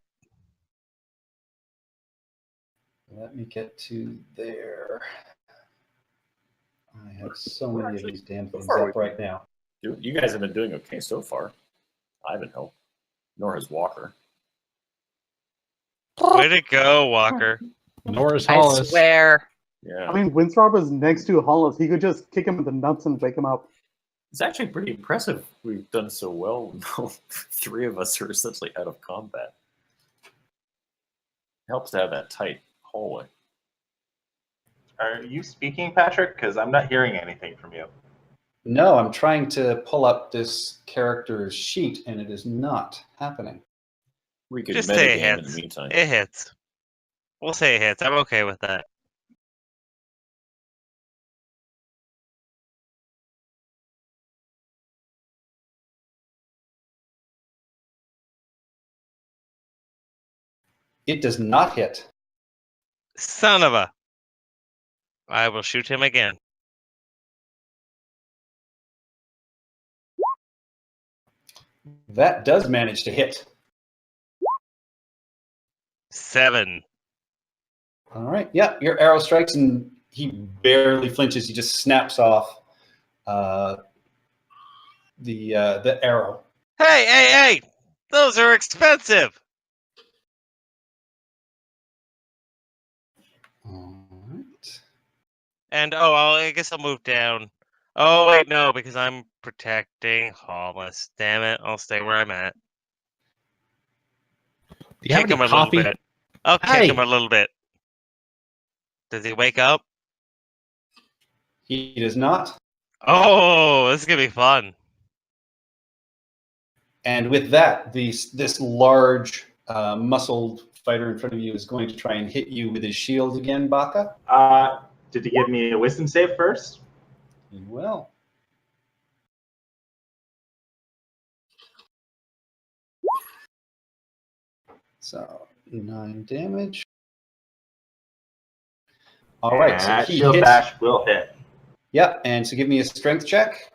Let me get to there. I have so many of these damn things up right now. Dude, you guys have been doing okay so far. I haven't helped. Nor has Walker. Way to go, Walker. Norris I Hollis. swear. Yeah. I mean, Winthrop is next to Hollis. He could just kick him in the nuts and wake him up. It's actually pretty impressive. We've done so well. Three of us are essentially out of combat. Helps to have that tight hallway. Are you speaking, Patrick? Because I'm not hearing anything from you. No, I'm trying to pull up this character's sheet, and it is not happening. We could Just say it metagame in the hits. meantime. It hits. We'll say it hits. I'm okay with that. It does not hit. Son of a. I will shoot him again. That does manage to hit. 7. All right. Yeah, your arrow strikes, and he barely flinches. He just snaps off the arrow. Hey! Those are expensive! All right. And, I guess I'll move down. Oh, wait, no, because I'm protecting Hollis. Damn it, I'll stay where I'm at. Do you have Kick any him a coffee? little bit. I'll kick him a little bit. Does he wake up? He does not. Oh, this is going to be fun. And with that, this large, muscled fighter in front of you is going to try and hit you with his shield again, Baka. Did he give me a wisdom save first? He will. So 9 damage. All right, so That he shield hits. bash will hit. Yep, and so give me a strength check.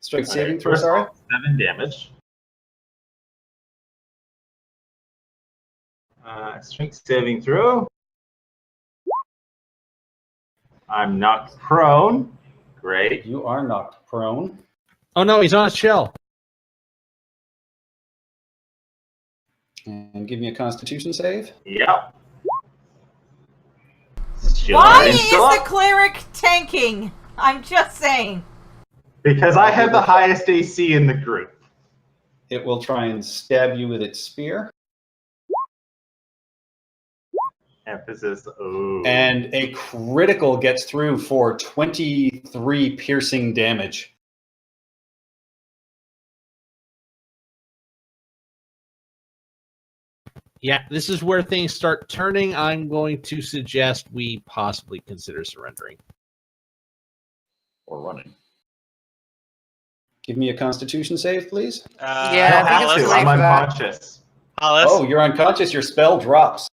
Strength saving throw, First sorry. 7 damage. Strength saving throw. I'm knocked prone. Great. You are knocked prone. Oh no, he's on a shell. And give me a constitution save. Yep. Why Shield is still the up. cleric tanking? I'm just saying. Because I have the highest AC in the group. It will try and stab you with its spear. Emphasis. Oh. And a critical gets through for 23 piercing damage. Yeah, this is where things start turning. I'm going to suggest we possibly consider surrendering. Or running. Give me a constitution save, please. Yeah, I think I it's have wait to. I'm for that. unconscious. Hollis, Oh, you're unconscious. Your spell drops.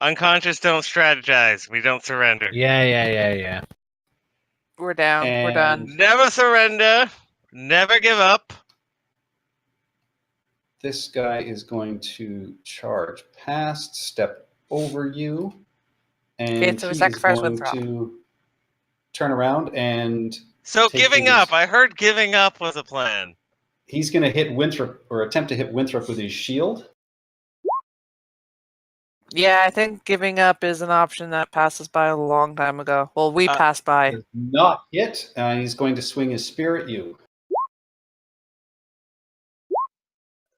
unconscious don't strategize. We don't surrender. Yeah. We're down. We're And done. Never surrender. Never give up. this guy is going to charge past, step over you, and Okay, so we he is sacrifice going Winthrop. to turn around and So take giving his- up. I heard giving up was a plan. he's going to hit Winthrop, or attempt to hit Winthrop with his shield. Yeah, I think giving up is an option that passes by a long time ago. Well, we passed by. Does not hit. He's going to swing his spear at you.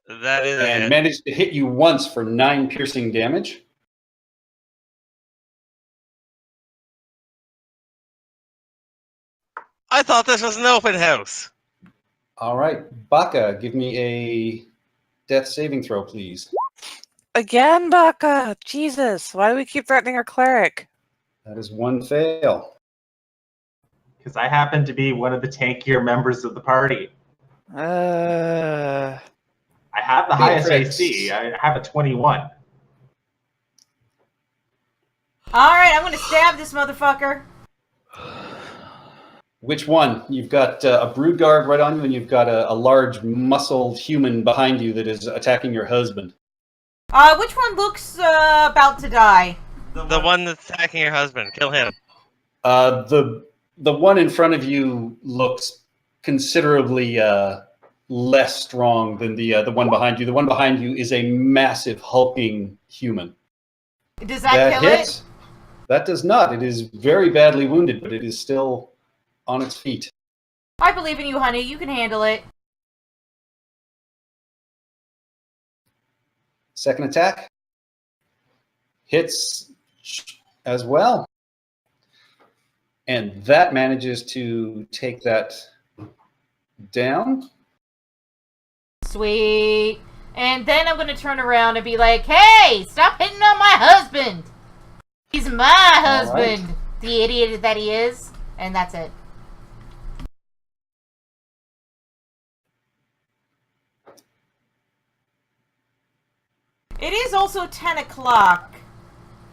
That is And it. managed to hit you once for 9 piercing damage. I thought this was an open house. All right, Baka, give me a death saving throw, please. Again, Baka! Jesus, why do we keep threatening our cleric? That is 1 fail. Because I happen to be one of the tankier members of the party. I have the highest Beatrix. AC. I have a 21. Alright, I'm gonna stab this motherfucker. Which one? You've got a brood guard right on you, and you've got a large muscled human behind you that is attacking your husband. Which one looks about to die? The one that's attacking your husband. Kill him. The one in front of you looks considerably less strong than the one behind you. The one behind you is a massive hulking human. Does that kill hits. That does not. It is very badly wounded, but it is still on its feet. it? I believe in you, honey. You can handle it. Second attack. Hits as well. And that manages to take that down. Sweet. And then I'm going to turn around and be like, hey, stop hitting on my husband. He's my husband. Right. The idiot that he is. And that's it. It is also 10 o'clock.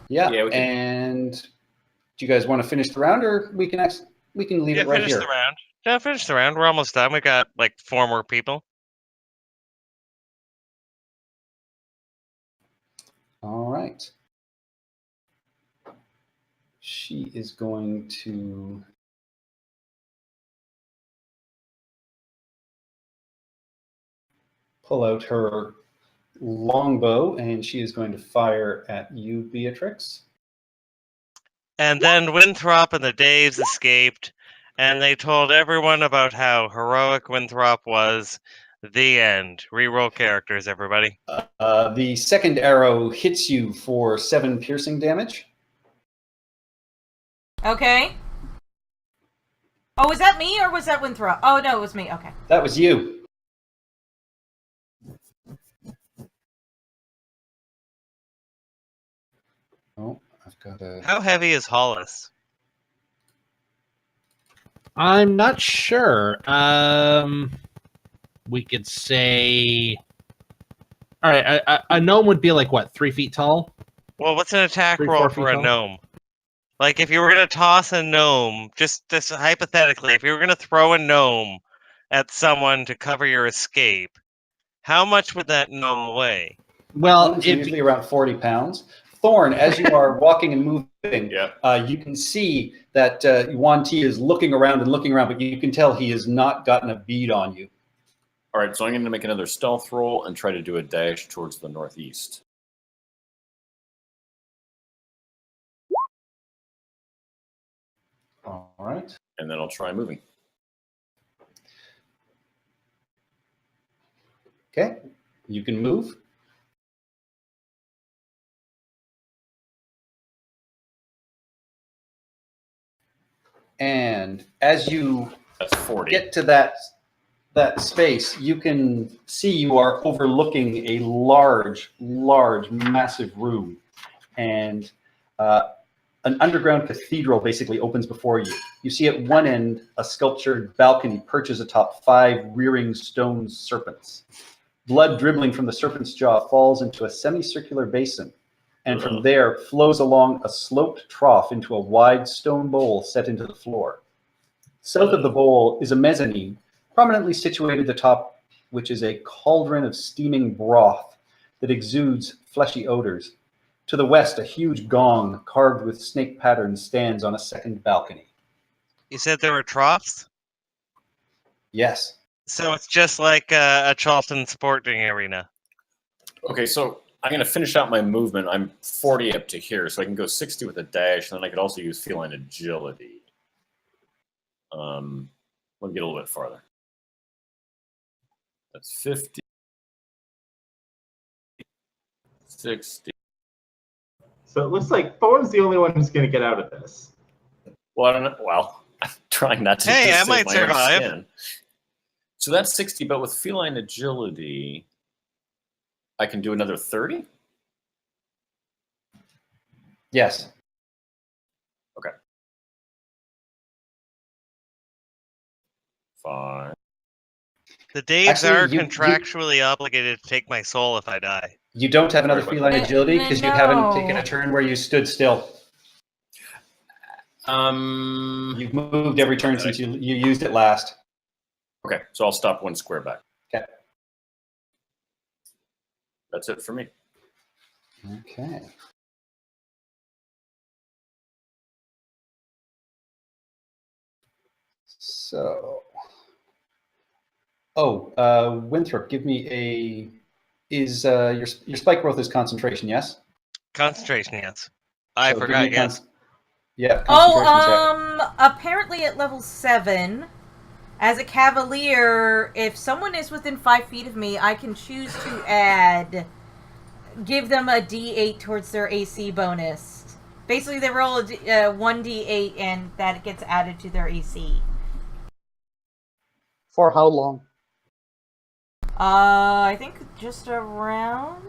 Yeah, and do you guys want to finish the round, or we can leave it right finish here? The round. Yeah, finish the round. We're almost done. We got like 4 more people. All right. She is going to pull out her longbow, and she is going to fire at you, Beatrix. And then Winthrop and the Daves escaped, and they told everyone about how heroic Winthrop was. The end. Reroll characters, everybody. The second arrow hits you for 7 piercing damage. Okay. Oh, was that me or was that Winthrop? Oh, no, it was me. Okay. That was you. Oh, I've got a... How heavy is Hollis? I'm not sure. We could say... All right, a gnome would be like, what, 3 feet tall? Well, what's an attack roll for a gnome? Like, if you were going to toss a gnome, just hypothetically, if you were going to throw a gnome at someone to cover your escape, how much would that gnome weigh? Well, it's usually around 40 pounds. Thorn, as you are walking and moving, you can see that Yuan Ti is looking around, but you can tell he has not gotten a bead on you. All right, so I'm going to make another stealth roll and try to do a dash towards the northeast. All right. And then I'll try moving. Okay, you can move. And as you get to that space, you can see you are overlooking a large, massive room. And an underground cathedral basically opens before you. You see at one end, a sculptured balcony perches atop 5 rearing stone serpents. Blood dribbling from the serpent's jaw falls into a semicircular basin, and from there flows along a sloped trough into a wide stone bowl set into the floor. South of the bowl is a mezzanine, prominently situated atop which is a cauldron of steaming broth that exudes fleshy odors. To the west, a huge gong carved with snake patterns stands on a second balcony. You said there were troughs? Yes. So it's just like a Charleston sporting arena. Okay, so I'm going to finish out my movement. I'm 40 up to here, so I can go 60 with a dash, and then I could also use feline agility. Let me get a little bit farther. That's 50. 60. So it looks like Thorn's the only one who's going to get out of this. Well, I don't know. Well, I'm trying not to. Hey, I might survive. So that's 60, but with feline agility, I can do another 30? Yes. Okay. Fine. The Daves are contractually obligated to take my soul if I die. You don't have another feline agility because you haven't taken a turn where you stood still. You've moved every turn since you used it last. Okay, so I'll stop 1 square back. Okay. That's it for me. Okay. So, Winthrop, give me a. Is your spike growth is concentration? Yes. Concentration, yes. I forgot. Yes. Yeah. Apparently at level 7, as a cavalier, if someone is within 5 feet of me, I can choose to give them a D8 towards their AC bonus. Basically, they roll a 1d8, and that gets added to their AC. For how long? I think just around.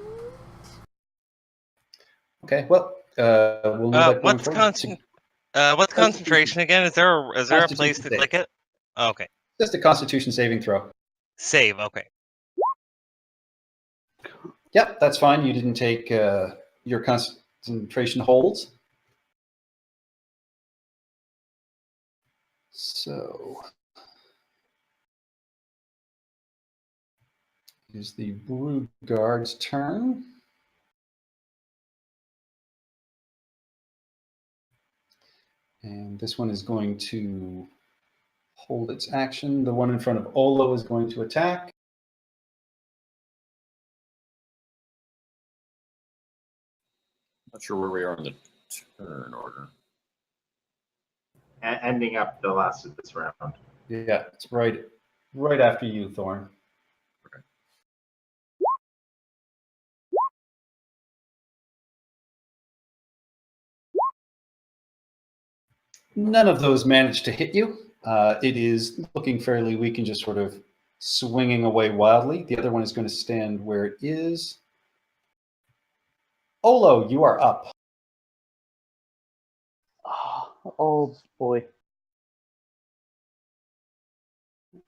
Okay, well, we'll know that going What's forward. what's concentration again? Is there a place to Constitution save. click it? Oh, okay. Just a Constitution saving throw. Save. Okay. Yep, that's fine. You didn't take your concentration holds. So, it is the Brood Guard's turn. And this one is going to hold its action. The one in front of Olo is going to attack. Not sure where we are in the turn order. Ending up the last of this round. Yeah, it's right after you, Thorn. None of those managed to hit you. It is looking fairly weak and just sort of swinging away wildly. The other one is going to stand where it is. Olo, you are up. Oh boy.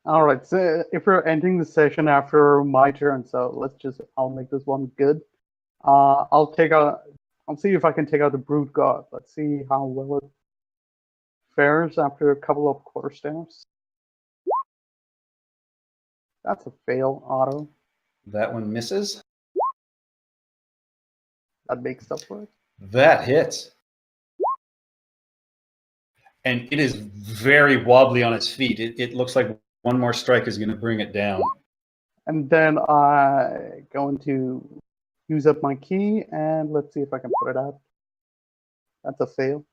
All right, so if we're ending the session after my turn, so I'll make this one good. I'll see if I can take out the Brood God. Let's see how well it fares after a couple of quarterstaffs. That's a fail, auto. That one misses. That makes up for it. That hits. And it is very wobbly on its feet. It looks like one more strike is going to bring it down. And then I'm going to use up my key, and let's see if I can put it out. That's a fail.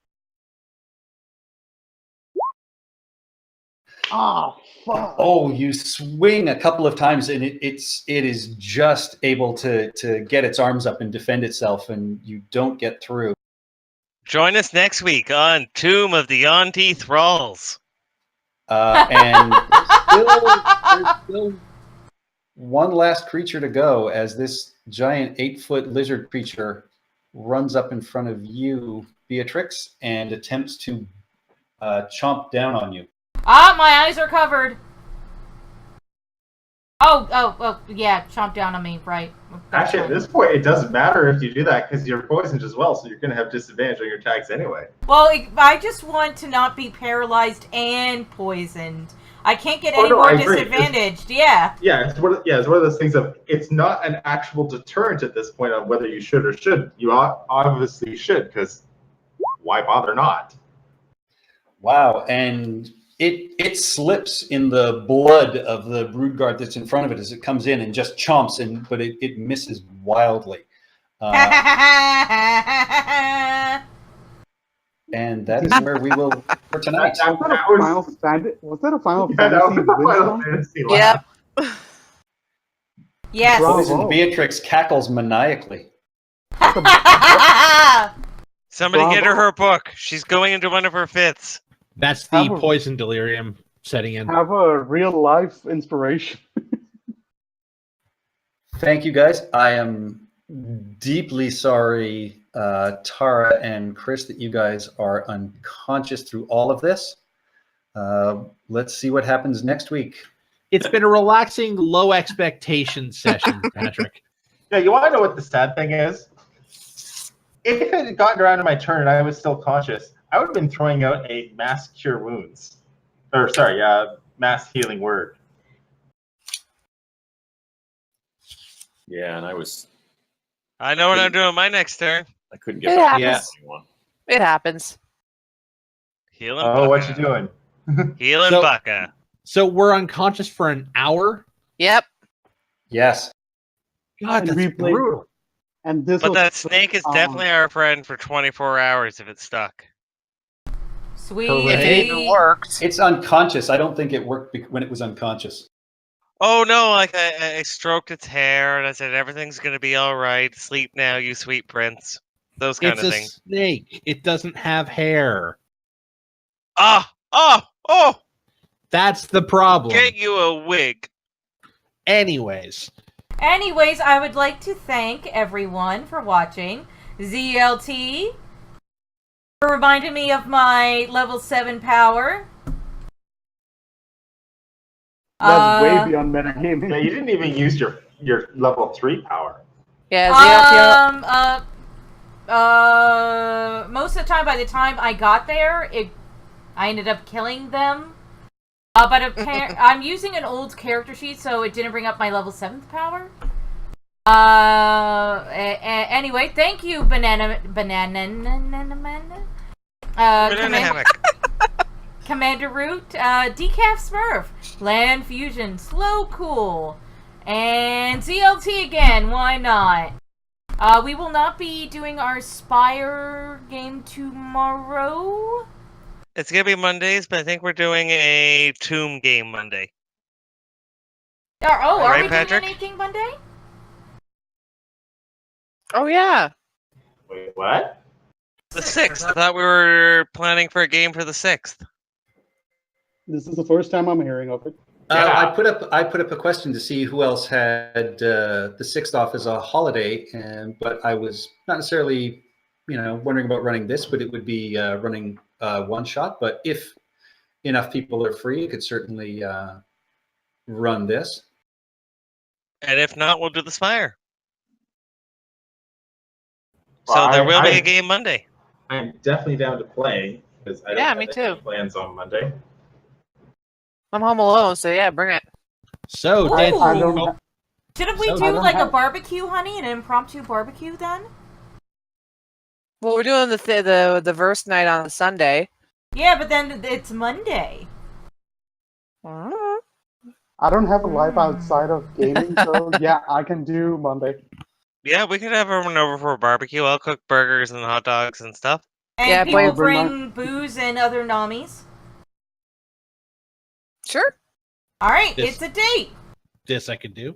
Ah, fuck. Oh, you swing a couple of times, and it is just able to get its arms up and defend itself, and you don't get through. Join us next week on Tomb of the Auntie Thralls. And there's still one last creature to go as this giant 8-foot lizard creature runs up in front of you, Beatrix, and attempts to chomp down on you. Ah, my eyes are covered. Oh, yeah, chomp down on me, right. Actually, at this point, it doesn't matter if you do that because you're poisoned as well, so you're going to have disadvantage on your attacks anyway. Well, I just want to not be paralyzed and poisoned. I can't get any more disadvantaged. Yeah. Yeah, it's one of those things of it's not an actual deterrent at this point on whether you should or shouldn't. You obviously should, because why bother not? Wow, and it slips in the blood of the Brood Guard that's in front of it as it comes in and just chomps, but it misses wildly. And that is where we will for tonight. Was that a Final Fantasy? Yeah. Yes. Poison Beatrix cackles maniacally. Somebody get her book. She's going into one of her fits. That's the poison delirium setting in. Have a real life inspiration. Thank you, guys. I am deeply sorry, Tara and Chris, that you guys are unconscious through all of this. Let's see what happens next week. It's been a relaxing, low expectation session, Patrick. Yeah, you want to know what the sad thing is? If it had gotten around to my turn and I was still conscious, I would have been throwing out a mass cure wounds. Mass healing word. Yeah, and I know what I'm doing my next turn. I couldn't get back to anyone. It happens. Healing. Oh, what you doing? Healing Bucka. So we're unconscious for an hour? Yep. Yes. God, that's brutal. But that snake is definitely our friend for 24 hours if it's stuck. Sweet. If it even worked. It's unconscious. I don't think it worked when it was unconscious. Oh no, like I stroked its hair and I said everything's gonna be alright. Sleep now, you sweet prince. those kind It's of a things. snake. It doesn't have hair. Oh! That's the problem. Get you a wig. Anyways, I would like to thank everyone for watching. ZLT for reminding me of my level 7 power. That's way beyond metagaming. Yeah, you didn't even use your level 3 power. Yeah, Most of the time, by the time I got there, I ended up killing them. But I'm using an old character sheet, so it didn't bring up my level 7th power. Anyway, thank you, Banana Commander Root, Decaf Smurf, Land Fusion, Slow Cool, and ZLT again, why not? We will not be doing our Spire game tomorrow. It's gonna be Mondays, but I think we're doing a Tomb game Monday. Are Right, we Patrick? doing anything Monday? Oh yeah. Wait, what? The 6th. I thought we were planning for a game for the 6th. This is the first time I'm hearing of it. Yeah. I put up a question to see who else had the 6th off as a holiday, but I was not necessarily, wondering about running this, but it would be running one shot. But if enough people are free, it could certainly run this. And if not, we'll do the Spire. Well, So there will be a game Monday. I'm definitely down to play because I don't have me any too. plans on Monday. I'm home alone, so yeah, bring it. so Ooh. did I don't. Shouldn't we So do I don't like a have- barbecue, honey, an impromptu barbecue then? Well, we're doing the verse night on Sunday. Yeah, but then it's Monday. I don't have a life outside of gaming, so yeah, I can do Monday. Yeah, we could have everyone over for a barbecue. I'll cook burgers and hot dogs and stuff. And Yeah, people I'll bring bring booze and other nommies. Sure. Alright, This- it's a date. this I could do.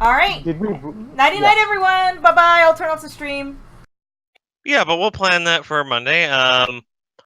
Alright. Did we? Nighty night, everyone. Bye bye. I'll turn off the stream. Yeah, but we'll plan that for Monday.